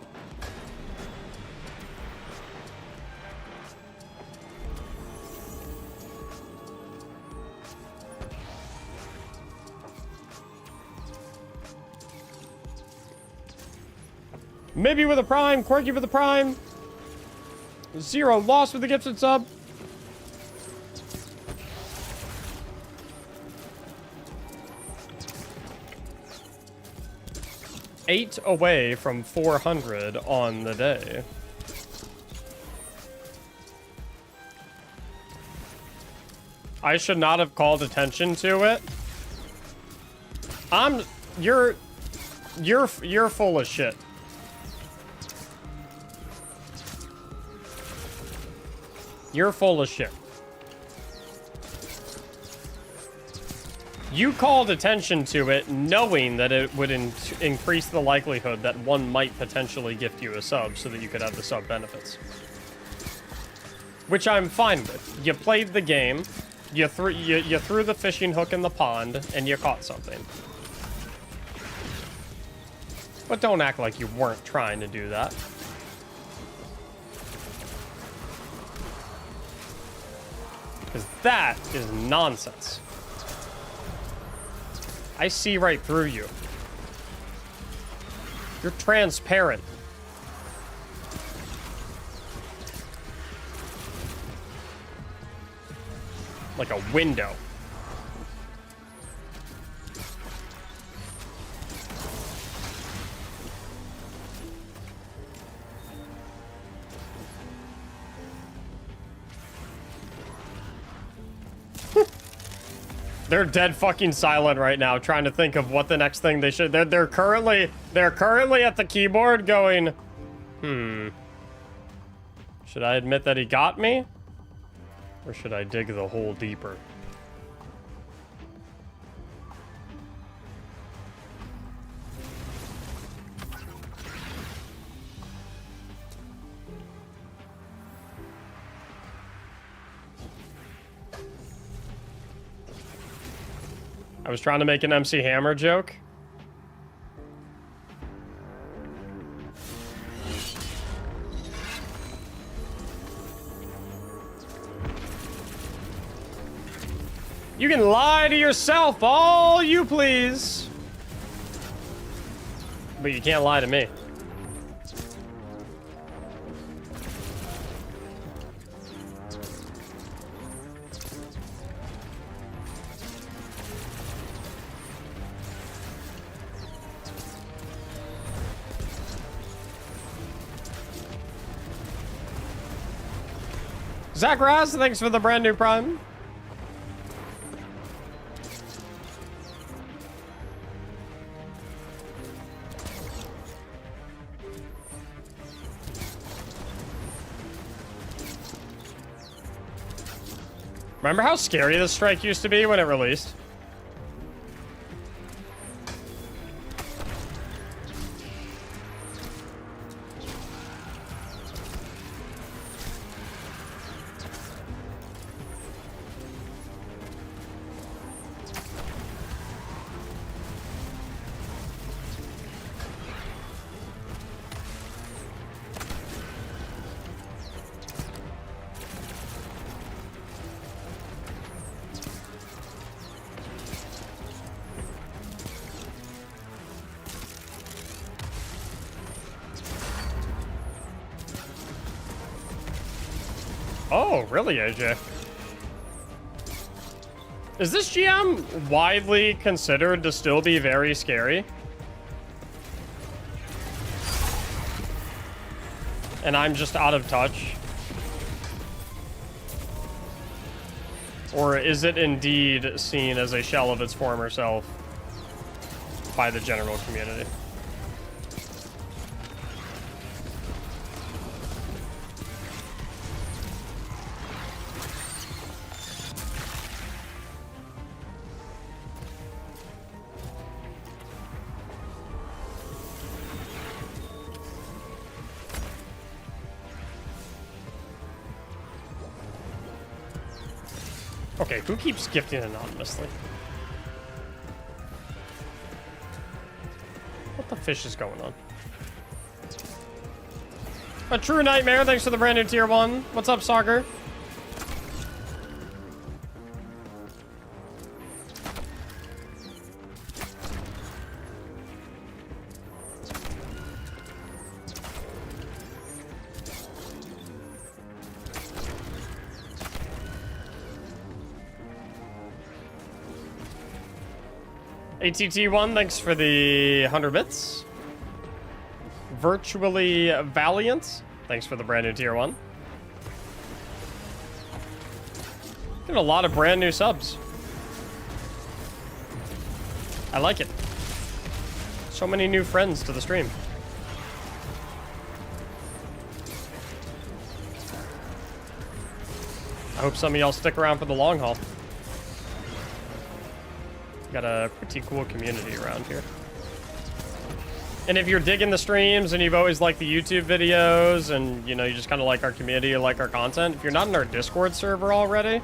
Speaker 1: Maybe with a Prime, Quirky with a Prime. Zero lost with the gifted sub. Eight away from 400 on the day. I should not have called attention to it. You're full of shit. You're full of shit. You called attention to it knowing that it would increase the likelihood that one might potentially gift you a sub so that you could have the sub benefits. Which I'm fine with. You played the game, you threw the fishing hook in the pond, and you caught something. But don't act like you weren't trying to do that. Because that is nonsense. I see right through you. You're transparent. Like a window. They're dead fucking silent right now, trying to think of what the next thing they should. They're currently at the keyboard going, should I admit that he got me? Or should I dig the hole deeper? I was trying to make an MC Hammer joke. You can lie to yourself all you please. But you can't lie to me. Zach Ross, thanks for the brand new Prime. Remember how scary this strike used to be when it released? Oh, really, AJ? Is this GM widely considered to still be very scary? And I'm just out of touch? Or is it indeed seen as a shell of its former self by the general community? Okay, who keeps gifting anonymously? What the fish is going on? A true nightmare, thanks for the brand new tier 1. What's up, Soccer? ATT1, thanks for the 100 bits. Virtually Valiant, thanks for the brand new tier 1. Getting a lot of brand new subs. I like it. So many new friends to the stream. I hope some of y'all stick around for the long haul. Got a pretty cool community around here. And if you're digging the streams and you've always liked the YouTube videos and, you know, you just kind of like our community, you like our content, if you're not in our Discord server already,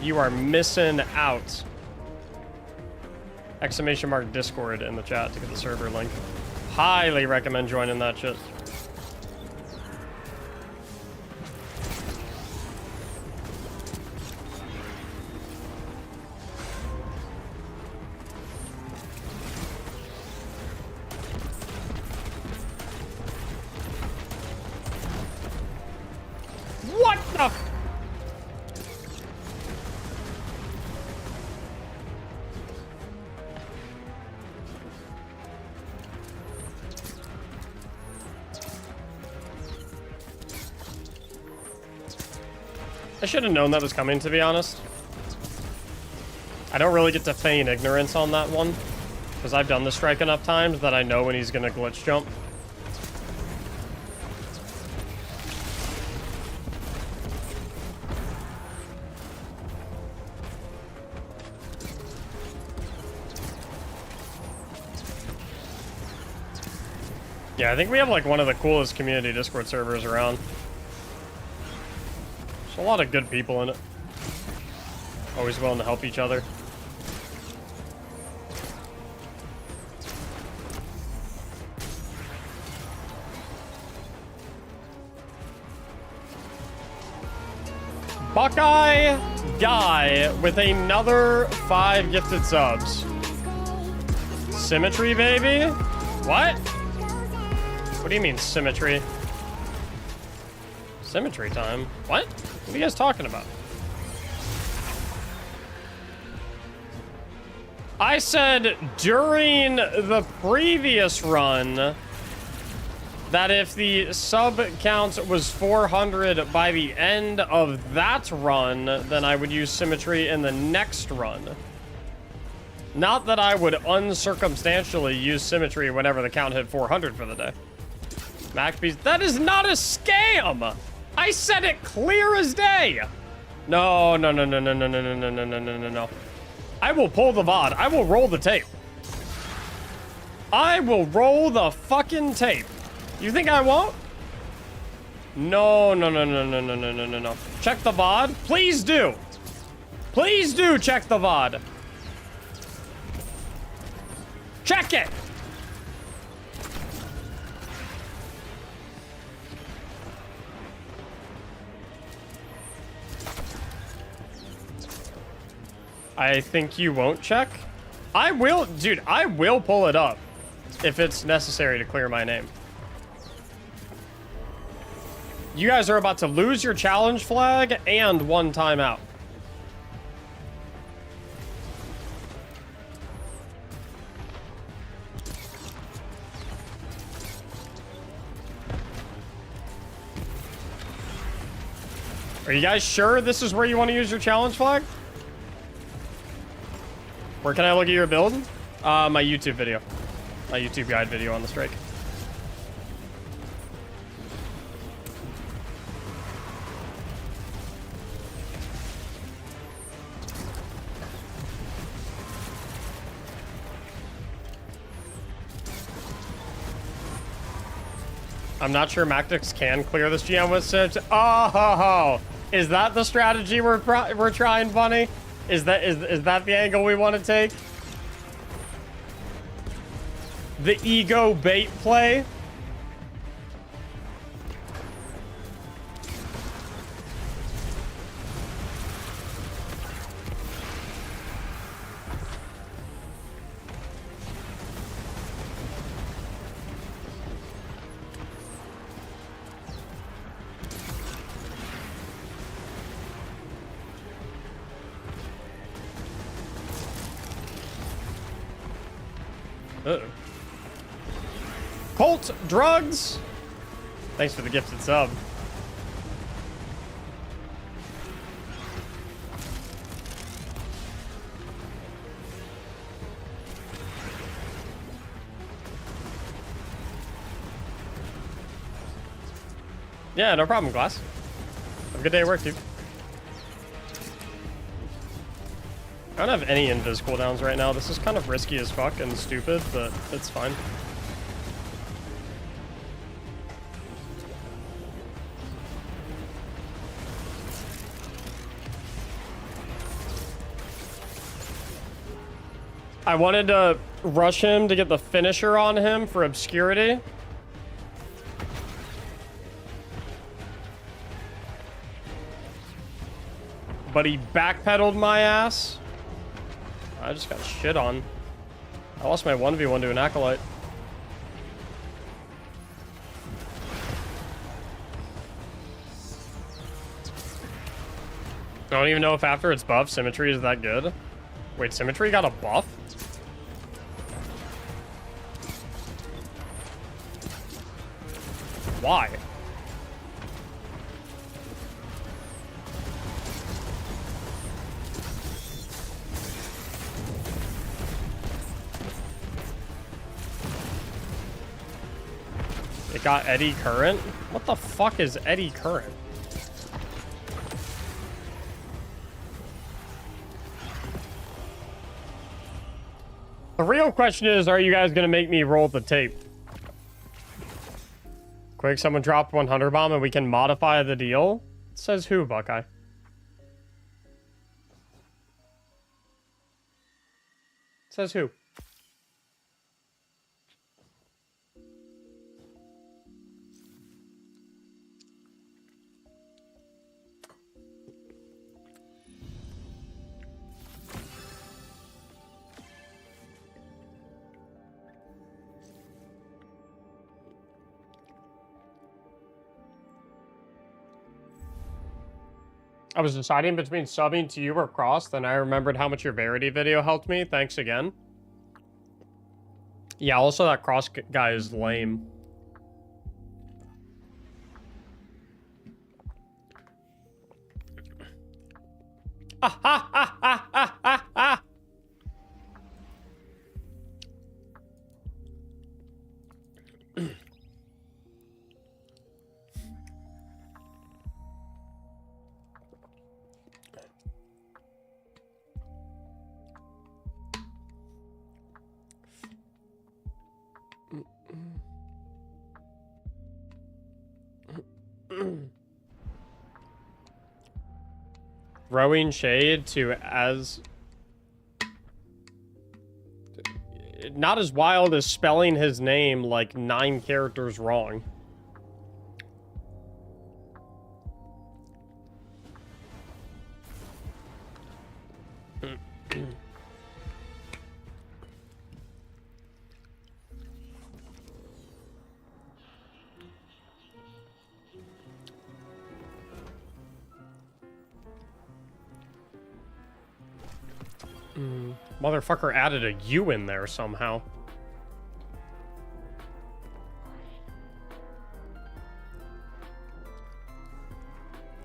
Speaker 1: you are missing out. Exclamation mark Discord in the chat to get the server link. Highly recommend joining that shit. I should have known that was coming, to be honest. I don't really get to feign ignorance on that one, because I've done the strike enough times that I know when he's going to glitch jump. Yeah, I think we have like one of the coolest community Discord servers around. There's a lot of good people in it. Always willing to help each other. Buckeye Guy with another 5 gifted subs. Symmetry, baby? What? What do you mean, symmetry? Symmetry time? What? What are you guys talking about? I said during the previous run that if the sub count was 400 by the end of that run, then I would use symmetry in the next run. Not that I would uncircumstantially use symmetry whenever the count hit 400 for the day. Mactics, that is not a scam! I said it clear as day! No. I will pull the VOD. I will roll the tape. I will roll the fucking tape. You think I won't? No. Check the VOD. Please do. Please do check the VOD. Check it. I think you won't check. I will, dude, I will pull it up if it's necessary to clear my name. You guys are about to lose your challenge flag and 1 timeout. Are you guys sure this is where you want to use your challenge flag? Where can I look at your build? My YouTube video. My YouTube guide video on the strike. I'm not sure Mactics can clear this GM with Siege. Oh, is that the strategy we're trying, Bunny? Is that the angle we want to take? The ego bait play? Uh-oh. Colt Drugs! Thanks for the gifted sub. Yeah, no problem, Glass. Have a good day at work, dude. I don't have any invis cooldowns right now. This is kind of risky as fuck and stupid, but it's fine. I wanted to rush him to get the finisher on him for obscurity. But he backpedaled my ass. I just got shit on. I lost my 1v1 to an Acolyte. I don't even know if after it's buff, Symmetry is that good. Wait, Symmetry got a buff? Why? It got Eddy Current? What the fuck is Eddy Current? The real question is, are you guys gonna make me roll the tape? Quick, someone dropped 100 bomb and we can modify the deal? Says who, Buckeye? Says who? I was deciding between subbing to you or Cross, then I remembered how much your Verity video helped me. Thanks again. Yeah, also that Cross guy is lame. Throwing shade to as... Not as wild as spelling his name like 9 characters wrong. Motherfucker added a U in there somehow.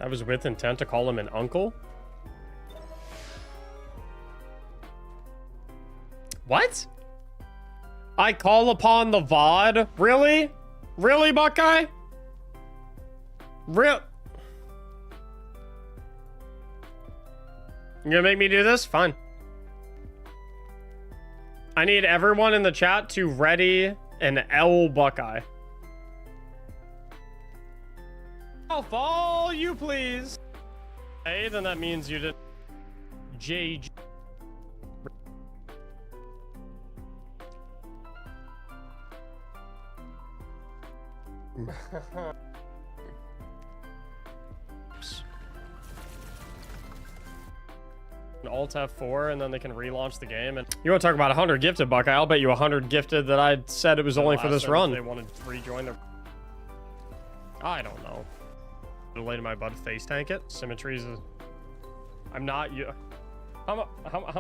Speaker 1: I was with intent to call him an uncle. What? I call upon the VOD? Really? Really, Buckeye? Real? You gonna make me do this? Fine. I need everyone in the chat to ready an L Buckeye. I'll fall you, please. Hey, then that means you did JG. Alt F4 and then they can relaunch the game. And you want to talk about 100 gifted, Buckeye? I'll bet you 100 gifted that I said it was only for this run. They wanted to rejoin their... I don't know. Later my butt face tank it. Symmetries is... I'm not... You. How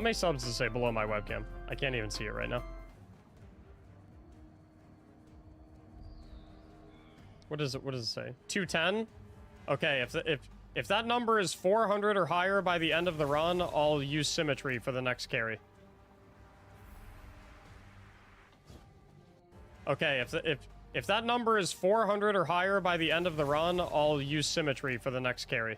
Speaker 1: many subs does it say below my webcam? I can't even see it right now. What does it say? 210? Okay, if that number is 400 or higher by the end of the run, I'll use symmetry for the next carry. Okay, if that number is 400 or higher by the end of the run, I'll use symmetry for the next carry.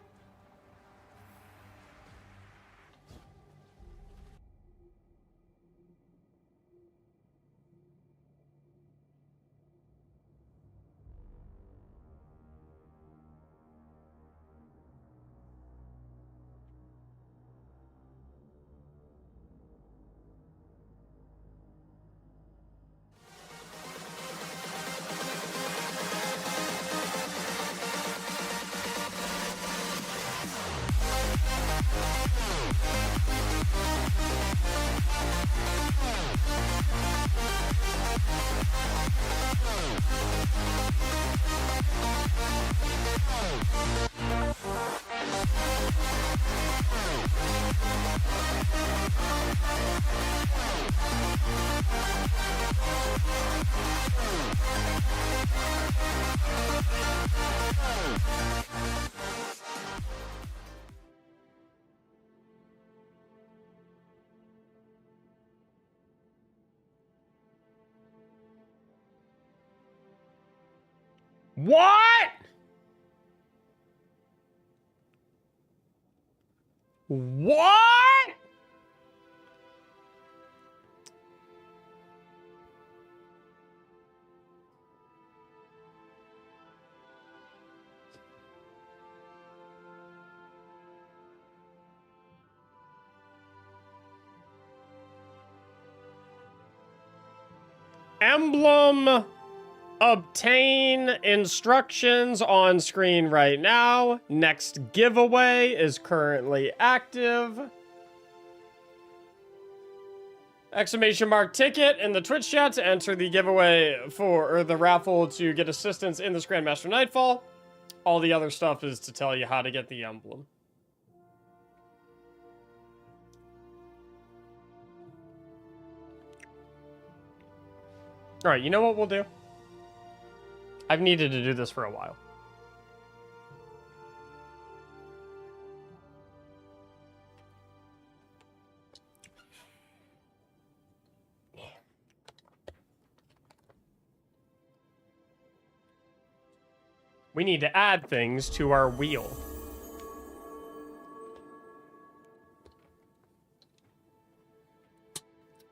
Speaker 1: What? What? Emblem. Obtain instructions on screen right now. Next giveaway is currently active. Exclamation mark ticket in the Twitch chat to enter the giveaway or the raffle to get assistance in this Grandmaster Nightfall. All the other stuff is to tell you how to get the emblem. All right, you know what we'll do? I've needed to do this for a while. We need to add things to our wheel.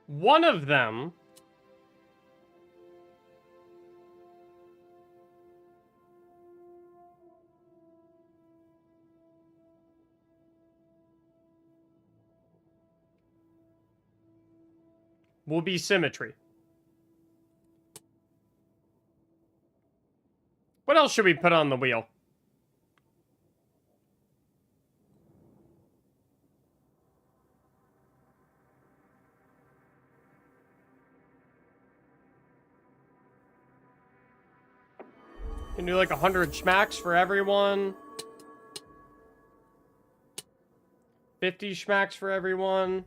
Speaker 1: One of them will be symmetry. What else should we put on the wheel? Can do like 100 schmacks for everyone. 50 schmacks for everyone.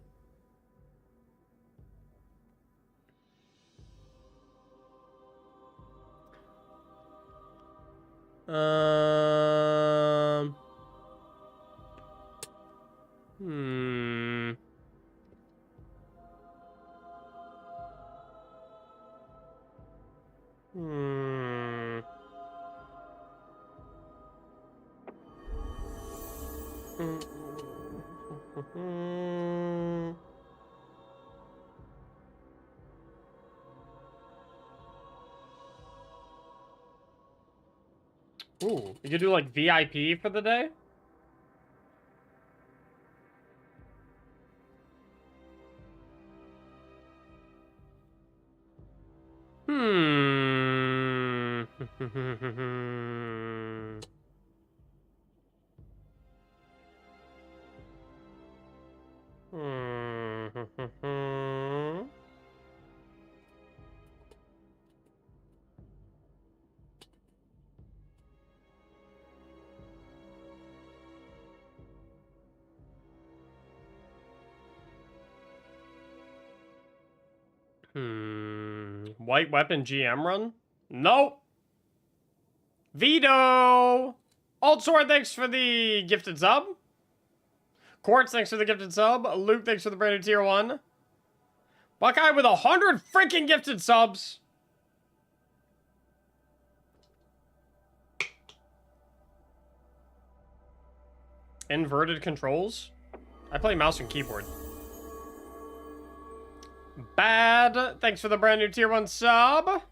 Speaker 1: Ooh, you could do like VIP for the day? Hmm. White weapon GM run? Nope. Veto. Old Sword, thanks for the gifted sub. Quartz, thanks for the gifted sub. Luke, thanks for the brand new tier 1. Buckeye with 100 freaking gifted subs. Inverted controls? I play mouse and keyboard. Bad, thanks for the brand new tier 1 sub.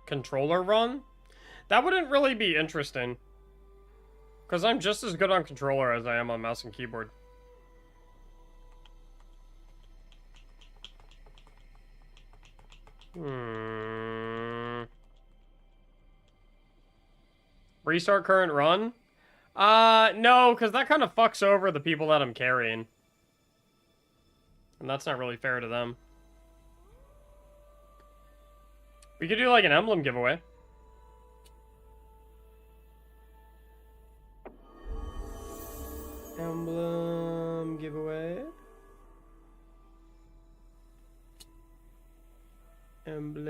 Speaker 1: Controller run? That wouldn't really be interesting. Because I'm just as good on controller as I am on mouse and keyboard. Restart current run? No, because that kind of fucks over the people that I'm carrying. And that's not really fair to them. We could do like an emblem giveaway. Emblem giveaway. Emblem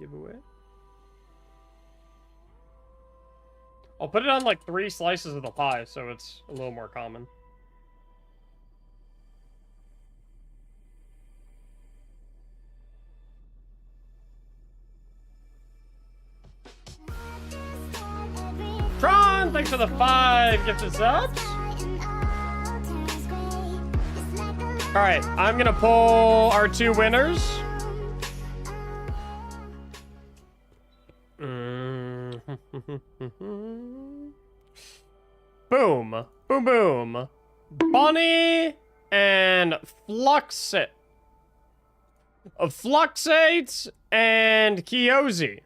Speaker 1: giveaway. I'll put it on like 3 slices of the pie so it's a little more common. Tron, thanks for the 5 gifted subs. Alright, I'm gonna pull our 2 winners. Boom. Boom, boom. Bonnie and Fluxate. Fluxate and Kiyoshi.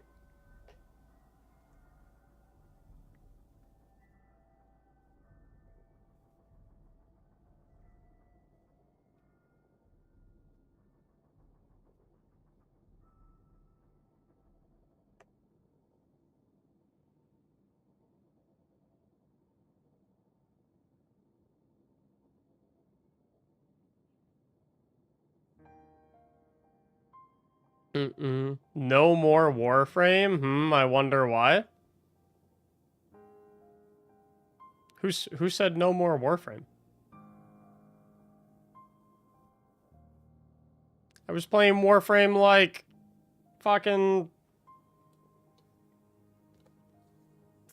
Speaker 1: No more Warframe? I wonder why. Who said no more Warframe? I was playing Warframe like fucking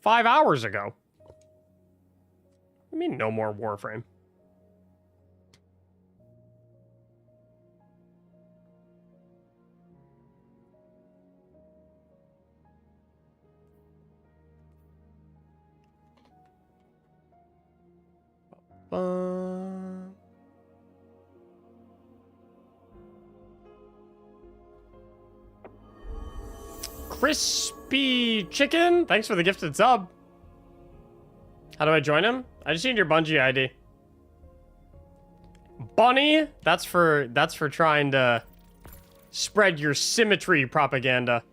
Speaker 1: 5 hours ago. I mean no more Warframe. Crispy Chicken, thanks for the gifted sub. How do I join him? I just need your Bungie ID. Bunny, that's for trying to spread your symmetry propaganda.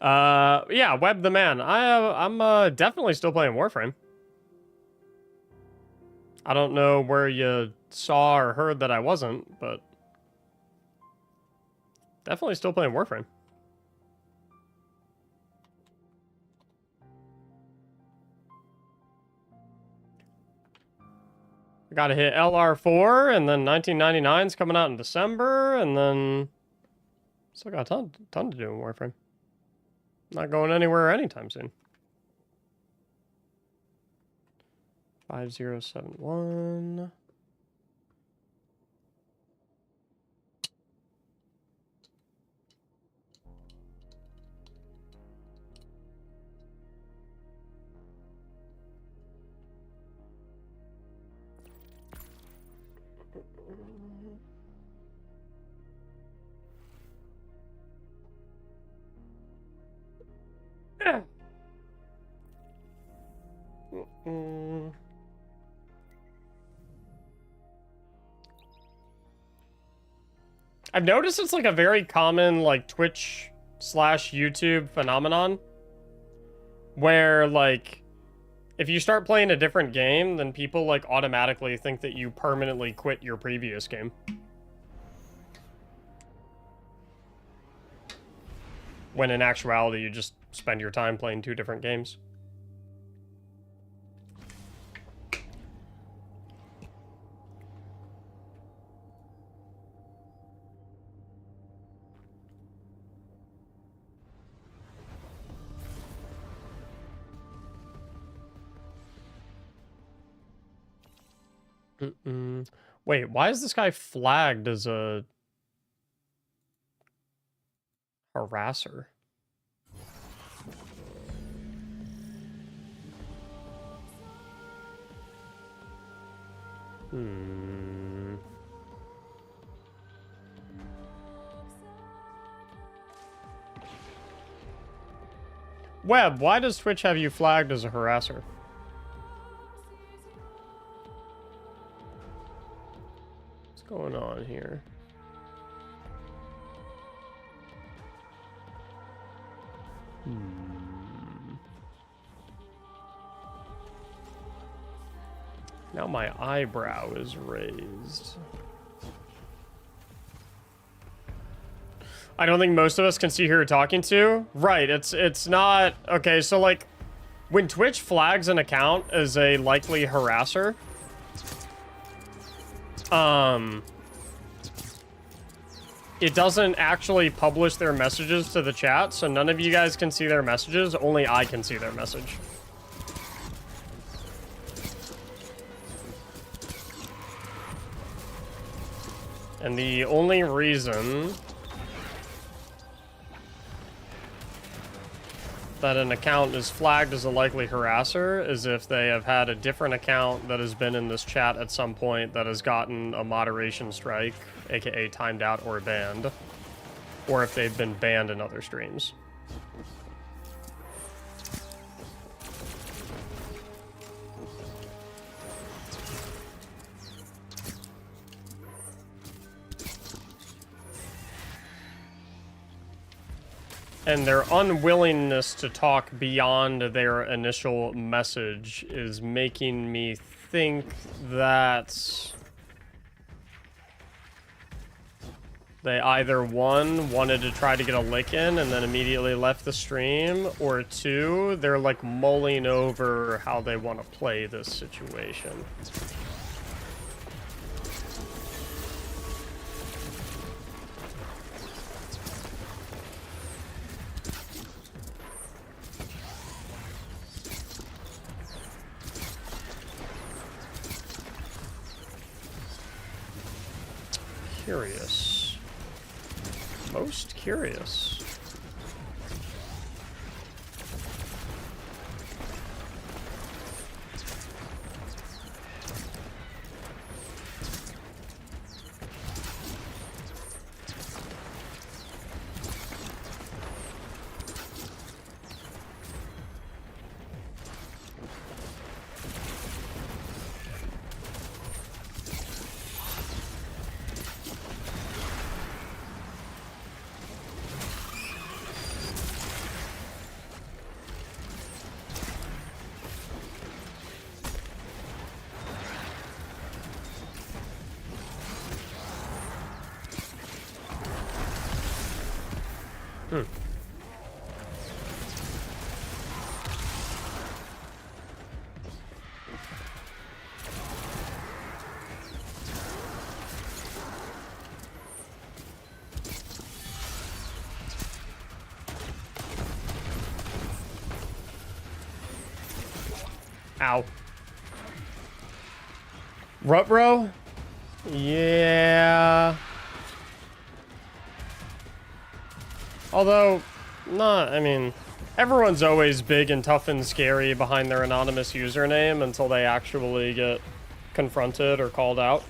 Speaker 1: Yeah, Web the Man. I'm definitely still playing Warframe. I don't know where you saw or heard that I wasn't, but definitely still playing Warframe. I gotta hit LR4, and then 1999's coming out in December, and then still got a ton to do in Warframe. Not going anywhere anytime soon. 5071. I've noticed it's like a very common like Twitch/YouTube phenomenon where like if you start playing a different game, then people like automatically think that you permanently quit your previous game. When in actuality, you just spend your time playing two different games. Wait, why is this guy flagged as a harasser? Web, why does Twitch have you flagged as a harasser? What's going on here? Now my eyebrow is raised. I don't think most of us can see who you're talking to. Right, it's not... Okay, so like, when Twitch flags an account as a likely harasser, it doesn't actually publish their messages to the chat, so none of you guys can see their messages, only I can see their message. And the only reason that an account is flagged as a likely harasser is if they have had a different account that has been in this chat at some point that has gotten a moderation strike, aka timed out or banned, or if they've been banned in other streams. And their unwillingness to talk beyond their initial message is making me think that they either, one, wanted to try to get a lick in and then immediately left the stream, or two, they're like mulling over how they want to play this situation. Curious. Most curious. Ow. Rutro? Yeah. Although, I mean, everyone's always big and tough and scary behind their anonymous username until they actually get confronted or called out.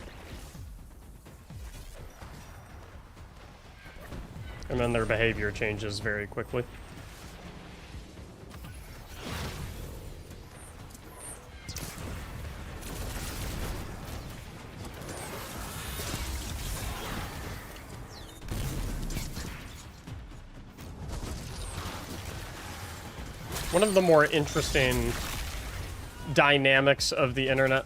Speaker 1: And then their behavior changes very quickly. One of the more interesting dynamics of the internet.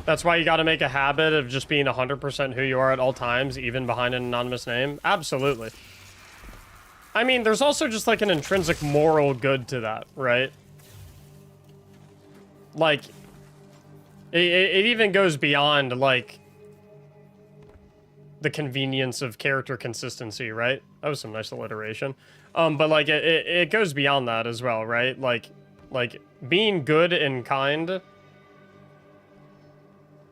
Speaker 1: That's why you gotta make a habit of just being 100% who you are at all times, even behind an anonymous name. Absolutely. I mean, there's also just like an intrinsic moral good to that, right? Like, it even goes beyond, like, the convenience of character consistency, right? That was some nice alliteration. But like, it goes beyond that as well, right? Like being good and kind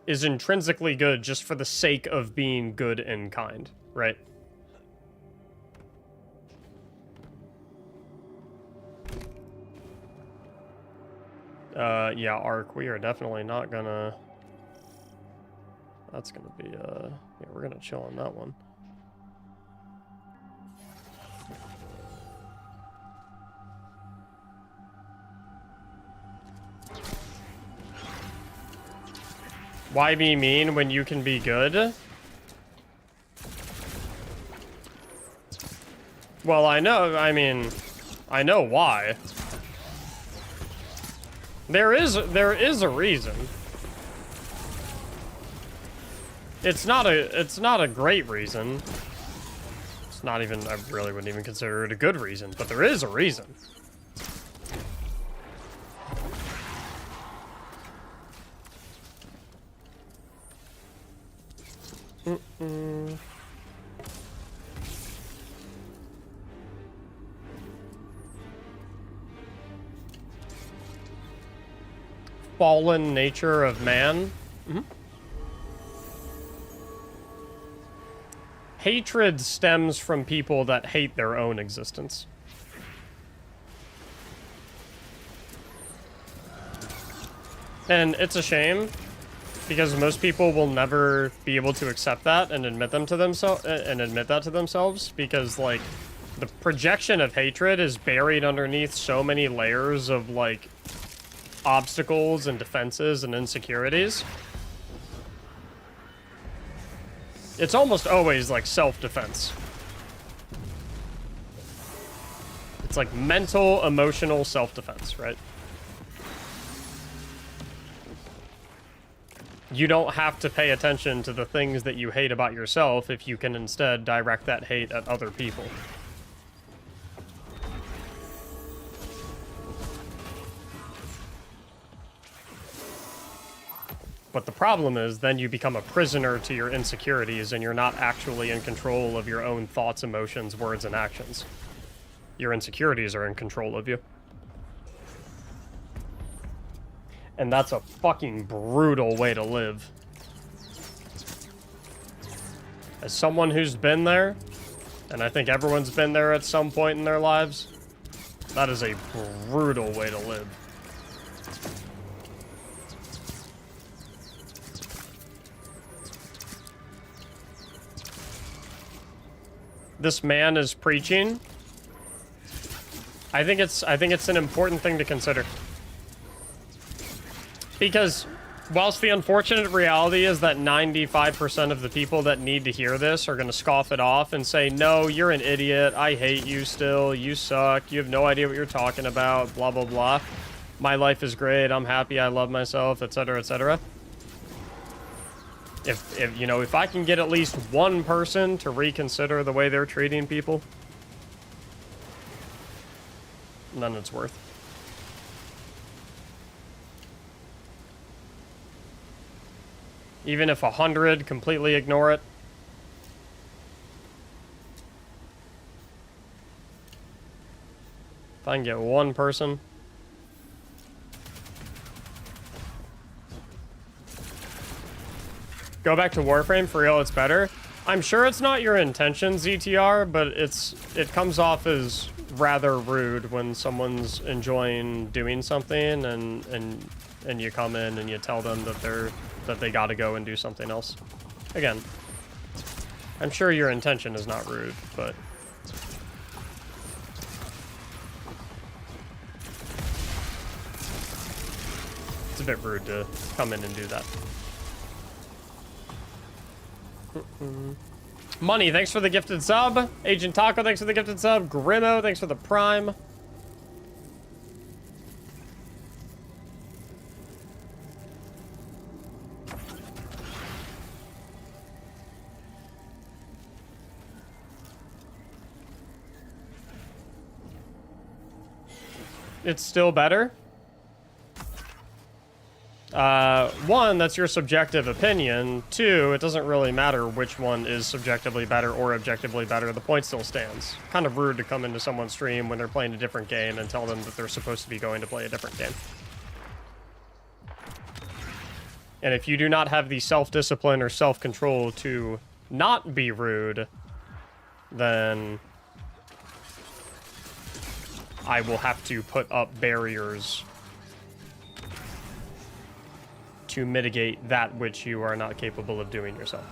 Speaker 1: is intrinsically good just for the sake of being good and kind, right? Yeah, Arc, we are definitely not gonna... That's gonna be, yeah, we're gonna chill on that one. Why be mean when you can be good? Well, I know why. There is a reason. It's not a great reason. It's not even, I really wouldn't even consider it a good reason, but there is a reason. Fallen nature of man. Hatred stems from people that hate their own existence. And it's a shame, because most people will never be able to accept that and admit that to themselves, because like the projection of hatred is buried underneath so many layers of like obstacles and defenses and insecurities. It's almost always like self-defense. It's like mental, emotional self-defense, right? You don't have to pay attention to the things that you hate about yourself if you can instead direct that hate at other people. But the problem is, then you become a prisoner to your insecurities and you're not actually in control of your own thoughts, emotions, words, and actions. Your insecurities are in control of you. And that's a fucking brutal way to live. As someone who's been there, and I think everyone's been there at some point in their lives, that is a brutal way to live. This man is preaching. I think it's an important thing to consider. Because whilst the unfortunate reality is that 95% of the people that need to hear this are going to scoff it off and say, no, you're an idiot, I hate you still, you suck, you have no idea what you're talking about, blah, blah, blah. My life is great. I'm happy. I love myself, etc., etc. If you know, if I can get at least one person to reconsider the way they're treating people, then it's worth. Even if 100 completely ignore it. If I can get one person. Go back to Warframe, for real, it's better. I'm sure it's not your intention, ZTR, but it comes off as rather rude when someone's enjoying doing something and you come in and you tell them that they gotta go and do something else. Again, I'm sure your intention is not rude, but it's a bit rude to come in and do that. Money, thanks for the gifted sub. Agent Taco, thanks for the gifted sub. Grimo, thanks for the prime. It's still better. One, that's your subjective opinion. Two, it doesn't really matter which one is subjectively better or objectively better. The point still stands. Kind of rude to come into someone's stream when they're playing a different game and tell them that they're supposed to be going to play a different game. And if you do not have the self-discipline or self-control to not be rude, then I will have to put up barriers to mitigate that which you are not capable of doing yourself.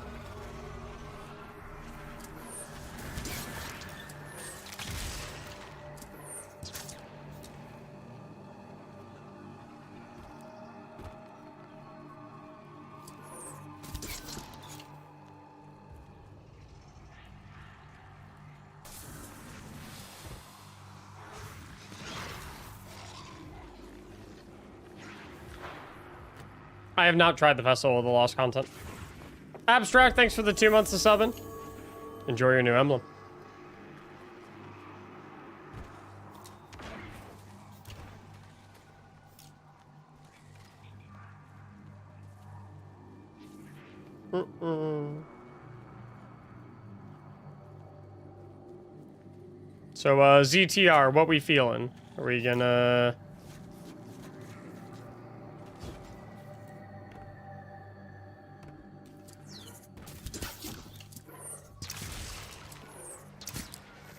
Speaker 1: I have not tried the Festival of the Lost content. Abstract, thanks for the 2 months of subbing. Enjoy your new emblem. So, ZTR, what we feeling? Are we gonna...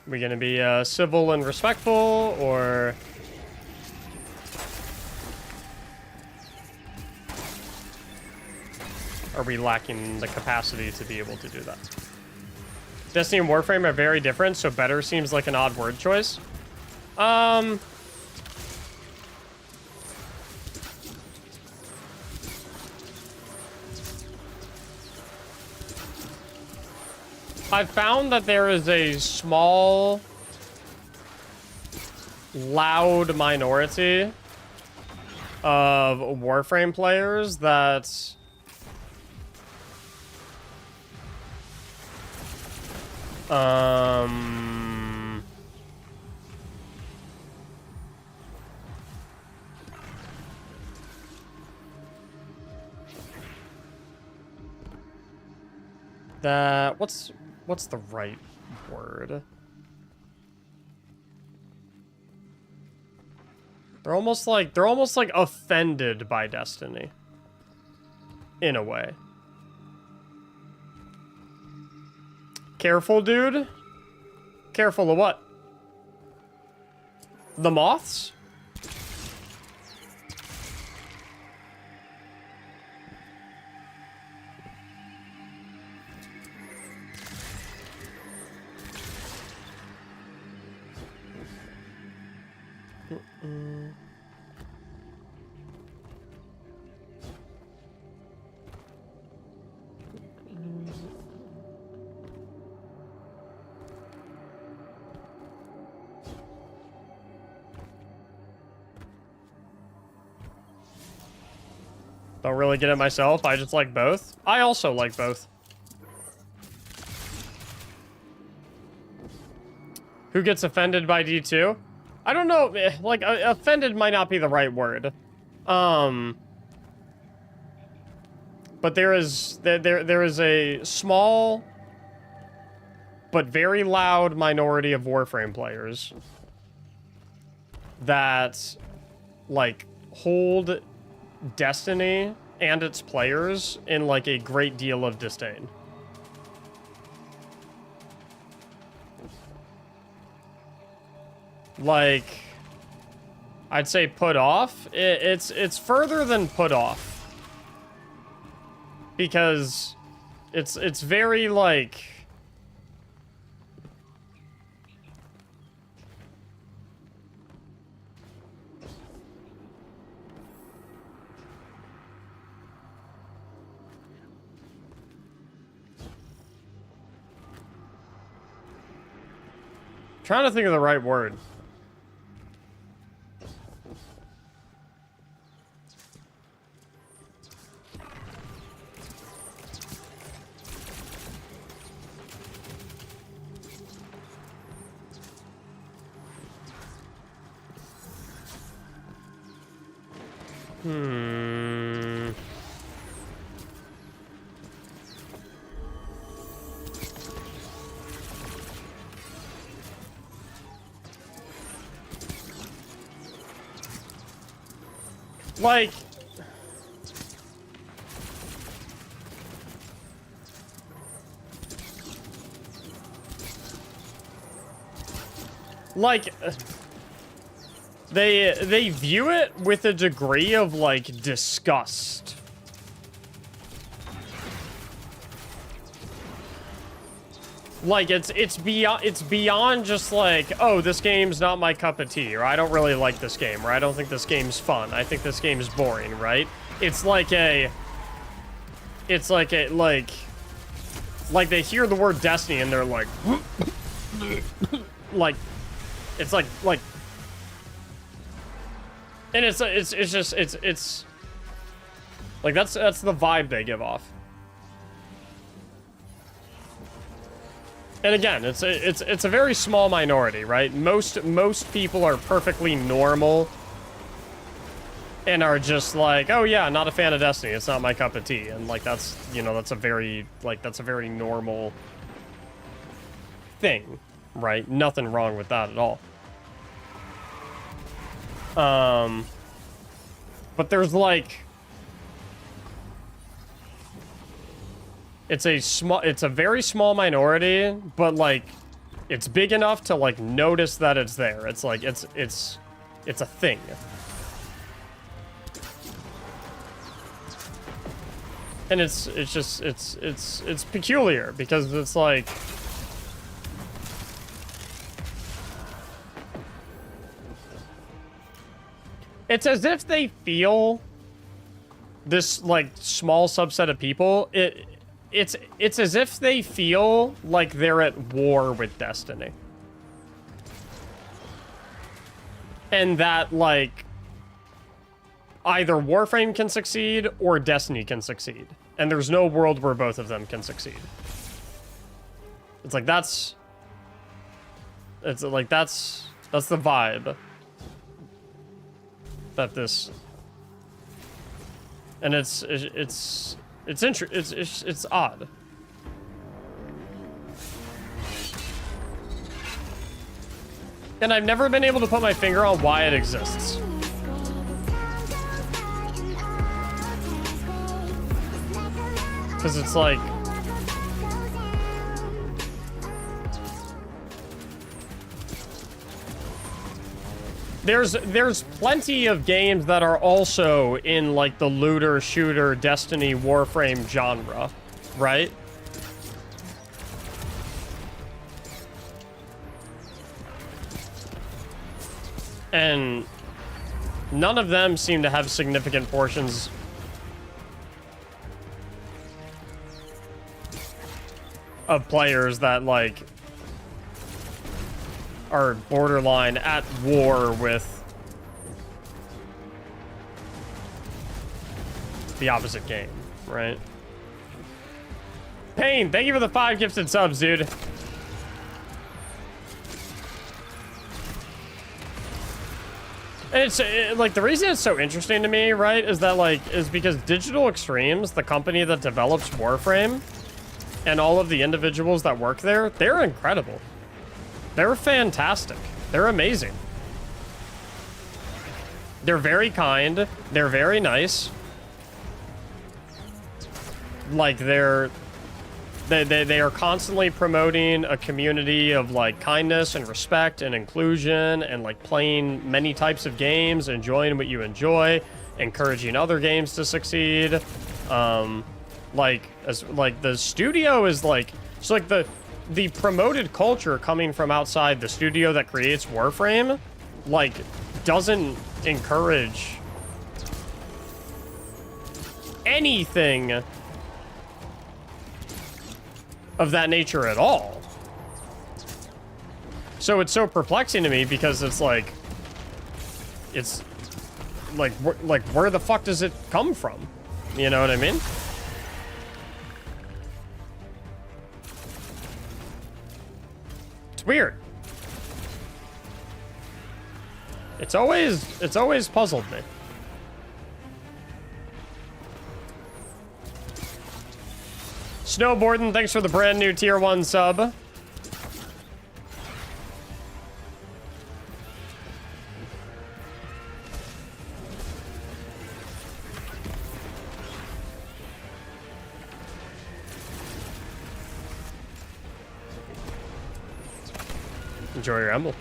Speaker 1: we gonna be civil and respectful, or are we lacking the capacity to be able to do that? Destiny and Warframe are very different, so better seems like an odd word choice. I've found that there is a small, loud minority of Warframe players that that what's the right word? They're almost like offended by Destiny. In a way. Careful, dude. Careful of what? The moths? Don't really get it myself. I just like both. I also like both. Who gets offended by D2? I don't know. Like, offended might not be the right word. But there is a small but very loud minority of Warframe players that, like, hold Destiny and its players in, like, a great deal of disdain. Like, I'd say put off. It's further than put off, because it's very, like, trying to think of the right word. Like, they view it with a degree of, like, disgust. Like, it's beyond just like, oh, this game's not my cup of tea, or I don't really like this game, or I don't think this game's fun, I think this game is boring, right? It's like they hear the word Destiny and they're like, like, it's like, and it's just like, that's the vibe they give off. And again, it's a very small minority, right? Most people are perfectly normal and are just like, oh yeah, not a fan of Destiny, it's not my cup of tea. And, like, that's, you know, that's a very normal thing, right? Nothing wrong with that at all. But there's, like, it's a very small minority, but, like, it's big enough to, like, notice that it's there. It's like, it's a thing. And it's peculiar, because it's like, it's as if they feel this, like, small subset of people, it's as if they feel like they're at war with Destiny. And that, like, either Warframe can succeed or Destiny can succeed. And there's no world where both of them can succeed. It's like, that's the vibe that this, and it's odd. And I've never been able to put my finger on why it exists. Because it's like, there's plenty of games that are also in, like, the looter shooter Destiny Warframe genre, right? And none of them seem to have significant portions of players that, like, are borderline at war with the opposite game, right? Pain, thank you for the 5 gifted subs, dude. And it's like the reason it's so interesting to me, right, is that is because Digital Extremes, the company that develops Warframe, and all of the individuals that work there, they're incredible. They're fantastic. They're amazing. They're very kind. They're very nice. Like they are constantly promoting a community of like kindness and respect and inclusion and like playing many types of games, enjoying what you enjoy, encouraging other games to succeed. The studio is like, so like the promoted culture coming from outside the studio that creates Warframe, like doesn't encourage anything of that nature at all. So it's so perplexing to me because it's like where the fuck does it come from? You know what I mean? It's weird. It's always puzzled me. Snowboarding, thanks for the brand new tier 1 sub. Enjoy your Emblem.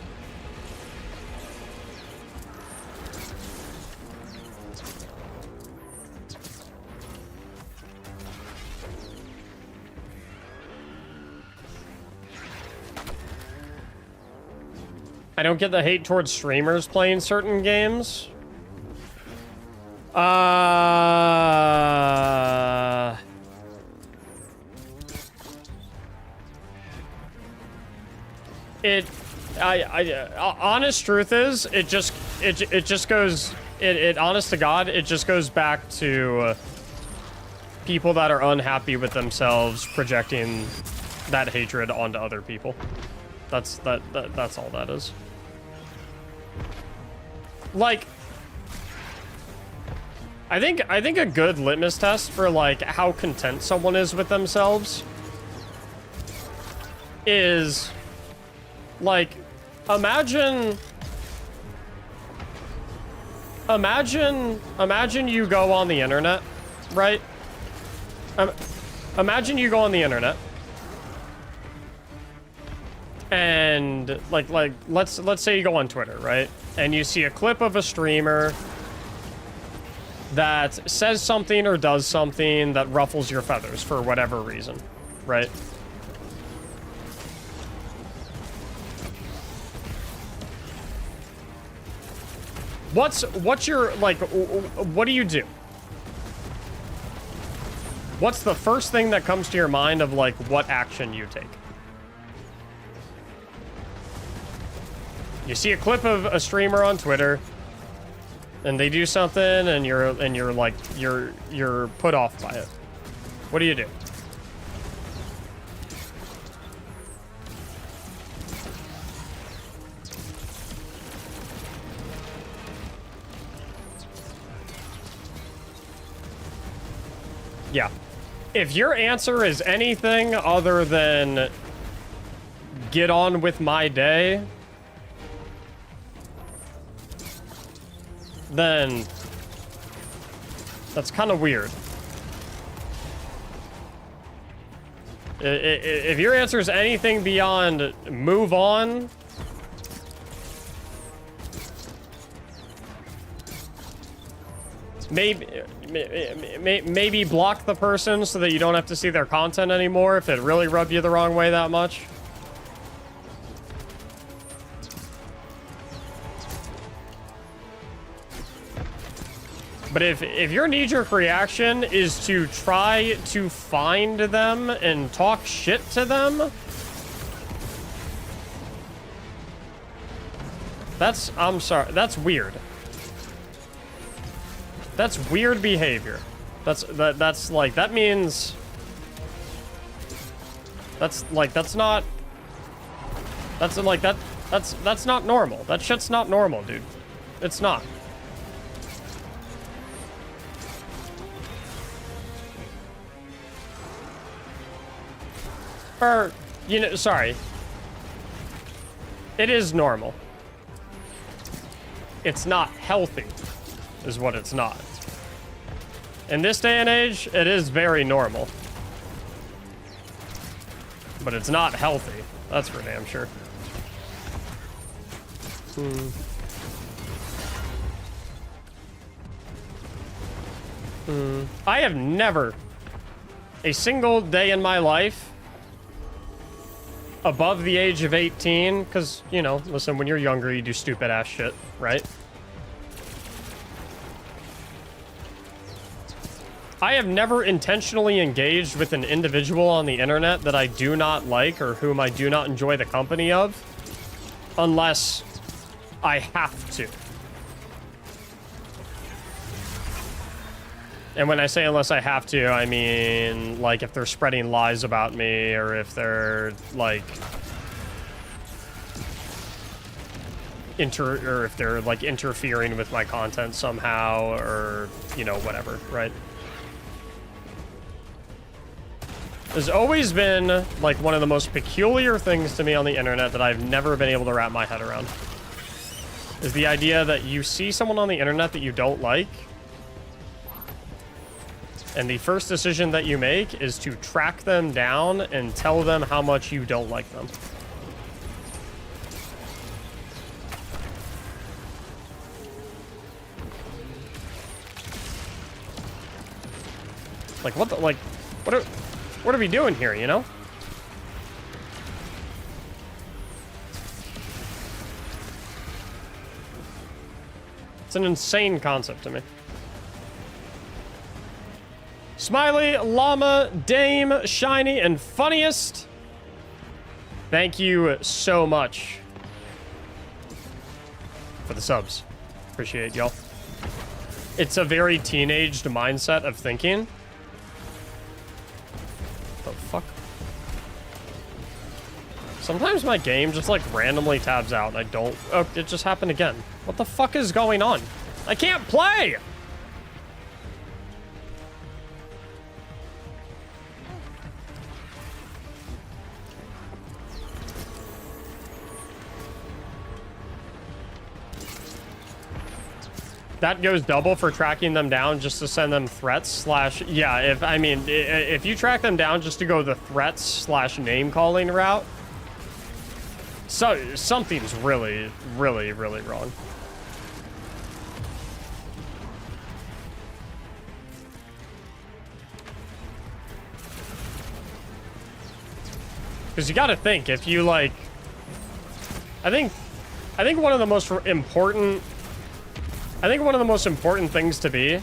Speaker 1: I don't get the hate towards streamers playing certain games. Honest truth is, it just goes, honest to God, it just goes back to people that are unhappy with themselves projecting that hatred onto other people. That's all that is. Like, I think a good litmus test for like how content someone is with themselves is like, imagine you go on the internet, right? Imagine you go on the internet and like let's say you go on Twitter, right? And you see a clip of a streamer that says something or does something that ruffles your feathers for whatever reason, right? What's your, like, what do you do? What's the first thing that comes to your mind of like what action you take? You see a clip of a streamer on Twitter and they do something and you're like you're put off by it. What do you do? Yeah. If your answer is anything other than get on with my day, then that's kind of weird. If your answer is anything beyond move on, maybe block the person so that you don't have to see their content anymore if it really rubbed you the wrong way that much. But if your knee-jerk reaction is to try to find them and talk shit to them, I'm sorry, that's weird. That's weird behavior. That's like, that means... That's not... That's like, that's not normal. That shit's not normal, dude. It's not. Or, you know, sorry. It is normal. It's not healthy, is what it's not. In this day and age, it is very normal. But it's not healthy. That's for damn sure. I have never, a single day in my life, above the age of 18, because, you know, listen, when you're younger, you do stupid ass shit, right? I have never intentionally engaged with an individual on the internet that I do not like or whom I do not enjoy the company of, unless I have to. And when I say unless I have to, I mean, like, if they're spreading lies about me, or if they're, like, interfering with my content somehow, or, you know, whatever, right? There's always been, like, one of the most peculiar things to me on the internet that I've never been able to wrap my head around. Is the idea that you see someone on the internet that you don't like, and the first decision that you make is to track them down and tell them how much you don't like them. Like, what the, like, what are we doing here, you know? It's an insane concept to me. Smiley, Llama, Dame, Shiny, and Funniest. Thank you so much for the subs. Appreciate y'all. It's a very teenaged mindset of thinking. The fuck? Sometimes my game just like randomly tabs out and I don't... Oh, it just happened again. What the fuck is going on? I can't play! That goes double for tracking them down just to send them threats slash... Yeah, if you track them down just to go the threats slash name calling route, so something's really, really, really wrong. Because you gotta think, if you like... I think one of the most important... I think one of the most important things to be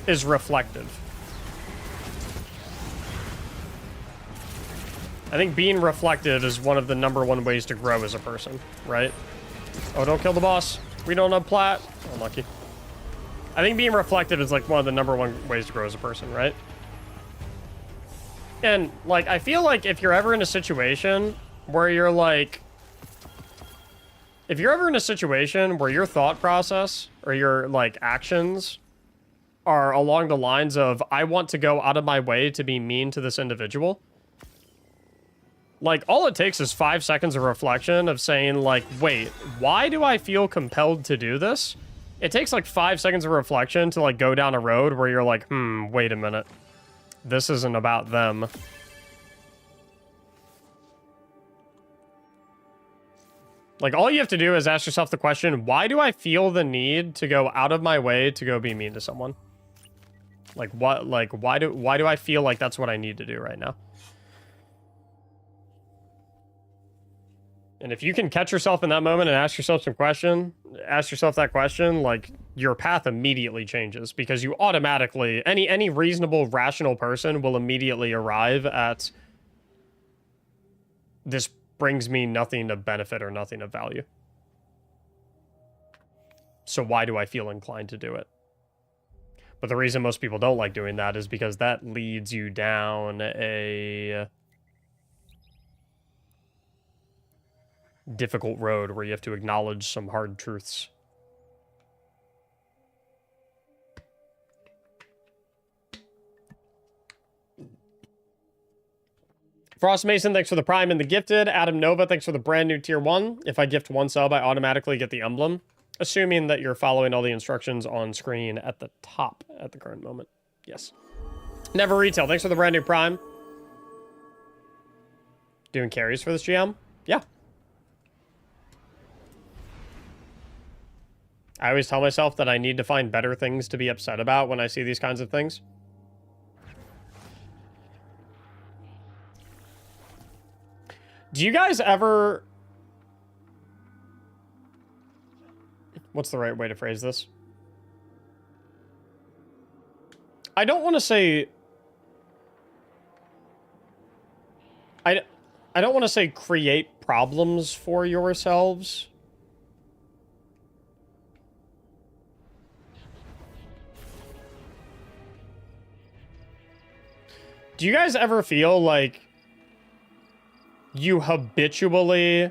Speaker 1: is reflective. I think being reflective is one of the #1 ways to grow as a person, right? Oh, don't kill the boss. We don't have plat. Unlucky. I think being reflective is like one of the #1 ways to grow as a person, right? And like, I feel like if you're ever in a situation where you're like... If you're ever in a situation where your thought process or your, like, actions are along the lines of, I want to go out of my way to be mean to this individual, like, all it takes is 5 seconds of reflection of saying, like, wait, why do I feel compelled to do this? It takes, like, 5 seconds of reflection to, like, go down a road where you're like, wait a minute. This isn't about them. Like, all you have to do is ask yourself the question, why do I feel the need to go out of my way to go be mean to someone? Like, what, like, why do I feel like that's what I need to do right now? And if you can catch yourself in that moment and ask yourself that question, like, your path immediately changes, because you automatically, any reasonable, rational person will immediately arrive at this brings me nothing of benefit or nothing of value. So why do I feel inclined to do it? But the reason most people don't like doing that is because that leads you down a difficult road where you have to acknowledge some hard truths. Frost Mason, thanks for the Prime and the gifted. Adam Nova, thanks for the brand new tier 1. If I gift 1 sub, I automatically get the emblem. Assuming that you're following all the instructions on screen at the top at the current moment. Yes. Never Retail, thanks for the brand new Prime. Doing carries for this GM? Yeah. I always tell myself that I need to find better things to be upset about when I see these kinds of things. Do you guys ever... What's the right way to phrase this? I don't want to say... I don't want to say create problems for yourselves. Do you guys ever feel like you habitually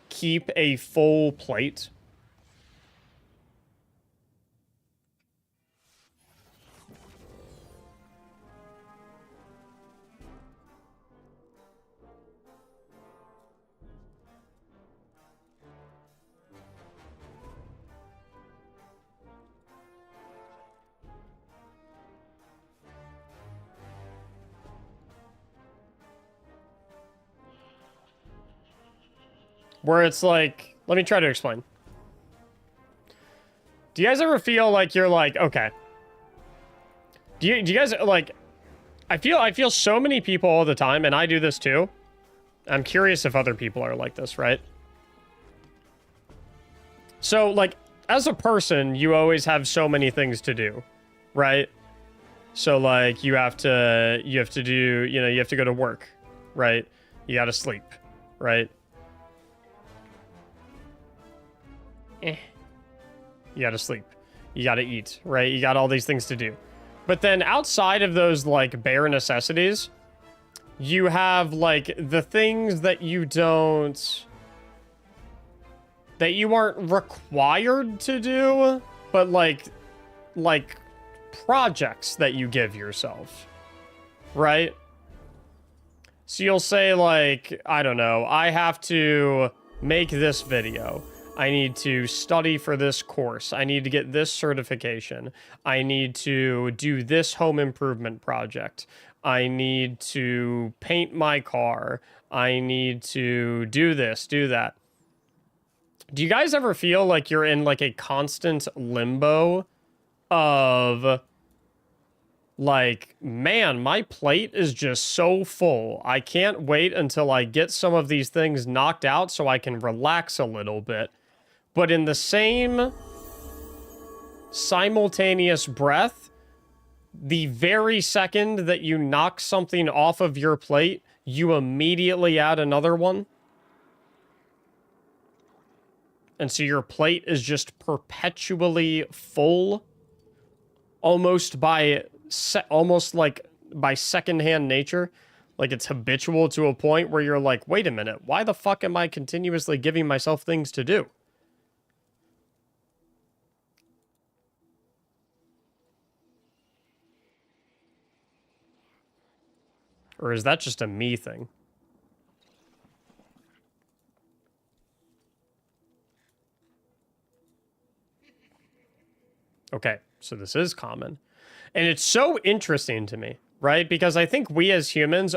Speaker 1: keep a full plate? Where it's like, let me try to explain. Do you guys ever feel like you're like, okay. Do you guys like, I feel so many people all the time, and I do this too. I'm curious if other people are like this, right? So like, as a person, you always have so many things to do, right? So like, you have to do, you know, you have to go to work, right? You gotta sleep, right? You gotta sleep. You gotta eat, right? You got all these things to do. But then outside of those, like, bare necessities, you have, like, the things that you don't... that you aren't required to do, but, like, projects that you give yourself, right? So you'll say, like, I don't know, I have to make this video. I need to study for this course. I need to get this certification. I need to do this home improvement project. I need to paint my car. I need to do this, do that. Do you guys ever feel like you're in like a constant limbo of like, man, my plate is just so full. I can't wait until I get some of these things knocked out so I can relax a little bit. But in the same simultaneous breath, the very second that you knock something off of your plate, you immediately add another one. And so your plate is just perpetually full, almost like by secondhand nature. Like it's habitual to a point where you're like, wait a minute, why the fuck am I continuously giving myself things to do? Or is that just a me thing? Okay, so this is common. And it's so interesting to me, right? Because I think we as humans,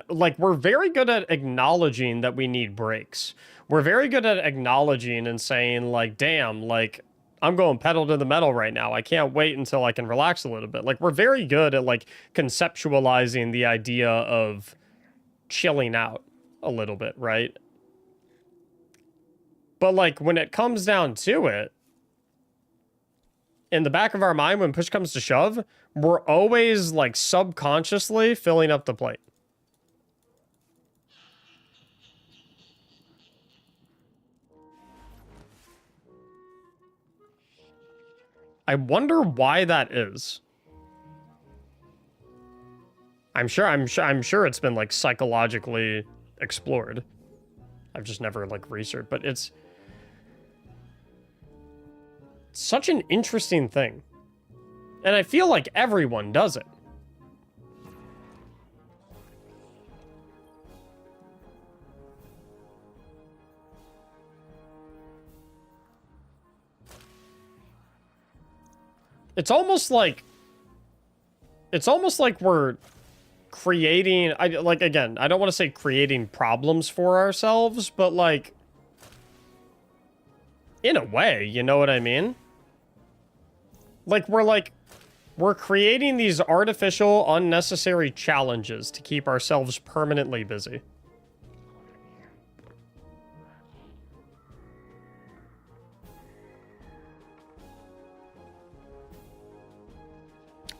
Speaker 1: like, we're very good at acknowledging that we need breaks. We're very good at acknowledging and saying, like, damn, like, I'm going pedal to the metal right now. I can't wait until I can relax a little bit. Like, we're very good at, like, conceptualizing the idea of chilling out a little bit, right? But, like, when it comes down to it, in the back of our mind, when push comes to shove, we're always, like, subconsciously filling up the plate. I wonder why that is. I'm sure it's been like psychologically explored. I've just never like researched, but it's such an interesting thing. And I feel like everyone does it. It's almost like we're creating, again, I don't want to say creating problems for ourselves, but like, in a way, you know what I mean? Like, we're creating these artificial, unnecessary challenges to keep ourselves permanently busy.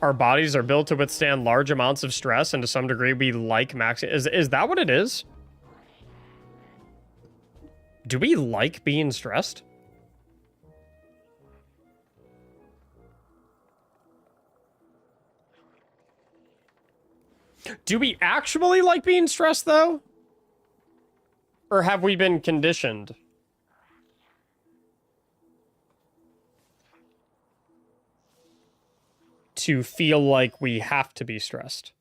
Speaker 1: Our bodies are built to withstand large amounts of stress, and to some degree we like max. Is that what it is? Do we like being stressed? Do we actually like being stressed, though? Or have we been conditioned? To feel like we have to be stressed.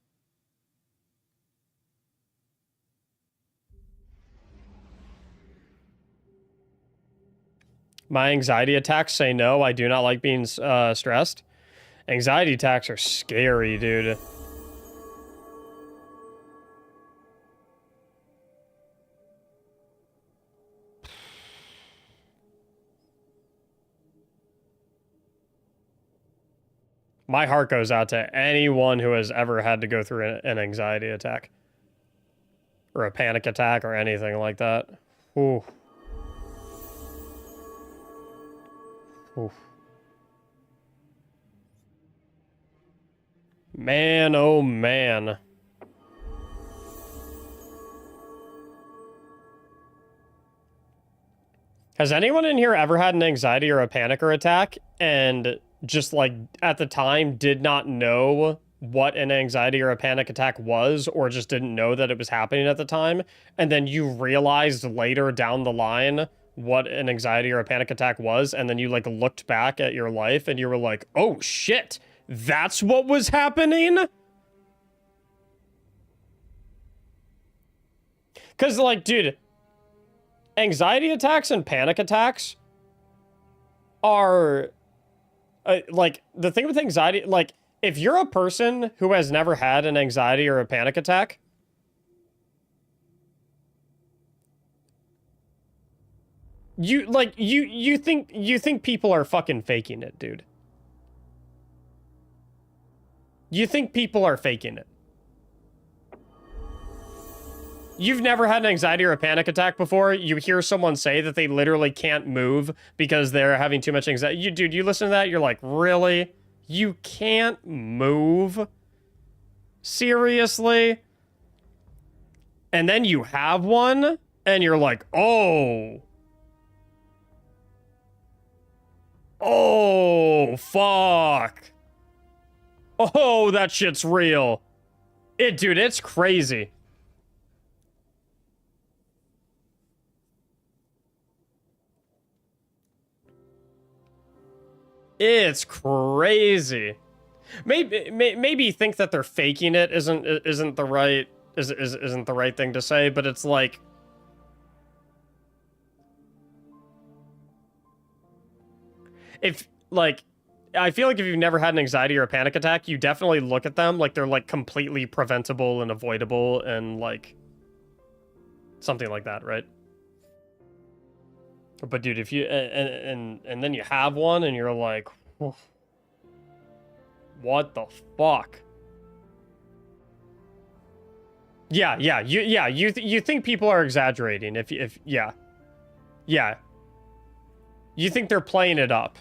Speaker 1: My anxiety attacks say no, I do not like being stressed. Anxiety attacks are scary, dude. My heart goes out to anyone who has ever had to go through an anxiety attack. Or a panic attack or anything like that. Ooh. Ooh. Man, oh man. Has anyone in here ever had an anxiety or a panic or attack and just like at the time did not know what an anxiety or a panic attack was, or just didn't know that it was happening at the time, and then you realized later down the line what an anxiety or a panic attack was, and then you like looked back at your life and you were like, oh shit, that's what was happening? Because like, dude, anxiety attacks and panic attacks are like, the thing with anxiety, like, if you're a person who has never had an anxiety or a panic attack, you think people are fucking faking it, dude. You think people are faking it. You've never had an anxiety or a panic attack before. You hear someone say that they literally can't move because they're having too much anxiety. Dude, you listen to that, you're like, really? You can't move? Seriously? And then you have one, and you're like, oh. Oh, fuck. Oh, that shit's real. Dude, it's crazy. It's crazy. Maybe think that they're faking it isn't the right isn't the right thing to say, but it's like, if like, I feel like if you've never had an anxiety or a panic attack, you definitely look at them like they're like completely preventable and avoidable and like something like that, right? But dude, if you and then you have one and you're like, what the fuck? Yeah, you think people are exaggerating if yeah. You think they're playing it up.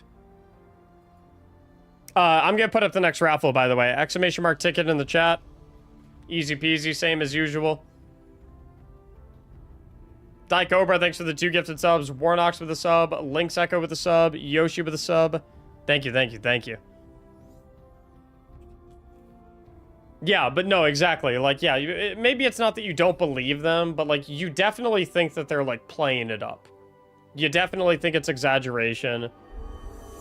Speaker 1: I'm gonna put up the next raffle, by the way. Exclamation mark ticket in the chat. Easy peasy, same as usual. Die Cobra, thanks for the 2 gifted subs. Warnox with a sub. Lynx Echo with a sub. Yoshi with a sub. Thank you, thank you, thank you. Yeah, but no, exactly. Like, yeah, maybe it's not that you don't believe them, but, like, you definitely think that they're, like, playing it up. You definitely think it's exaggeration.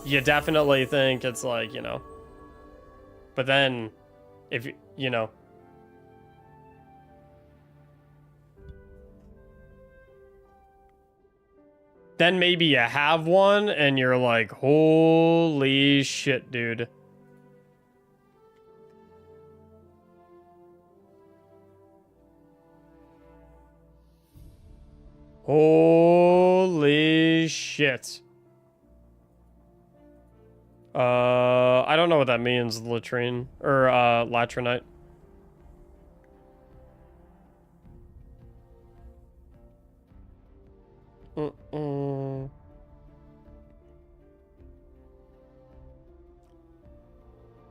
Speaker 1: You definitely think it's, like, you know. But then, if, you know. Then maybe you have one, and you're like, holy shit, dude. Holy shit. I don't know what that means, latrine. Or, latrinite.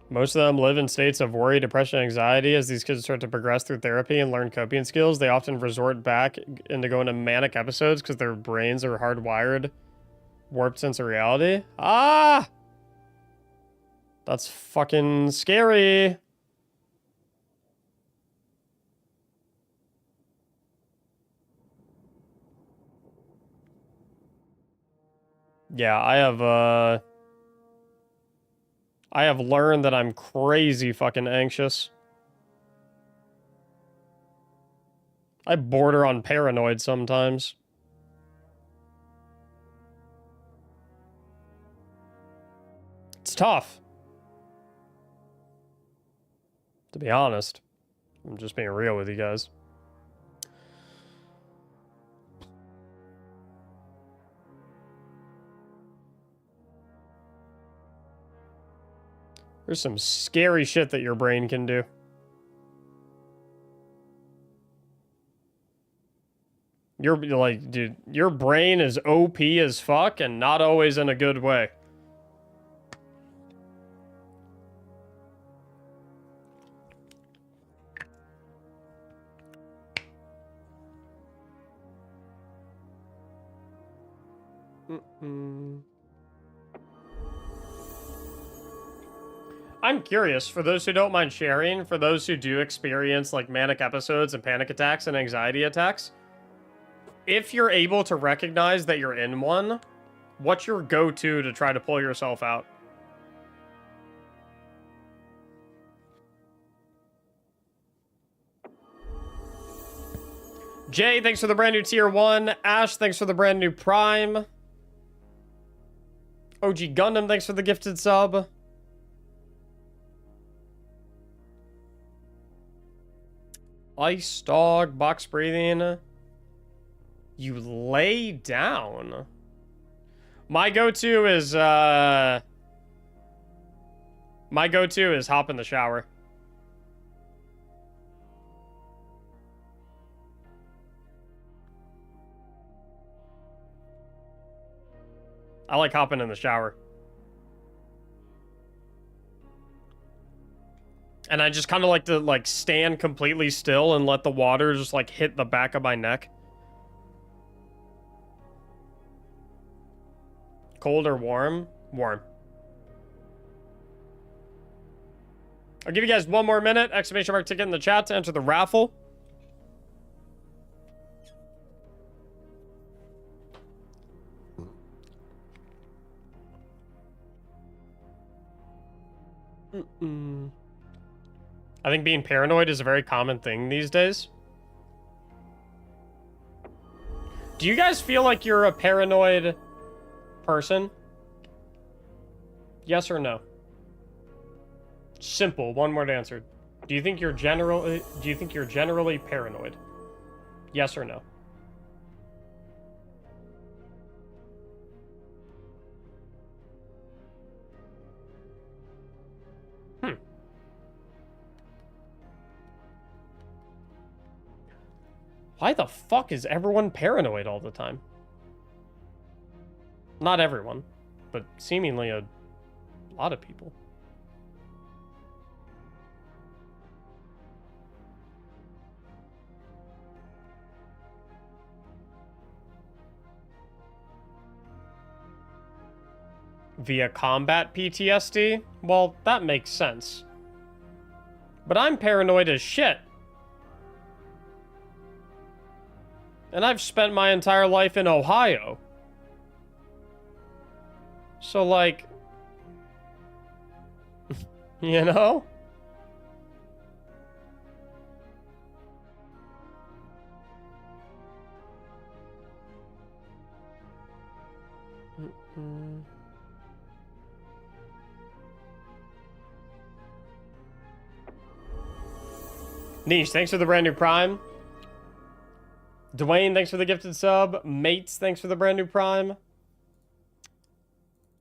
Speaker 1: Most of them live in states of worry, depression, and anxiety. As these kids start to progress through therapy and learn coping skills, they often resort back into going to manic episodes because their brains are hardwired, warped sense of reality. Ah! That's fucking scary. Yeah, I have learned that I'm crazy fucking anxious. I border on paranoid sometimes. It's tough. To be honest. I'm just being real with you guys. There's some scary shit that your brain can do. You're like, dude, your brain is OP as fuck and not always in a good way. I'm curious, for those who don't mind sharing, for those who do experience like manic episodes and panic attacks and anxiety attacks, if you're able to recognize that you're in one, what's your go-to to try to pull yourself out? Jay, thanks for the brand new tier 1. Ash, thanks for the brand new Prime. OG Gundam, thanks for the gifted sub. Ice Dog, box breathing. You lay down. My go-to is hop in the shower. I like hopping in the shower. And I just kind of like to like stand completely still and let the water just like hit the back of my neck. Cold or warm? Warm. I'll give you guys one more minute. Exclamation mark ticket in the chat to enter the raffle. I think being paranoid is a very common thing these days. Do you guys feel like you're a paranoid person? Yes or no? Simple, one word answer. Do you think you're generally paranoid? Yes or no? Why the fuck is everyone paranoid all the time? Not everyone, but seemingly a lot of people. via combat PTSD? Well, that makes sense. But I'm paranoid as shit. And I've spent my entire life in Ohio. So, like... you know? Niche, thanks for the brand new Prime. Dwayne, thanks for the gifted sub. Mates, thanks for the brand new Prime.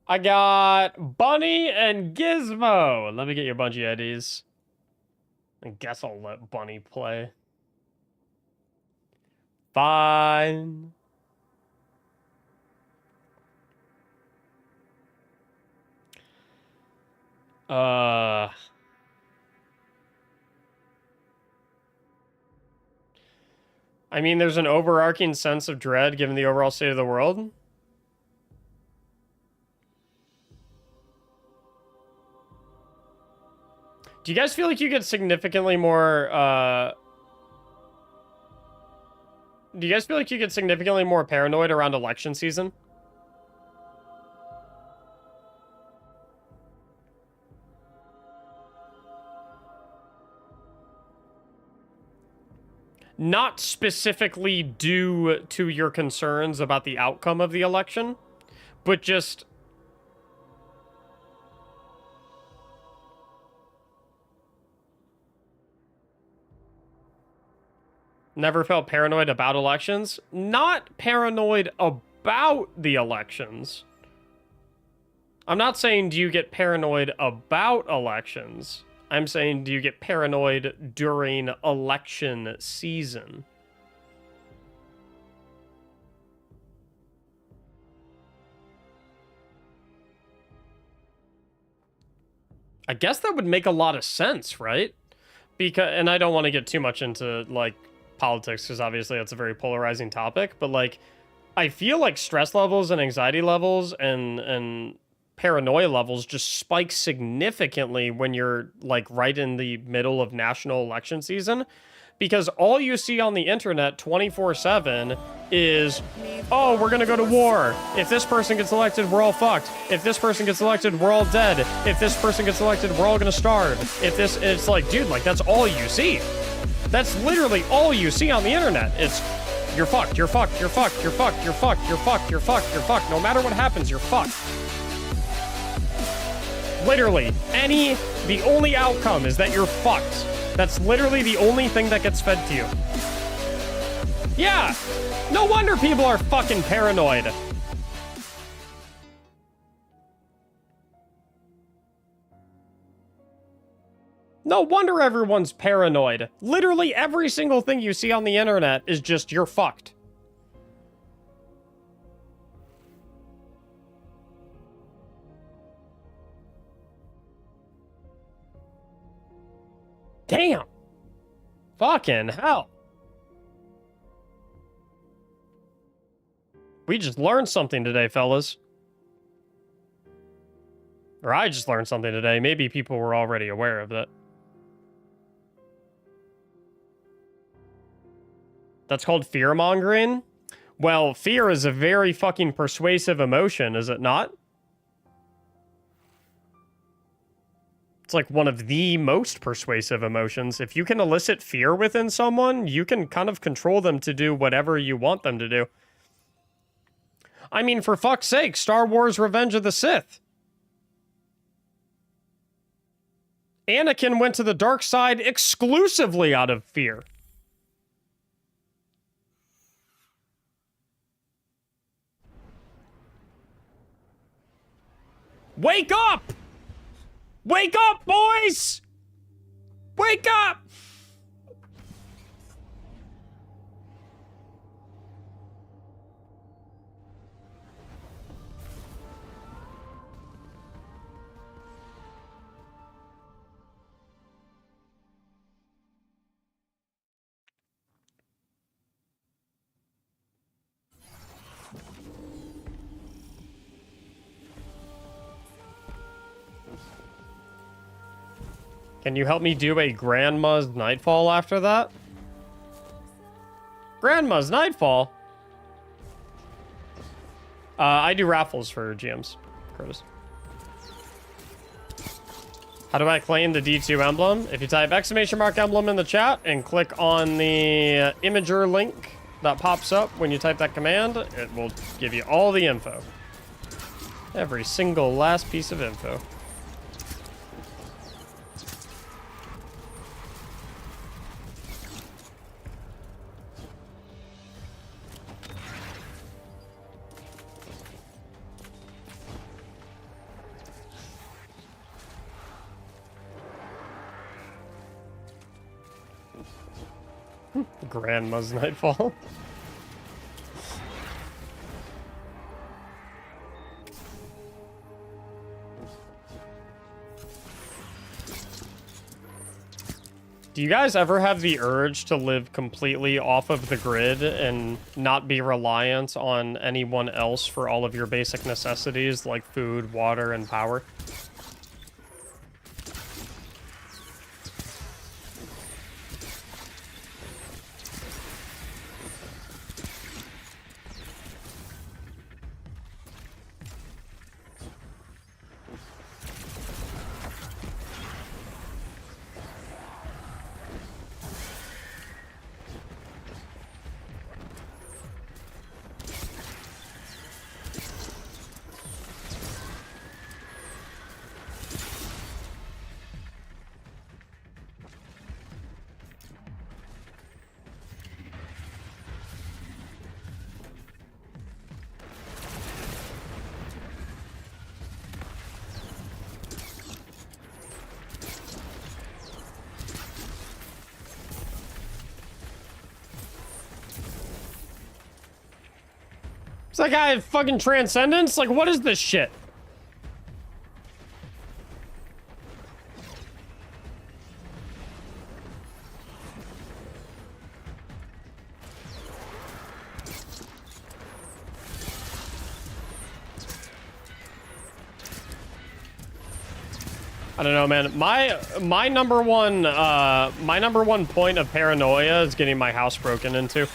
Speaker 1: I got Bunny and Gizmo. Let me get your Bungie IDs. I guess I'll let Bunny play. Fine. I mean, there's an overarching sense of dread given the overall state of the world. Do you guys feel like you get significantly more, do you guys feel like you get significantly more paranoid around election season? Not specifically due to your concerns about the outcome of the election, but just... Never felt paranoid about elections? Not paranoid about the elections. I'm not saying do you get paranoid about elections. I'm saying do you get paranoid during election season? I guess that would make a lot of sense, right? Because, and I don't want to get too much into, like, politics, because obviously that's a very polarizing topic, but, like, I feel like stress levels and anxiety levels and paranoia levels just spike significantly when you're, like, right in the middle of national election season, because all you see on the internet 24/7 is, oh, we're gonna go to war. If this person gets elected, we're all fucked. If this person gets elected, we're all dead. If this person gets elected, we're all gonna starve. If this, it's like, dude, like, that's all you see. That's literally all you see on the internet. It's, you're fucked, you're fucked, you're fucked, you're fucked, you're fucked, you're fucked, you're fucked, you're fucked. No matter what happens, you're fucked. Literally, the only outcome is that you're fucked. That's literally the only thing that gets fed to you. Yeah, no wonder people are fucking paranoid. No wonder everyone's paranoid. Literally every single thing you see on the internet is just, you're fucked. Damn. Fucking hell. We just learned something today, fellas. Or I just learned something today. Maybe people were already aware of that. That's called fear-mongering? Well, fear is a very fucking persuasive emotion, is it not? It's like one of the most persuasive emotions. If you can elicit fear within someone, you can kind of control them to do whatever you want them to do. I mean, for fuck's sake, Star Wars Revenge of the Sith. Anakin went to the dark side exclusively out of fear. Wake up! Wake up, boys! Wake up! Can you help me do a Grandma's Nightfall after that? Grandma's Nightfall? I do raffles for GMs, Curtis. How do I claim the D2 emblem? If you type !emblem in the chat and click on the imager link that pops up when you type that command, it will give you all the info. Every single last piece of info. Grandma's Nightfall. Do you guys ever have the urge to live completely off of the grid and not be reliant on anyone else for all of your basic necessities like food, water, and power? Is that guy fucking Transcendence? Like, what is this shit? I don't know, man. My number one point of paranoia is getting my house broken into.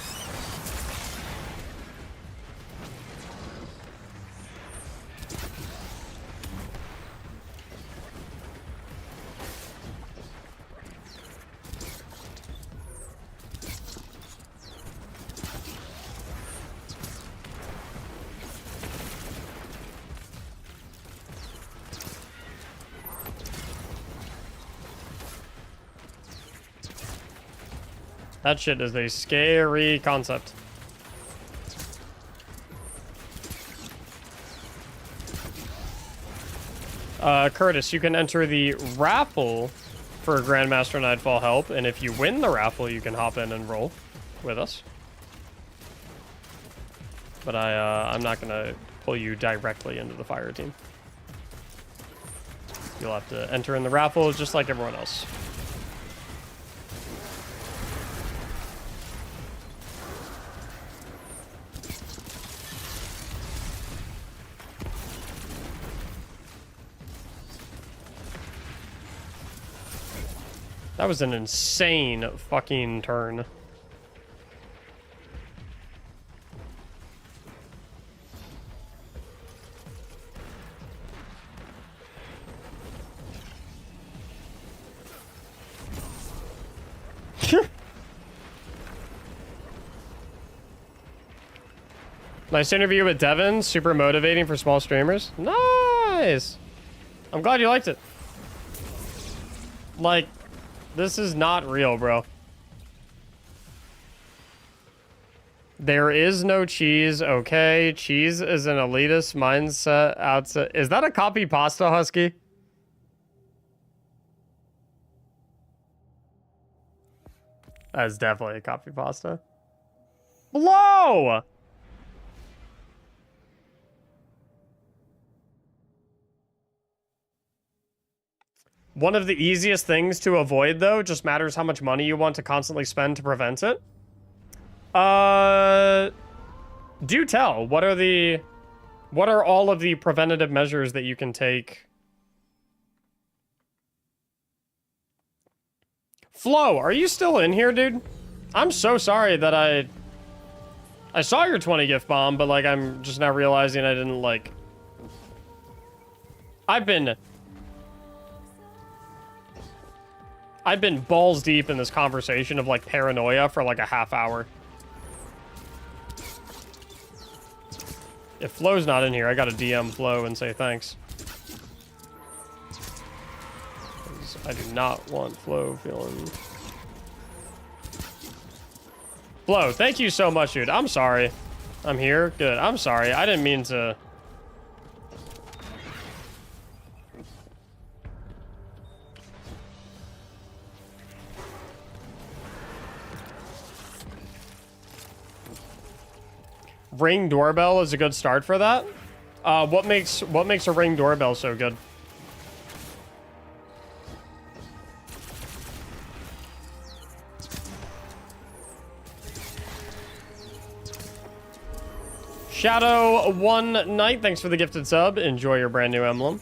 Speaker 1: That shit is a scary concept. Curtis, you can enter the raffle for Grandmaster Nightfall help, and if you win the raffle, you can hop in and roll with us. But I'm not gonna pull you directly into the fire team. You'll have to enter in the raffle just like everyone else. That was an insane fucking turn. Nice interview with Devin. Super motivating for small streamers. Nice. I'm glad you liked it. Like, this is not real, bro. There is no cheese, okay? Cheese is an elitist mindset outside. Is that a copy pasta, Husky? That's definitely a copy pasta. Blow! One of the easiest things to avoid, though, just matters how much money you want to constantly spend to prevent it. Do tell. What are all of the preventative measures that you can take Flo, are you still in here, dude? I'm so sorry that I saw your 20 gift bomb, but like I'm just now realizing I didn't like. I've been balls deep in this conversation of like paranoia for like a half hour. If Flo's not in here, I gotta DM Flo and say thanks. I do not want Flo feeling... Flo, thank you so much, dude. I'm sorry. I'm here? Good. I'm sorry. I didn't mean to... Ring doorbell is a good start for that. What makes a Ring doorbell so good? Shadow One Night, thanks for the gifted sub. Enjoy your brand new emblem.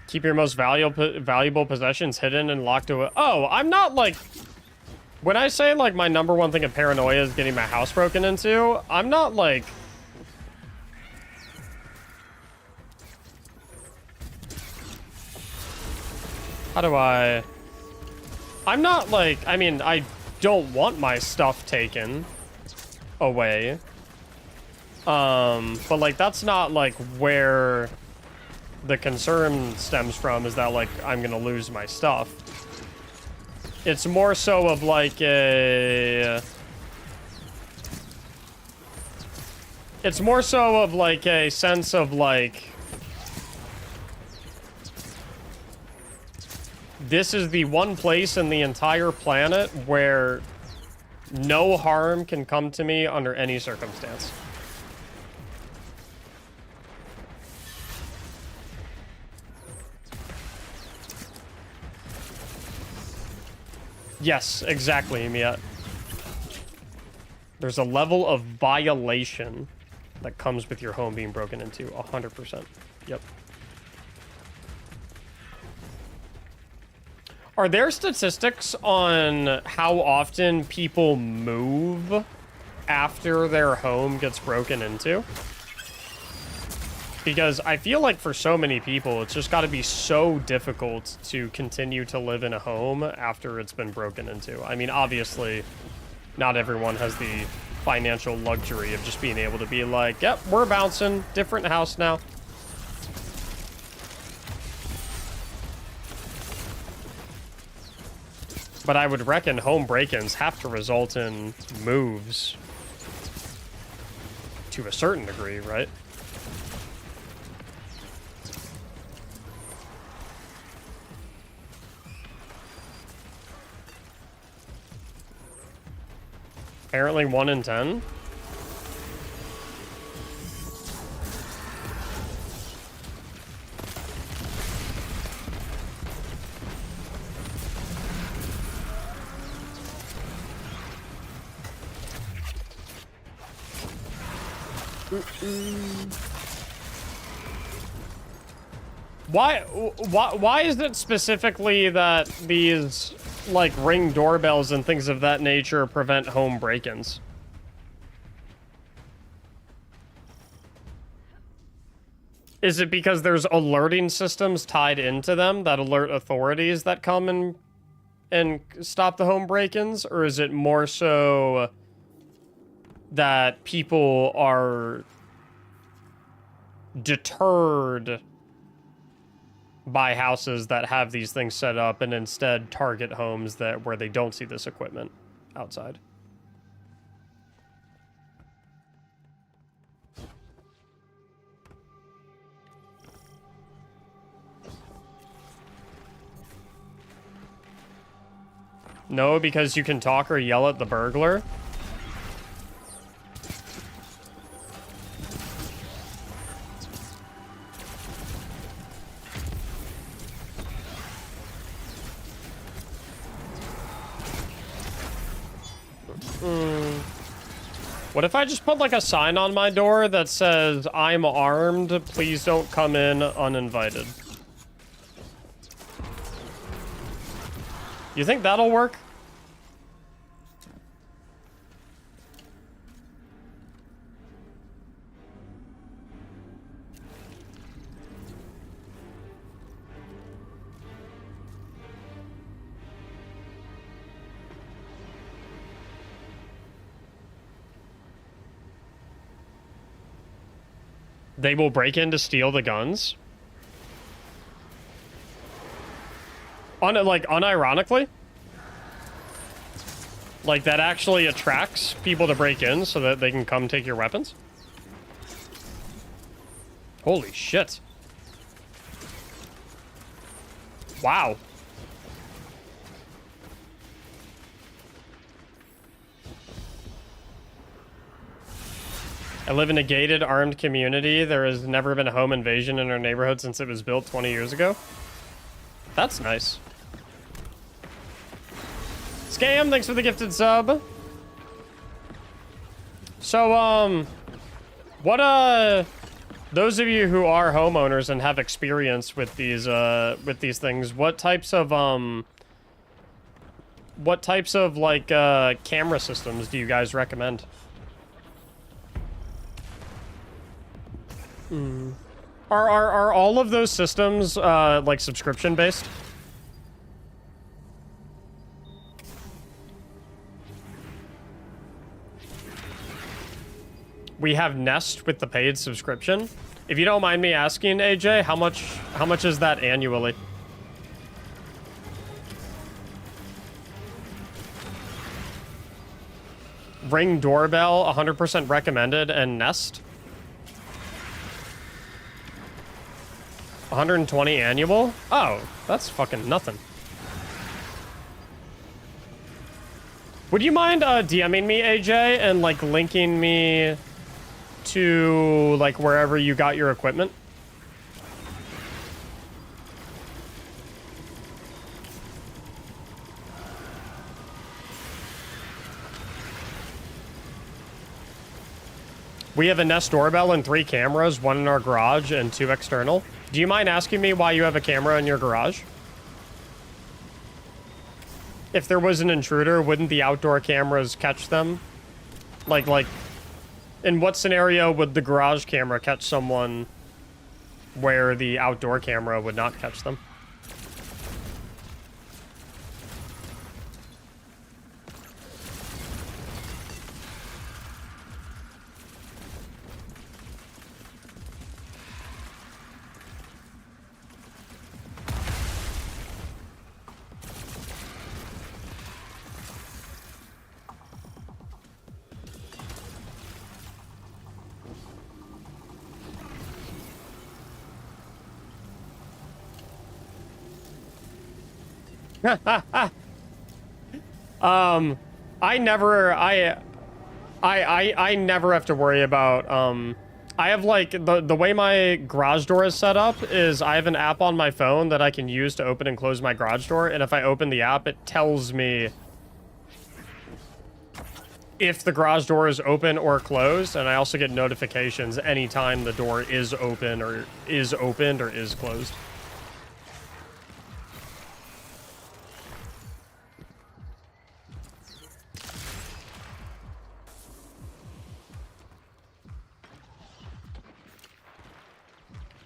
Speaker 1: Keep your most valuable possessions hidden and locked away. Oh, I'm not like... When I say like my number one thing of paranoia is getting my house broken into, I'm not like... How do I... I'm not like... I mean, I don't want my stuff taken away. But like that's not like where... the concern stems from, is that like I'm gonna lose my stuff. It's more so of like a... It's more so of like a sense of like... This is the one place in the entire planet where no harm can come to me under any circumstance. Yes, exactly, Mia. There's a level of violation that comes with your home being broken into, 100%. Yep. Are there statistics on how often people move after their home gets broken into? Because I feel like for so many people, it's just got to be so difficult to continue to live in a home after it's been broken into. I mean, obviously, not everyone has the financial luxury of just being able to be like, yep, we're bouncing, different house now. But I would reckon home break-ins have to result in moves to a certain degree, right? Apparently 1 in 10. Why is it specifically that these like Ring doorbells and things of that nature prevent home break-ins? Is it because there's alerting systems tied into them that alert authorities that come and stop the home break-ins? Or is it more so that people are deterred by houses that have these things set up and instead target homes that where they don't see this equipment outside? No, because you can talk or yell at the burglar? What if I just put like a sign on my door that says, "I'm armed, please don't come in uninvited"? You think that'll work? They will break in to steal the guns? Unironically? Like, that actually attracts people to break in so that they can come take your weapons? Holy shit. Wow. I live in a gated, armed community. There has never been a home invasion in our neighborhood since it was built 20 years ago. That's nice. Scam, thanks for the gifted sub. So, those of you who are homeowners and have experience with these things, what types of, like, camera systems do you guys recommend? Are all of those systems, like, subscription-based? We have Nest with the paid subscription. If you don't mind me asking, AJ, how much is that annually? Ring doorbell, 100% recommended, and Nest? 120 annual? Oh, that's fucking nothing. Would you mind DMing me, AJ, and like linking me to like wherever you got your equipment? We have a Nest doorbell and 3 cameras, 1 in our garage and 2 external. Do you mind asking me why you have a camera in your garage? If there was an intruder, wouldn't the outdoor cameras catch them? Like, in what scenario would the garage camera catch someone where the outdoor camera would not catch them? I never have to worry about, I have like, the way my garage door is set up is I have an app on my phone that I can use to open and close my garage door, and if I open the app, it tells me if the garage door is open or closed, and I also get notifications anytime the door is open or is opened or is closed.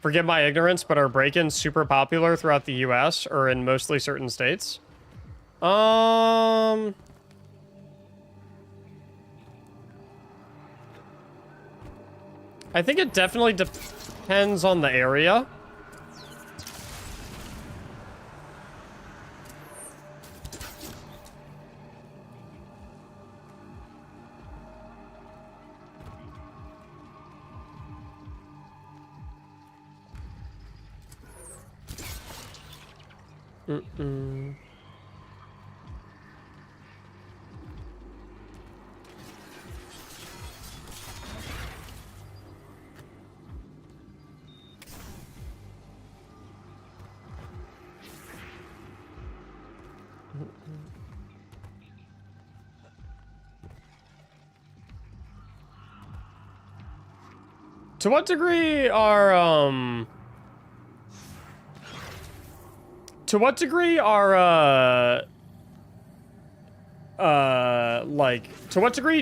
Speaker 1: Forgive my ignorance, but are break-ins super popular throughout the US or in mostly certain states? I think it definitely depends on the area. To what degree are, to what degree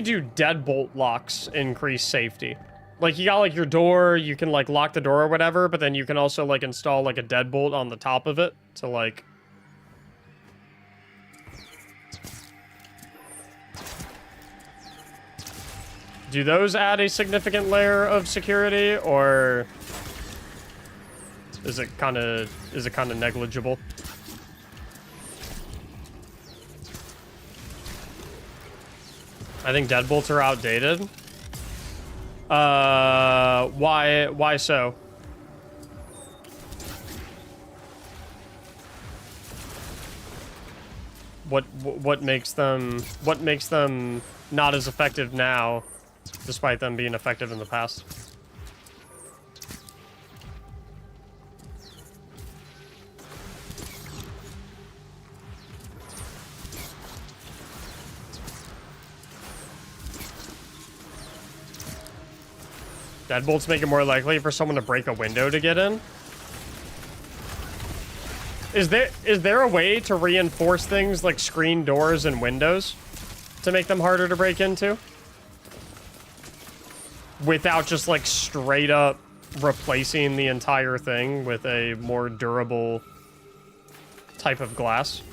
Speaker 1: do deadbolt locks increase safety? Like, you got, like, your door, you can, like, lock the door or whatever, but then you can also, like, install, like, a deadbolt on the top of it to, like... Do those add a significant layer of security, or... is it kind of negligible? I think deadbolts are outdated. Why so? What makes them not as effective now, despite them being effective in the past? Deadbolts make it more likely for someone to break a window to get in. Is there a way to reinforce things like screen doors and windows to make them harder to break into? Without just like straight up replacing the entire thing with a more durable type of glass?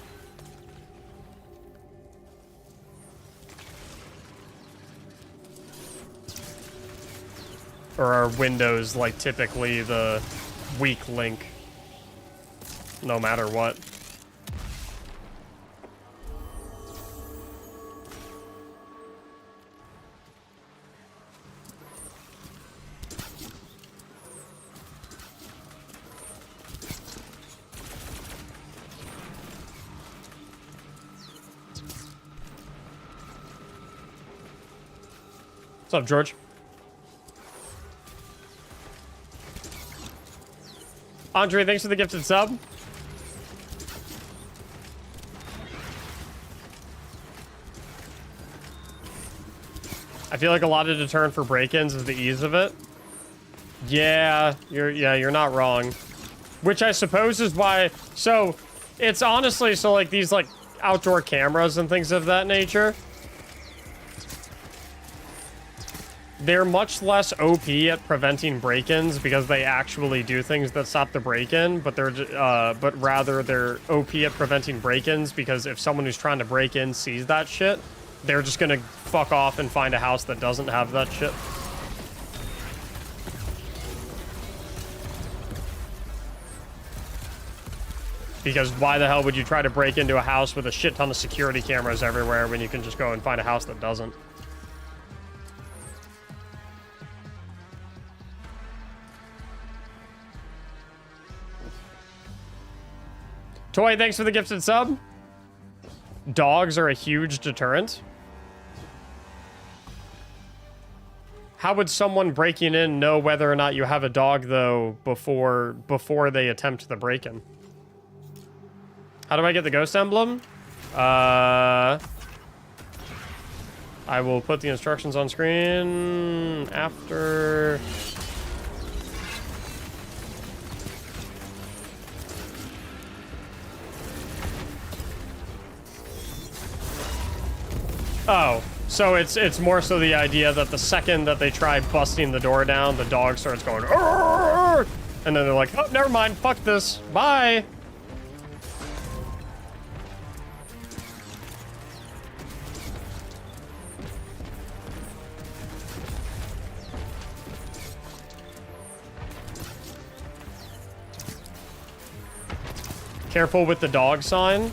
Speaker 1: Or are windows, like, typically the weak link, no matter what? What's up, George? Andre, thanks for the gifted sub. I feel like a lot of deterrent for break-ins is the ease of it. Yeah, you're not wrong. Which I suppose is why. So it's honestly like these like outdoor cameras and things of that nature. They're much less OP at preventing break-ins because they actually do things that stop the break-in, but rather they're OP at preventing break-ins because if someone who's trying to break in sees that shit, they're just gonna fuck off and find a house that doesn't have that shit. Because why the hell would you try to break into a house with a shit ton of security cameras everywhere when you can just go and find a house that doesn't? Toy, thanks for the gifted sub. Dogs are a huge deterrent. How would someone breaking in know whether or not you have a dog, though, before they attempt the break-in? How do I get the ghost emblem? I will put the instructions on screen after... Oh, so it's more so the idea that the second that they try busting the door down, the dog starts going, "Arr!" And then they're like, oh, never mind, fuck this, bye. Careful with the dog sign.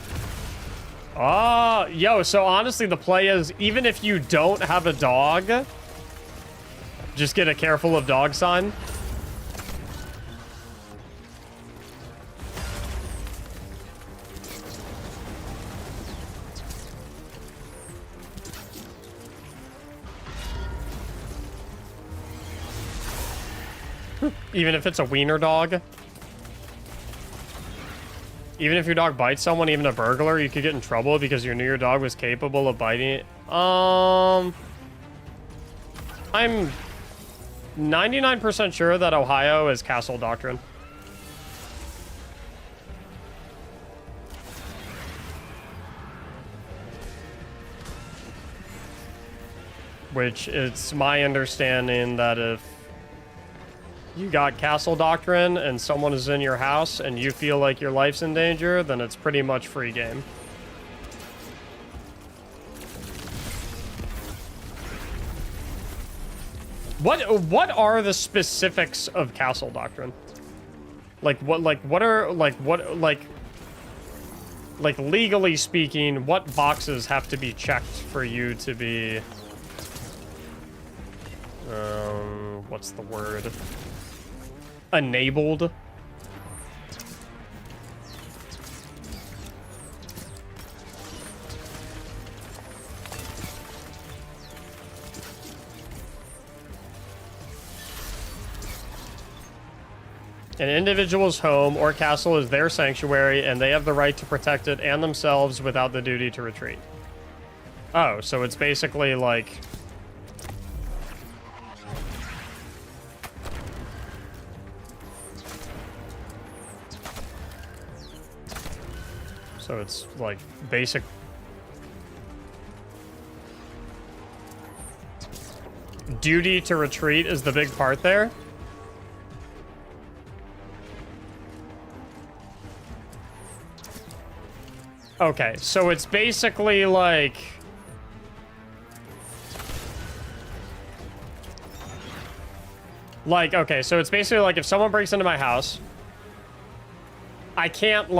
Speaker 1: Oh, yo, so honestly, the play is, even if you don't have a dog, just get a careful of dog sign. Even if it's a wiener dog. Even if your dog bites someone, even a burglar, you could get in trouble because you knew your dog was capable of biting it. 99% sure that Ohio is castle doctrine. Which it's my understanding that if you got castle doctrine and someone is in your house and you feel like your life's in danger, then it's pretty much free game. What are the specifics of castle doctrine? Like legally speaking, what boxes have to be checked for you to be what's the word? Enabled? An individual's home or castle is their sanctuary, and they have the right to protect it and themselves without the duty to retreat. Oh, so it's basically like... So it's like basic... Duty to retreat is the big part there. Okay, so it's basically like... okay, so it's basically like if someone breaks into my house, I can't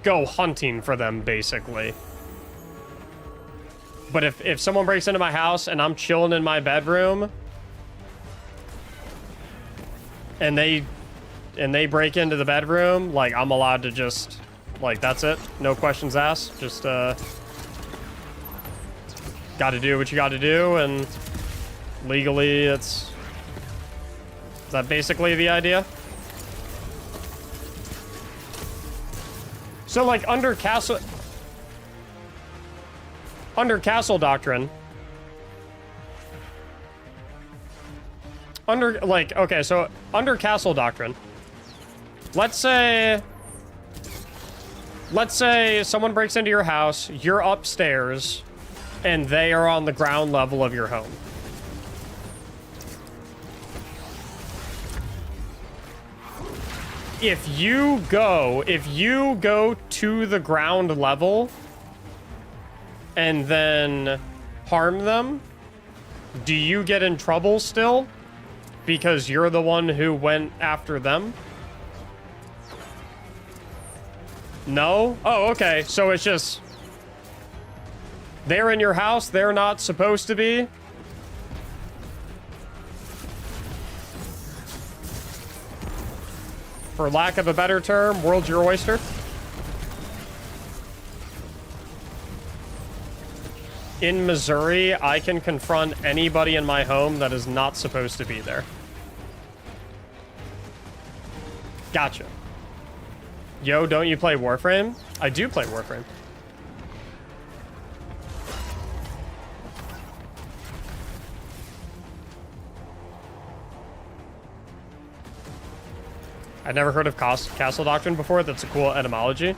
Speaker 1: go hunting for them, basically. But if someone breaks into my house and I'm chilling in my bedroom and they break into the bedroom, like, I'm allowed to just, like, that's it. No questions asked. Just, gotta do what you gotta do, and legally it's... Is that basically the idea? So, like, under castle doctrine... okay, so, under castle doctrine... Let's say someone breaks into your house, you're upstairs, and they are on the ground level of your home. If you go to the ground level and then harm them, do you get in trouble still? Because you're the one who went after them? No? Oh, okay. So it's just... They're in your house, they're not supposed to be? For lack of a better term, world's your oyster? In Missouri, I can confront anybody in my home that is not supposed to be there. Gotcha. Yo, don't you play Warframe? I do play Warframe. I've never heard of Castle Doctrine before. That's a cool etymology.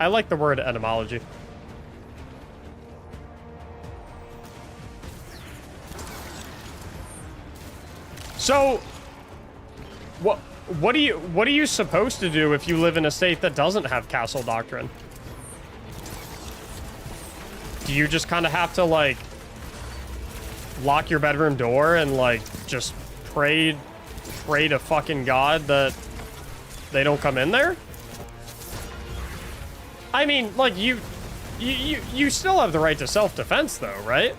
Speaker 1: I like the word etymology. So, what are you supposed to do if you live in a state that doesn't have Castle Doctrine? Do you just kind of have to, like, lock your bedroom door and, like, just pray to fucking God that they don't come in there? I mean, like, you still have the right to self-defense, though, right?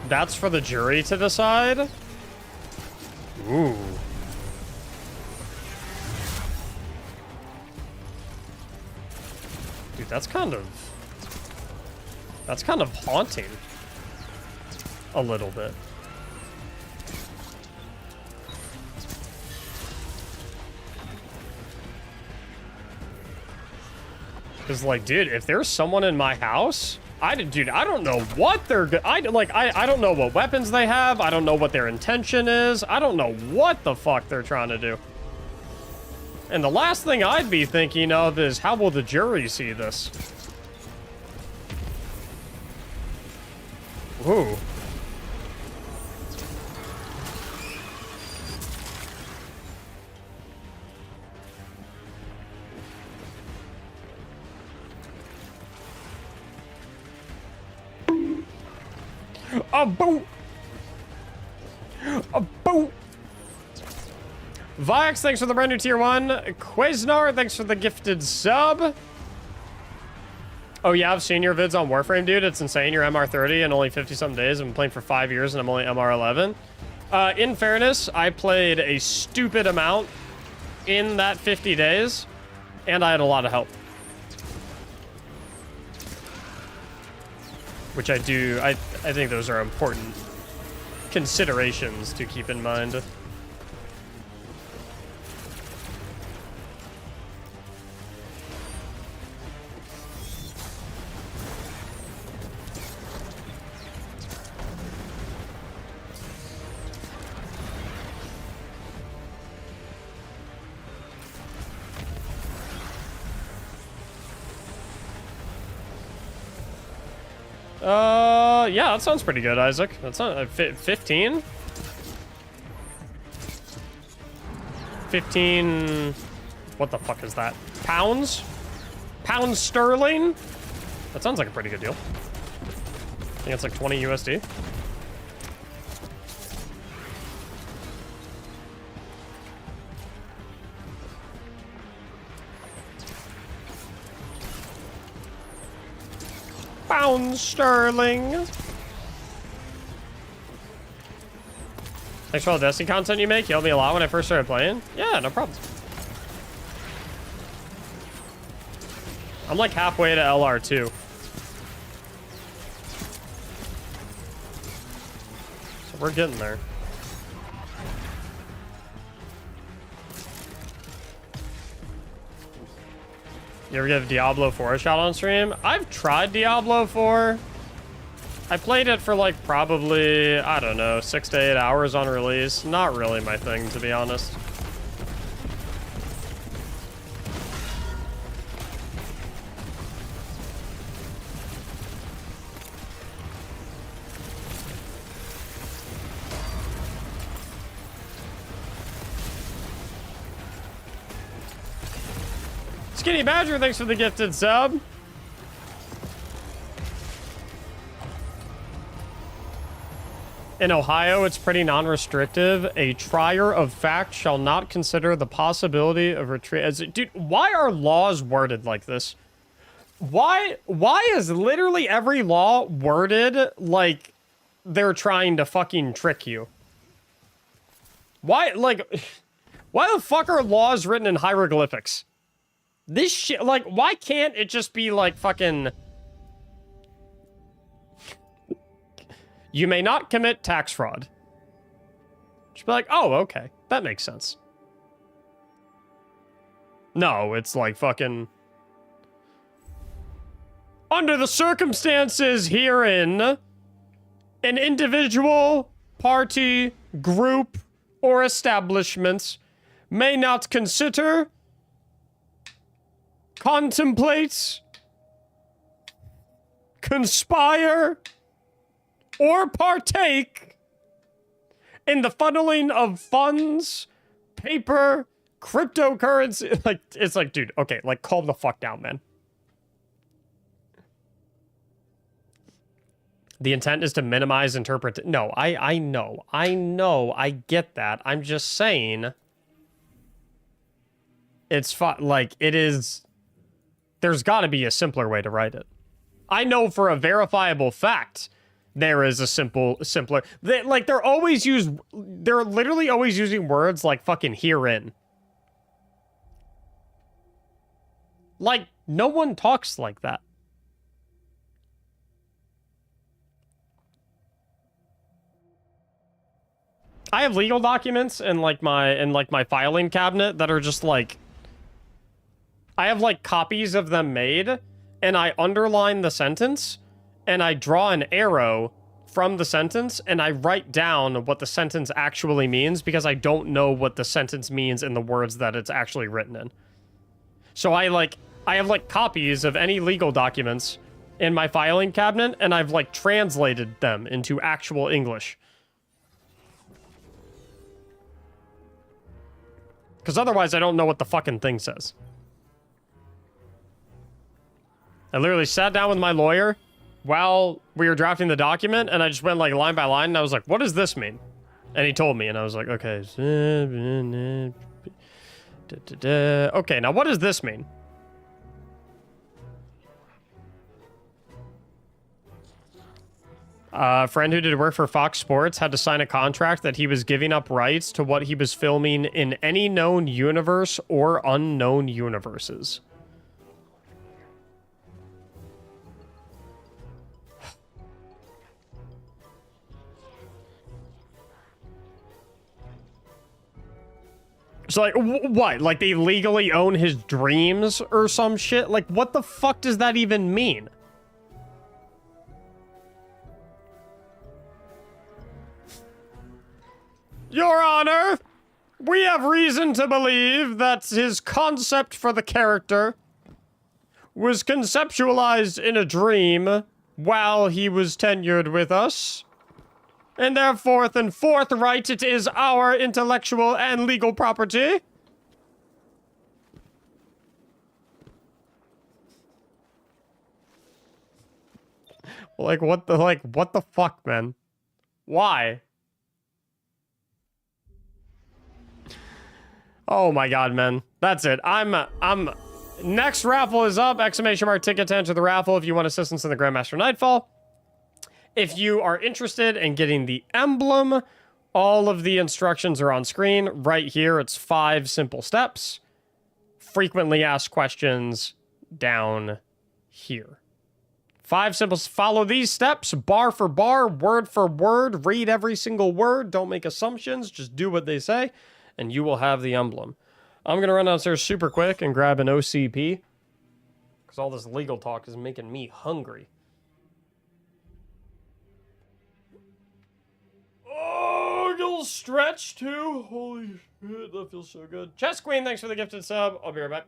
Speaker 1: That's for the jury to decide? Ooh. Dude, that's kind of haunting. a little bit. Because, like, dude, if there's someone in my house, dude, I don't know what they're I don't know what weapons they have. I don't know what their intention is. I don't know what the fuck they're trying to do. And the last thing I'd be thinking of is, how will the jury see this? Ooh. A boot! A boot! Viox, thanks for the brand new tier 1. Quasnar, thanks for the gifted sub. Oh yeah, I've seen your vids on Warframe, dude. It's insane. You're MR30 in only 50-something days. I've been playing for 5 years and I'm only MR11. In fairness, I played a stupid amount in that 50 days, and I had a lot of help. Which I think those are important considerations to keep in mind. Yeah, that sounds pretty good, Isaac. That's not 15? 15... What the fuck is that? Pounds? Pounds sterling? That sounds like a pretty good deal. I think it's like 20 USD. Pounds sterling. Thanks for all the Destiny content you make. You helped me a lot when I first started playing. Yeah, no problem. I'm like halfway to LR2. So we're getting there. You ever give Diablo 4 a shot on stream? I've tried Diablo 4. I played it for like probably, I don't know, 6 to 8 hours on release. Not really my thing, to be honest. Skinny Badger, thanks for the gifted sub. In Ohio, it's pretty non-restrictive. A trier of fact shall not consider the possibility of retreat. Dude, why are laws worded like this? Why is literally every law worded like they're trying to fucking trick you? Why, like, why the fuck are laws written in hieroglyphics? This shit, like, why can't it just be like fucking... You may not commit tax fraud. Just be like, oh, okay. That makes sense. No, it's like fucking... Under the circumstances herein, an individual, party, group, or establishment may not consider, contemplate, conspire, or partake in the funneling of funds, paper, cryptocurrency. Like, it's like, dude, okay, like, calm the fuck down, man. The intent is to minimize interpret. No, I know, I get that. I'm just saying, it's like, it is, there's gotta be a simpler way to write it. I know for a verifiable fact there is a simpler. They're literally always using words like fucking herein. Like, no one talks like that. I have legal documents in like my filing cabinet that are just like, I have like copies of them made, and I underline the sentence, and I draw an arrow from the sentence, and I write down what the sentence actually means because I don't know what the sentence means in the words that it's actually written in. So I have like copies of any legal documents in my filing cabinet, and I've like translated them into actual English. Because otherwise I don't know what the fucking thing says. I literally sat down with my lawyer while we were drafting the document, and I just went like line by line, and I was like, what does this mean? And he told me, and I was like, okay. Okay, now what does this mean? A friend who did work for Fox Sports had to sign a contract that he was giving up rights to what he was filming in any known universe or unknown universes. So, like, what? Like, they legally own his dreams or some shit? Like, what the fuck does that even mean? Your Honor, we have reason to believe that his concept for the character was conceptualized in a dream while he was tenured with us. And therefore, and forthright, it is our intellectual and legal property. What the fuck, man? Why? Oh my god, man. That's it. Next raffle is up. Exclamation mark ticket to enter the raffle if you want assistance in the Grandmaster Nightfall. If you are interested in getting the emblem, all of the instructions are on screen right here. It's 5 simple steps. Frequently asked questions down here. 5 simple. Follow these steps, bar for bar, word for word. Read every single word. Don't make assumptions. Just do what they say, and you will have the emblem. I'm going to run downstairs super quick and grab an OCP, because all this legal talk is making me hungry. Oh, you'll stretch too. Holy shit, that feels so good. Chess Queen, thanks for the gifted sub. I'll be right back.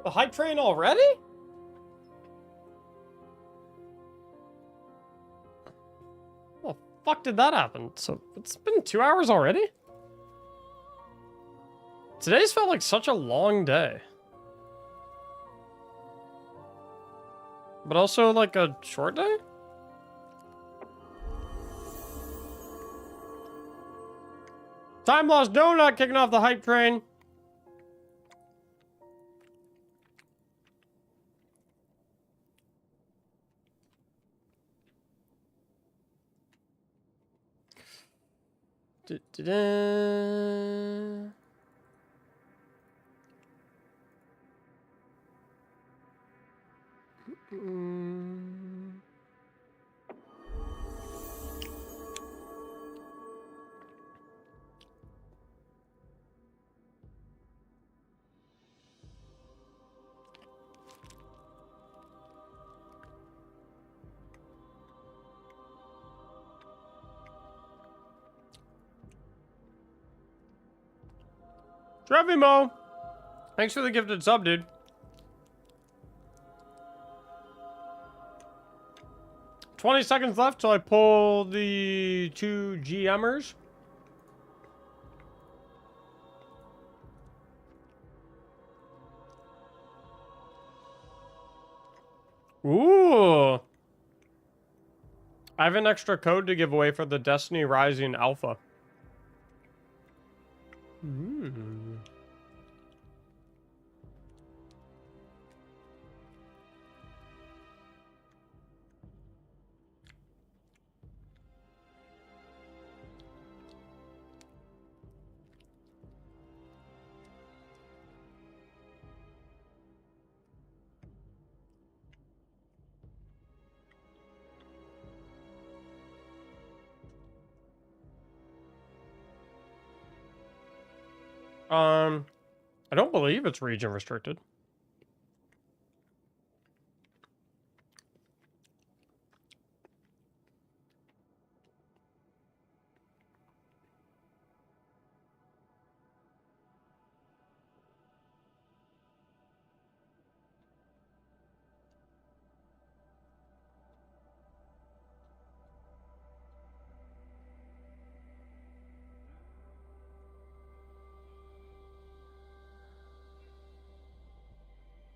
Speaker 1: The hype train already? How the fuck did that happen? So it's been 2 hours already? Today's felt like such a long day. But also like a short day? Time lost. No, not kicking off the hype train. Da-da-da. Trevimo! Thanks for the gifted sub, dude. $20 seconds left till I pull the 2 GMers. Ooh! I have an extra code to give away for the Destiny Rising Alpha. I don't believe it's region restricted.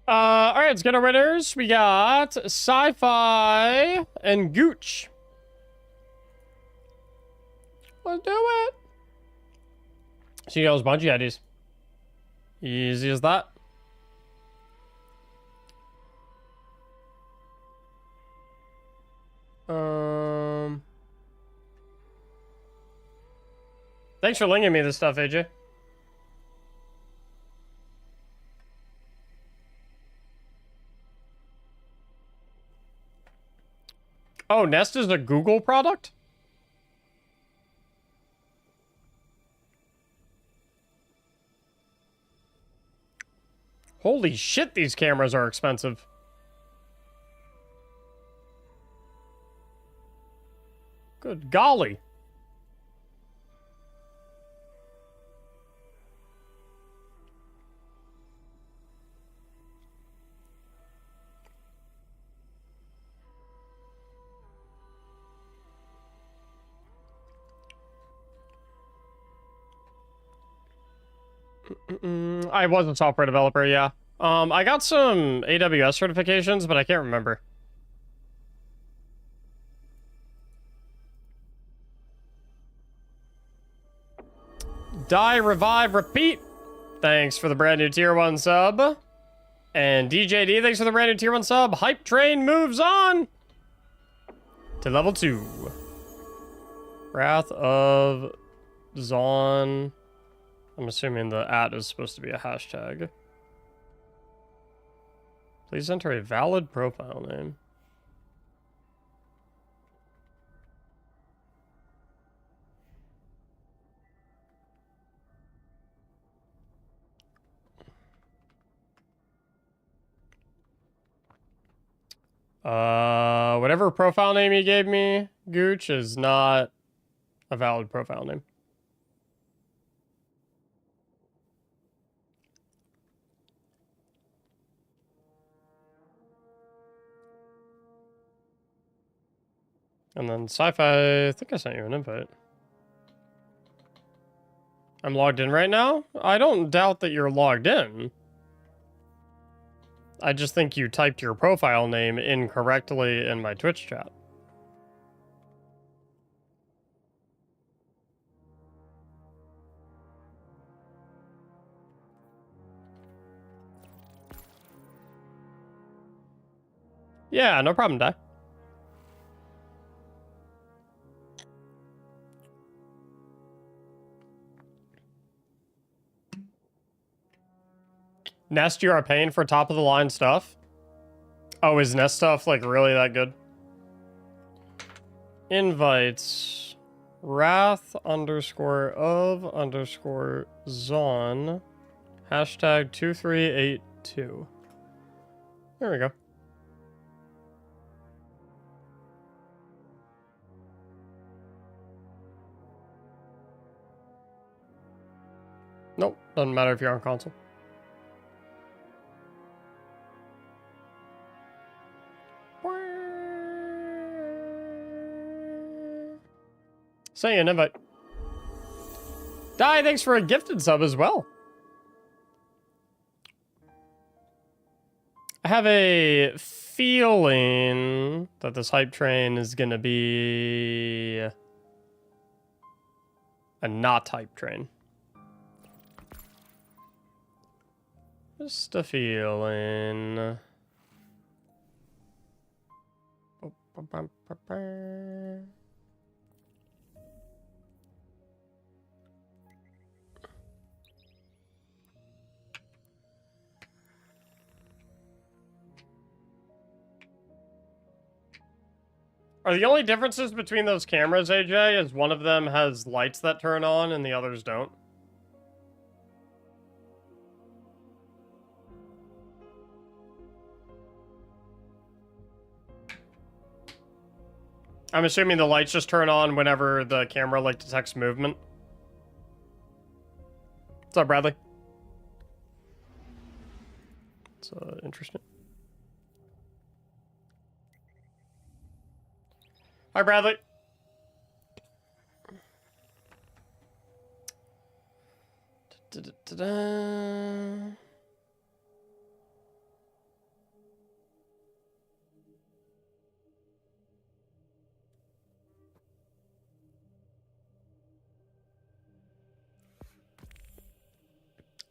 Speaker 1: Alright, let's get our winners. We got Sci-Fi and Gooch. Let's do it. See those bungee IDs. Easy as that. Thanks for linking me this stuff, AJ. Oh, Nest is a Google product? Holy shit, these cameras are expensive. Good golly. I was a software developer, yeah. I got some AWS certifications, but I can't remember. Die, revive, repeat. Thanks for the brand new tier 1 sub. And DJD, thanks for the brand new tier 1 sub. Hype train moves on to level 2. Wrath of Zon. I'm assuming the @ is supposed to be a hashtag. Please enter a valid profile name. Whatever profile name you gave me, Gooch, is not a valid profile name. And then Sci-Fi, I think I sent you an invite. I'm logged in right now? I don't doubt that you're logged in. I just think you typed your profile name incorrectly in my Twitch chat. Yeah, no problem, Di. Nest, you are paying for top of the line stuff? Oh, is Nest stuff like really that good? Invites. Wrath _of _Zon. Hashtag 2382. There we go. Nope, doesn't matter if you're on console. Send you an invite. Di, thanks for a gifted sub as well. I have a feeling that this hype train is gonna be a not hype train. Just a feeling. Are the only differences between those cameras, AJ, is one of them has lights that turn on and the others don't? I'm assuming the lights just turn on whenever the camera, like, detects movement. What's up, Bradley? It's interesting. Hi, Bradley. Da-da-da-da.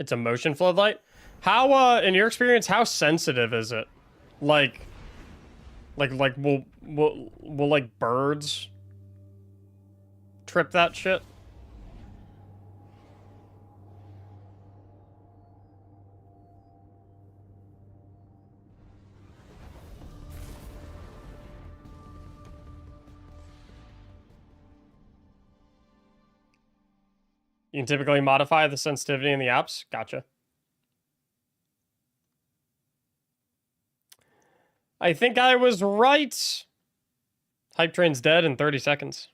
Speaker 1: It's a motion floodlight. How, in your experience, how sensitive is it? Like will like birds trip that shit? You can typically modify the sensitivity in the apps. Gotcha. I think I was right. Hype train's dead in 30 seconds.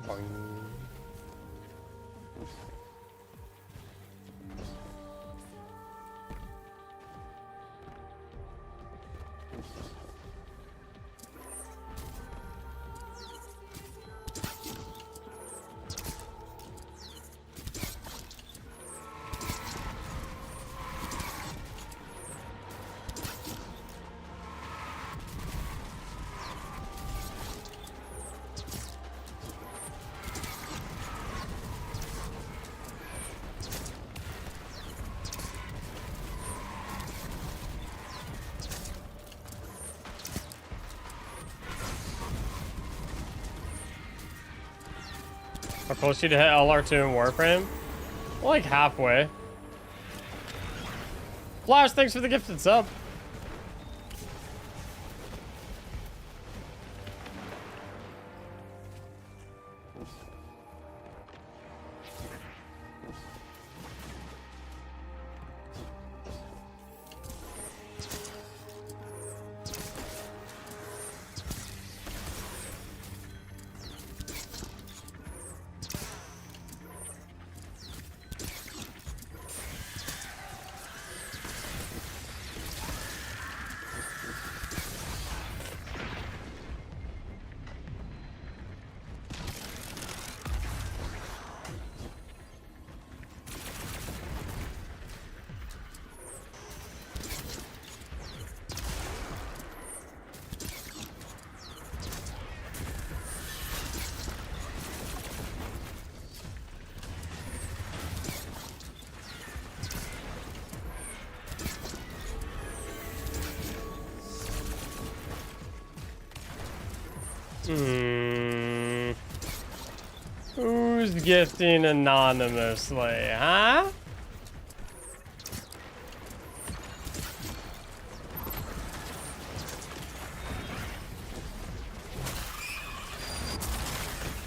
Speaker 1: Boing. How close you to hit LR2 in Warframe? Like halfway. Flash, thanks for the gifted sub. Who's gifting anonymously, huh?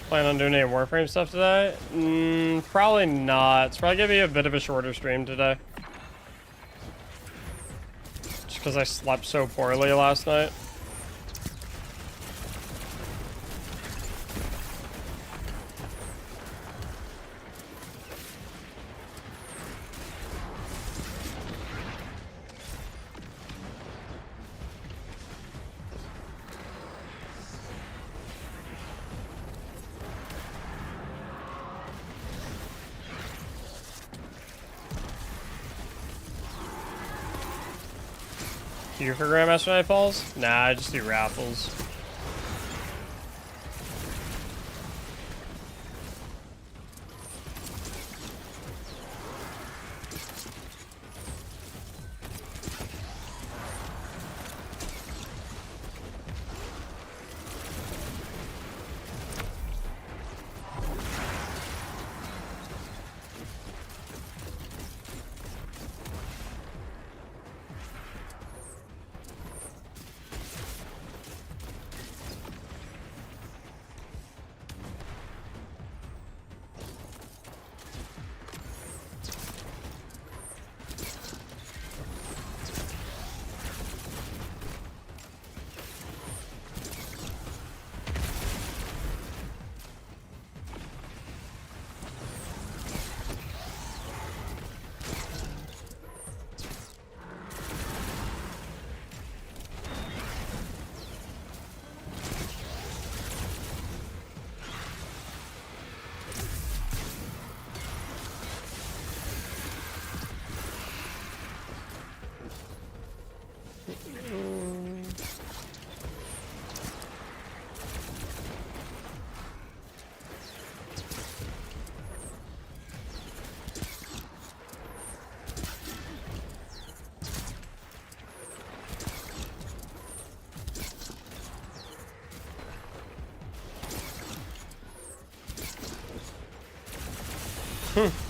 Speaker 1: Plan on doing any Warframe stuff today? Probably not. It's probably gonna be a bit of a shorter stream today. Just because I slept so poorly last night. You for Grandmaster Nightfalls? Nah, I just do raffles.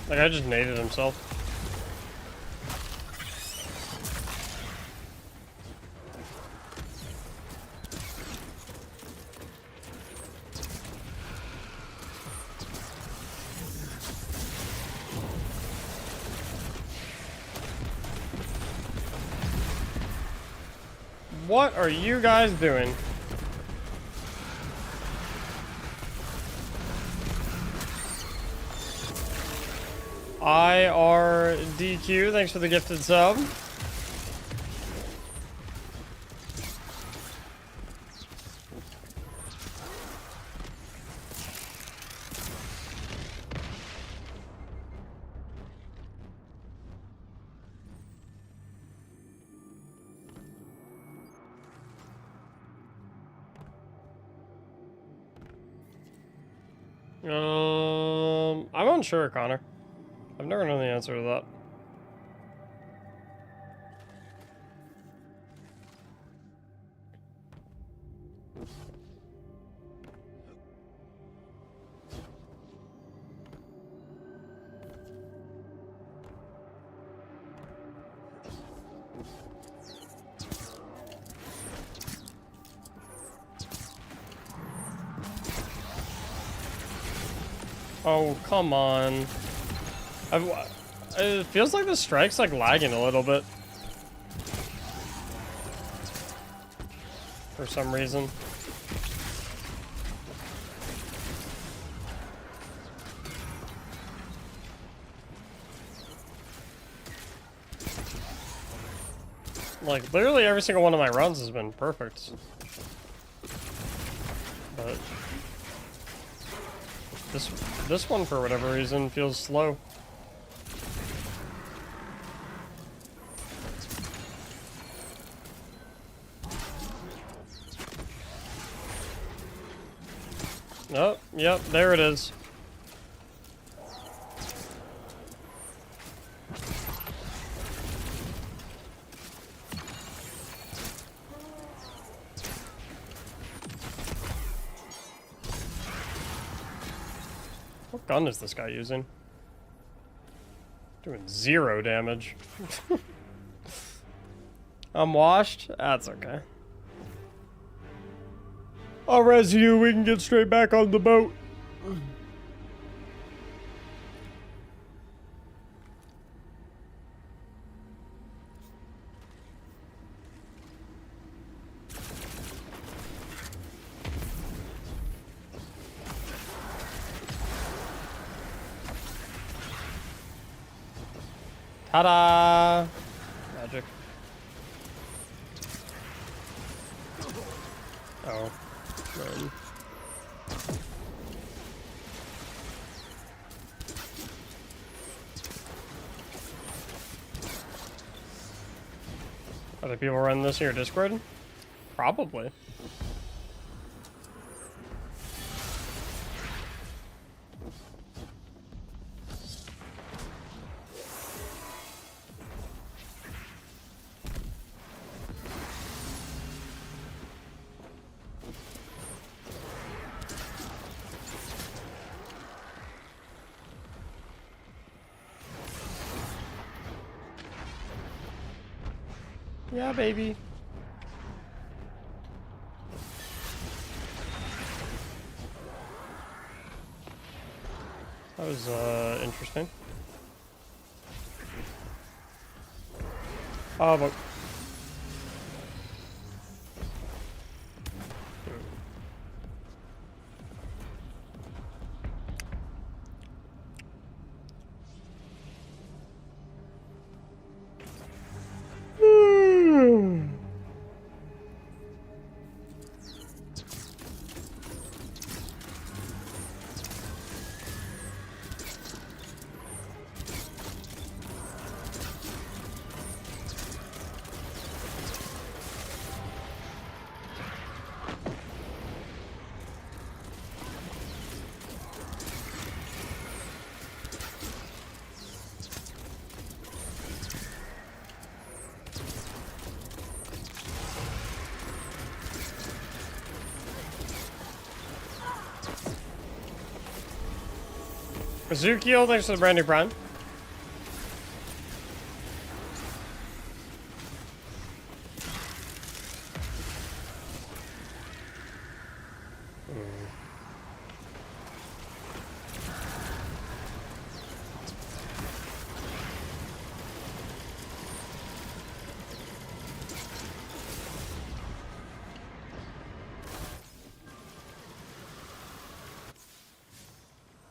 Speaker 1: That guy just naded himself. What are you guys doing? IRDQ, thanks for the gifted sub. I'm unsure, Connor. I've never known the answer to that. Oh, come on. It feels like the strike's like lagging a little bit. For some reason. Like, literally every single one of my runs has been perfect. But this one, for whatever reason, feels slow. Oh, yep, there it is. gun is this guy using? Doing 0 damage. I'm washed? That's okay. I'll res you, we can get straight back on the boat. Ta-da! Magic. Oh. Run. Other people run this in your Discord? Probably. Yeah, baby. That was, interesting. Oh, but... Ezekiel, thanks for the brand new prime.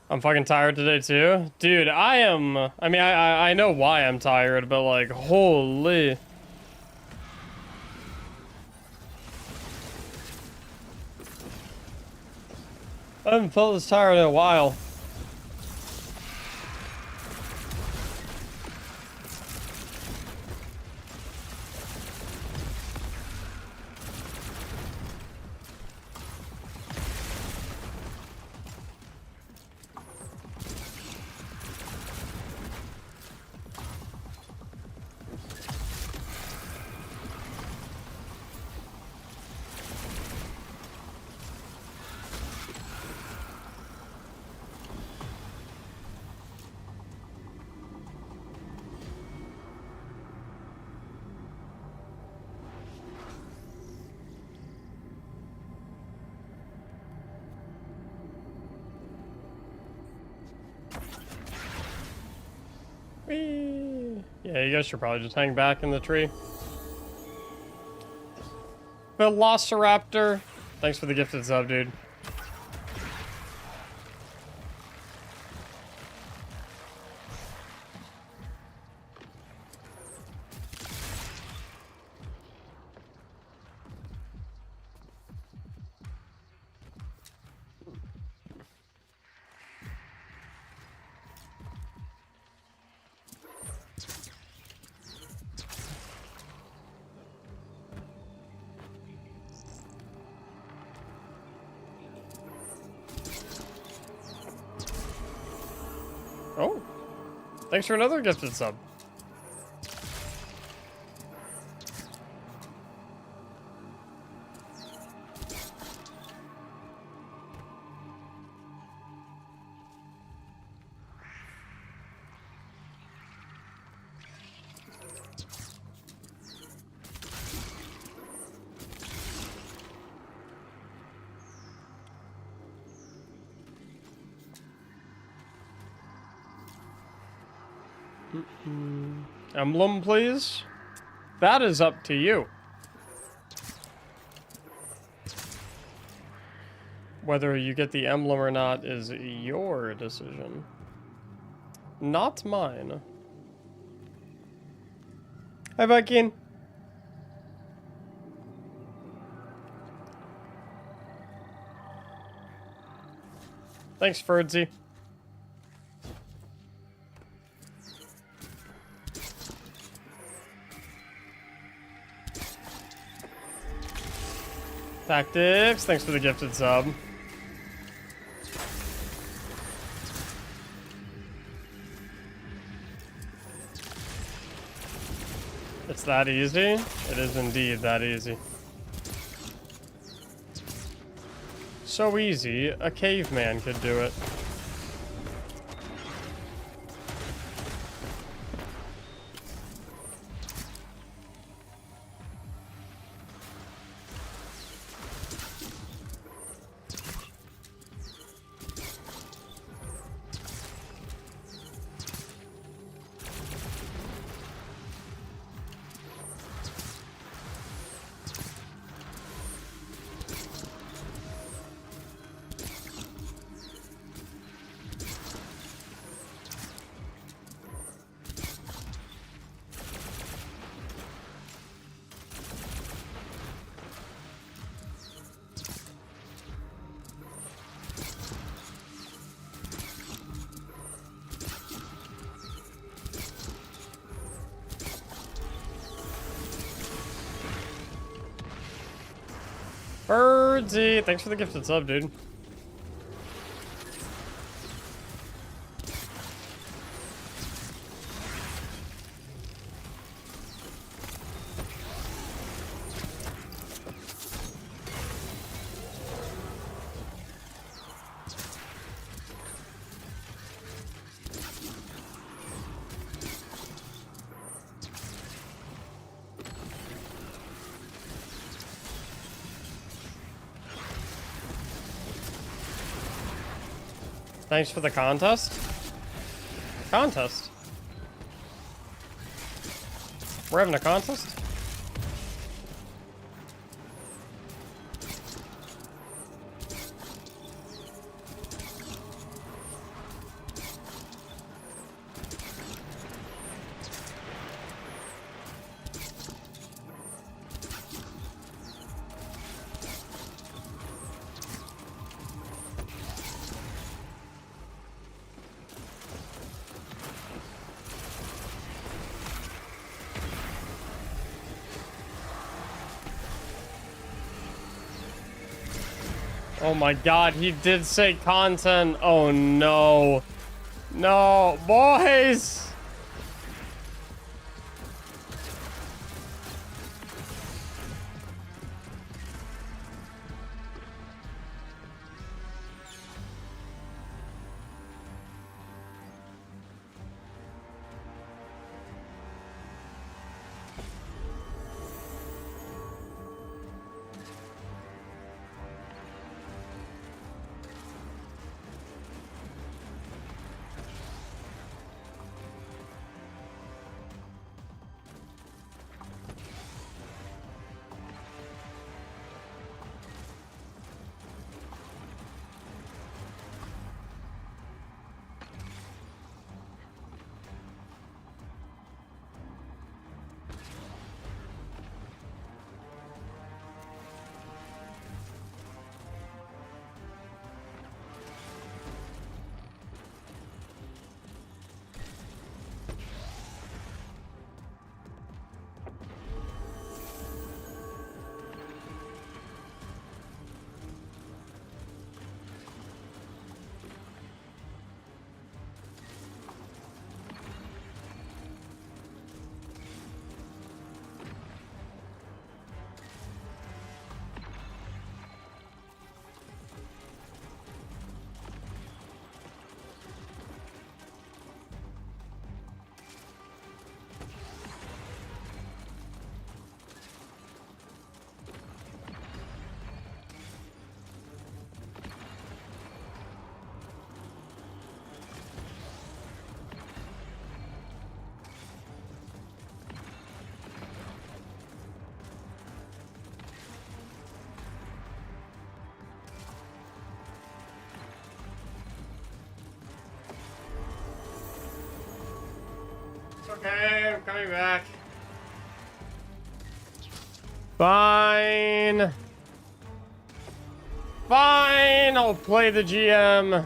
Speaker 1: I'm fucking tired today too. Dude, I am, I mean, I know why I'm tired, but like, holy. I haven't felt this tired in a while. Whee. Yeah, you guys should probably just hang back in the tree. Velociraptor, thanks for the gifted sub, dude. Oh, thanks for another gifted sub. Emblem, please. That is up to you. Whether you get the emblem or not is your decision. Not mine. Hi, Viking. Thanks, Ferdsy. Tactics, thanks for the gifted sub. It's that easy? It is indeed that easy. So easy, a caveman could do it. Birdsy, thanks for the gifted sub, dude. Thanks for the contest. Contest? We're having a contest? Oh my god, he did say content. Oh no. No, boys! Okay, I'm coming back. Fine. Fine, I'll play the GM.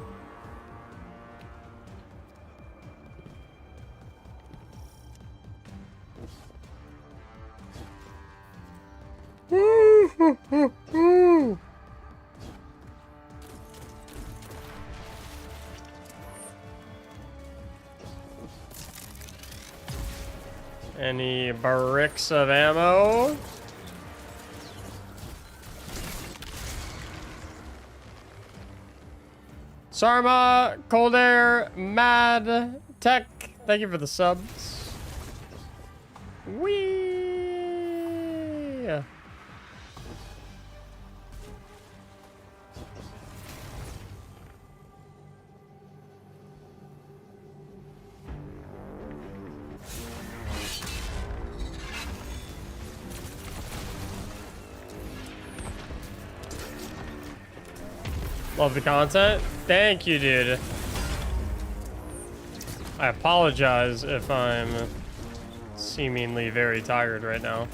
Speaker 1: Any bricks of ammo? Sarma, Cold Air, Mad Tech, thank you for the subs. Whee! Love the content. Thank you, dude. I apologize if I'm seemingly very tired right now.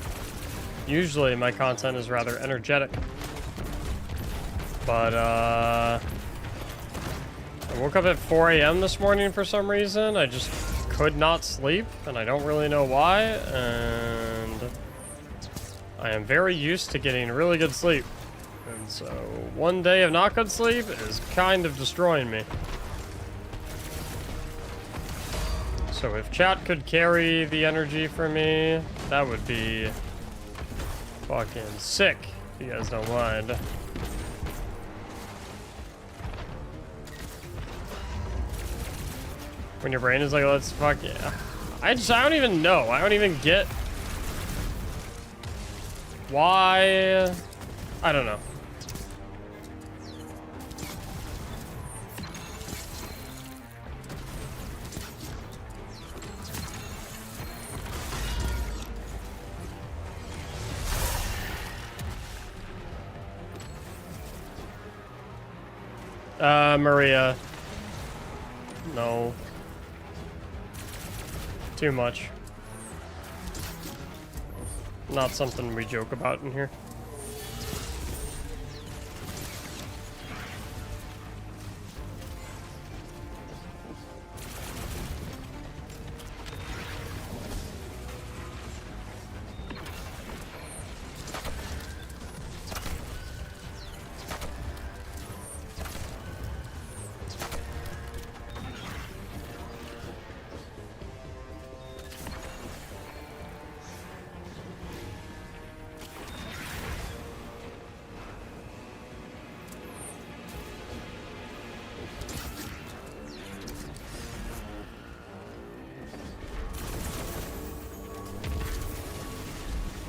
Speaker 1: Usually my content is rather energetic. But, I woke up at 4 a.m. this morning for some reason. I just could not sleep, and I don't really know why. And I am very used to getting really good sleep. And so, one day of not good sleep is kind of destroying me. So if chat could carry the energy for me, that would be fucking sick, if you guys don't mind. When your brain is like, let's fuck yeah. I don't even know. I don't even get why. I don't know. Maria. No. Too much. Not something we joke about in here.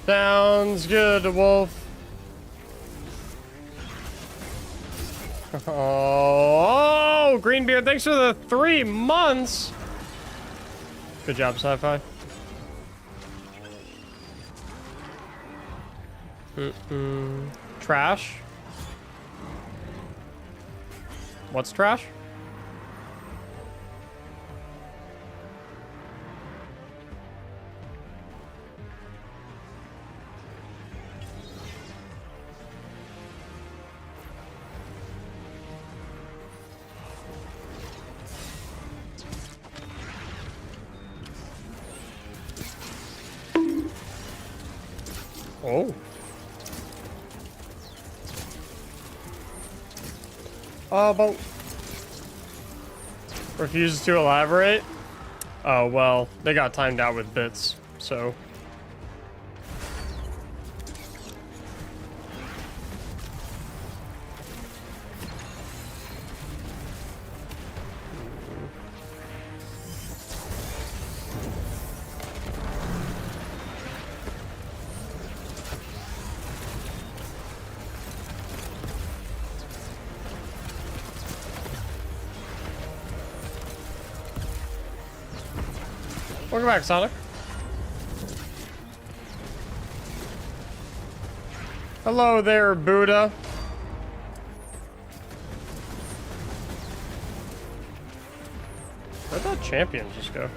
Speaker 1: Sounds good, Wolf. Oh, Greenbeard, thanks for the 3 months. Good job, Sci-Fi. Trash. What's trash? Oh. But refuses to elaborate. Oh, well, they got timed out with bits, so. Welcome back, Sonic. Hello there, Buddha. Where'd that champion just go?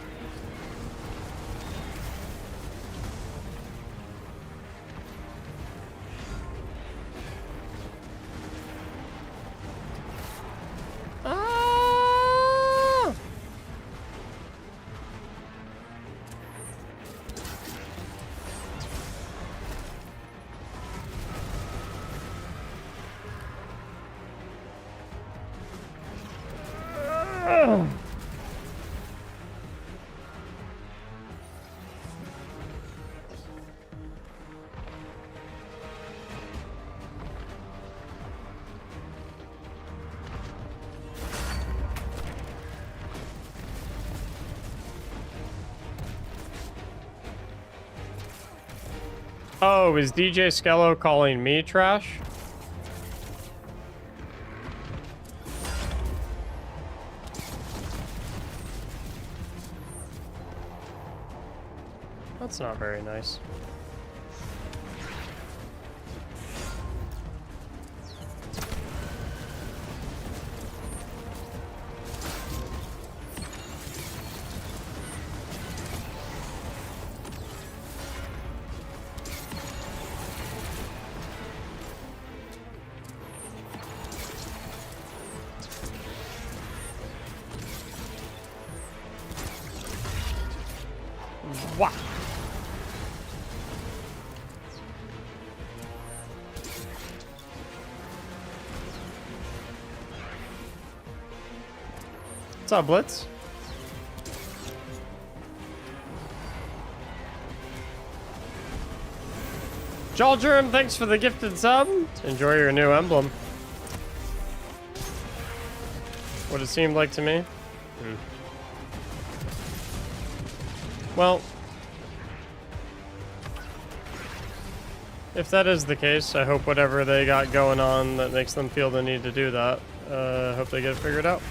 Speaker 1: Oh, is DJ Skello calling me trash? That's not very nice. Wow. What's up, Blitz? Jaldrum, thanks for the gifted sub. Enjoy your new emblem. What it seemed like to me. Well, if that is the case, I hope whatever they got going on that makes them feel the need to do that, hope they get it figured out.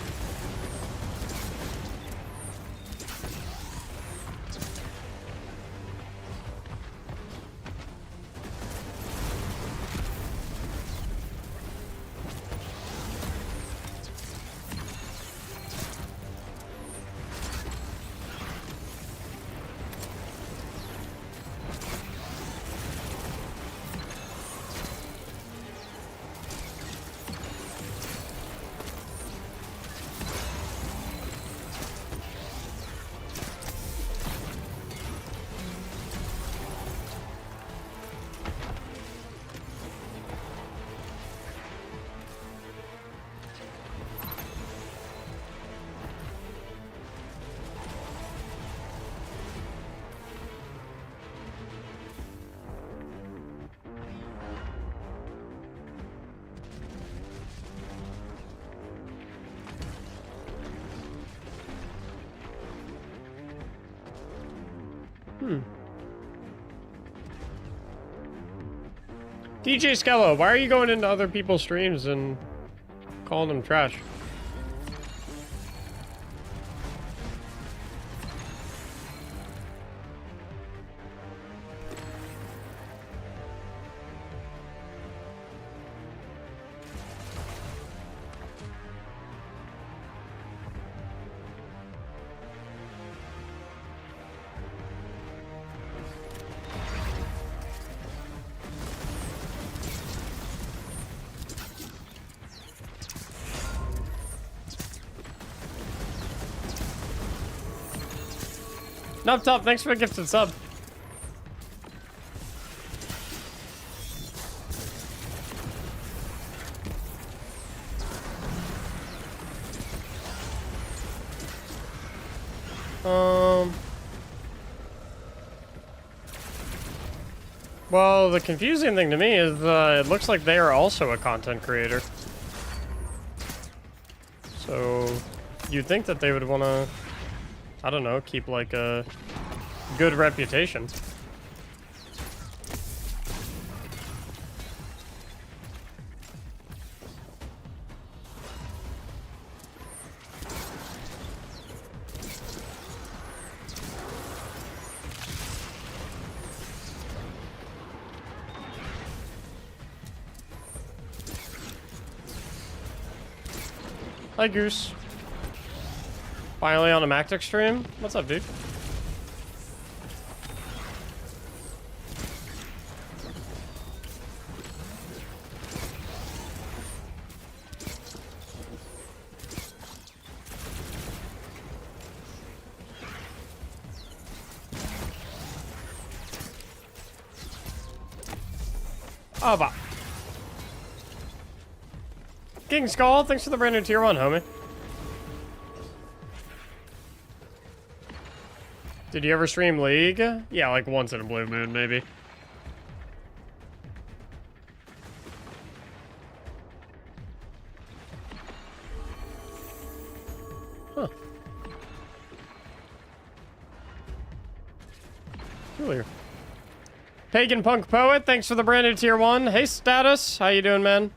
Speaker 1: DJ Skello, why are you going into other people's streams and calling them trash? Nub Top, thanks for the gifted sub. Well, the confusing thing to me is it looks like they are also a content creator. So you'd think that they would want to, I don't know, keep like a good reputation. Hi, Goose. Finally on a Mactics stream? What's up, dude? Oh, bah. King Skull, thanks for the brand new tier 1, homie. Did you ever stream League? Yeah, like once in a blue moon, maybe. Huh. Peculiar. Pagan Punk Poet, thanks for the brand new tier 1. Hey, Status. How you doing, man?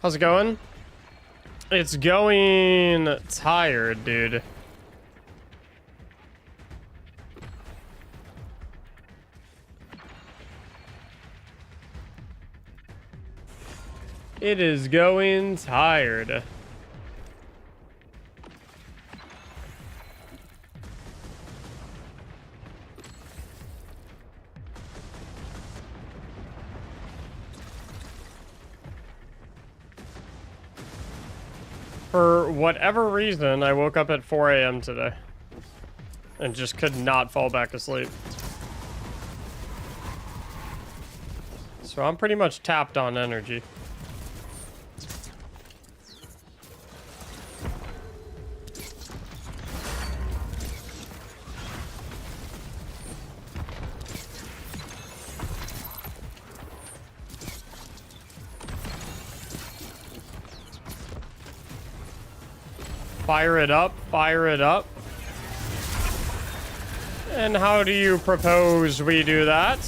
Speaker 1: How's it going? It's going tired, dude. It is going tired. For whatever reason, I woke up at 4 a.m. today. And just could not fall back asleep. So I'm pretty much tapped on energy. Fire it up, fire it up. And how do you propose we do that?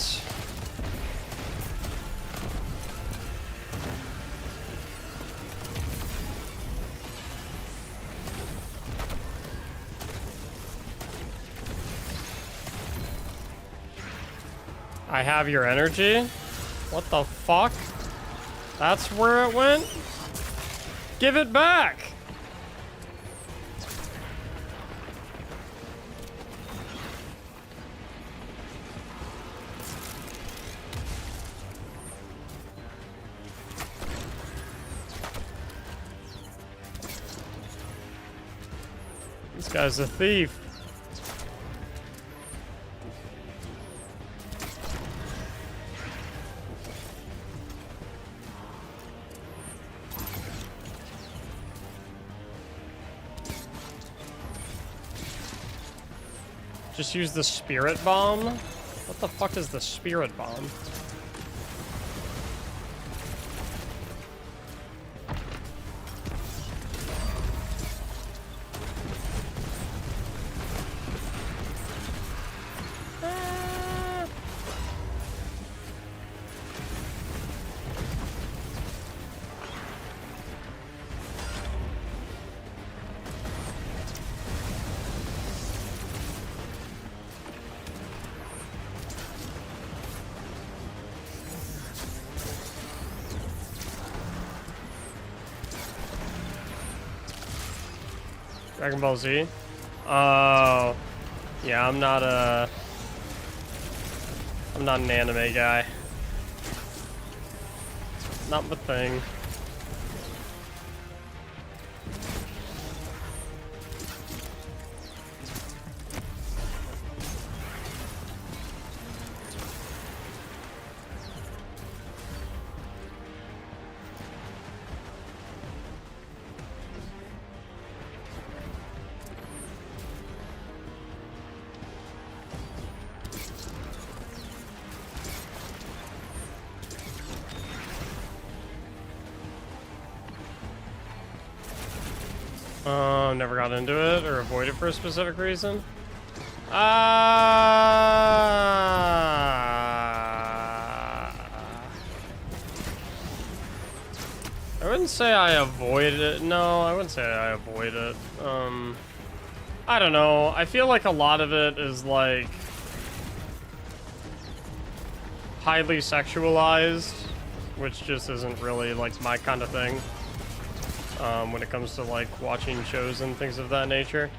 Speaker 1: I have your energy? What the fuck? That's where it went? Give it back! This guy's a thief. Just use the spirit bomb? What the fuck is the spirit bomb? Dragon Ball Z? Oh. Yeah, I'm not an anime guy. Not my thing. Never got into it or avoided for a specific reason. I wouldn't say I avoided it. No, I wouldn't say I avoid it. I don't know. I feel like a lot of it is like highly sexualized, which just isn't really like my kind of thing. When it comes to like watching shows and things of that nature.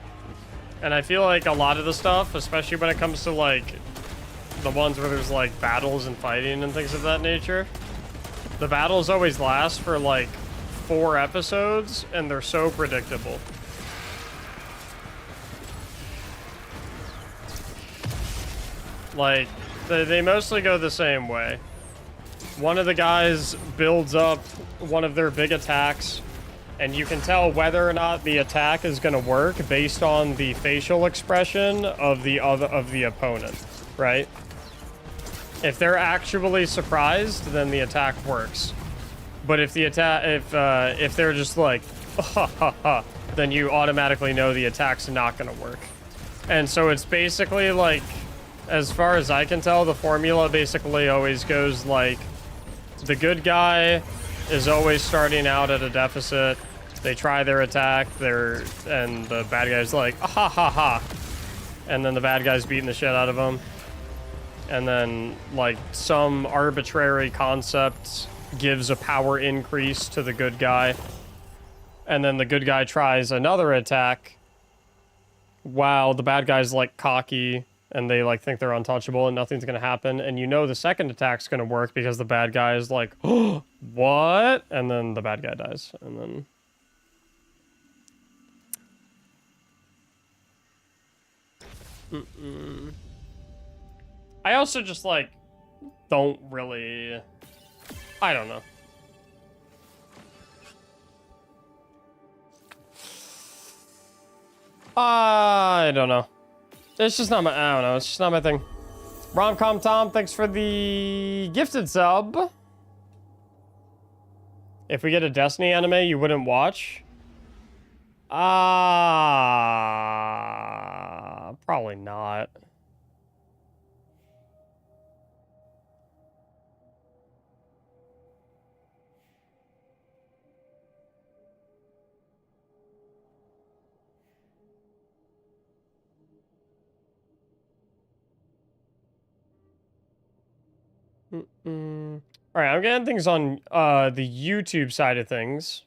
Speaker 1: And I feel like a lot of the stuff, especially when it comes to like the ones where there's like battles and fighting and things of that nature, the battles always last for like 4 episodes and they're so predictable. Like, they mostly go the same way. One of the guys builds up one of their big attacks, and you can tell whether or not the attack is going to work based on the facial expression of the opponent, right? If they're actually surprised, then the attack works. But if the attack, if they're just like, ha ha ha, then you automatically know the attack's not going to work. And so it's basically like as far as I can tell, the formula basically always goes like, the good guy is always starting out at a deficit. They try their attack, and the bad guy's like, ah, ha ha ha. And then the bad guy's beating the shit out of them. And then, like, some arbitrary concept gives a power increase to the good guy. And then the good guy tries another attack while the bad guy's, like, cocky and they, like, think they're untouchable and nothing's gonna happen. And you know the second attack's gonna work because the bad guy is like, oh, what? And then the bad guy dies. And then... I also just, like, don't really... I don't know. I don't know. It's just not my... I don't know. It's just not my thing. Romcom Tom, thanks for the gifted sub. If we get a Destiny anime you wouldn't watch? Probably not. All right, I'm getting things on the YouTube side of things.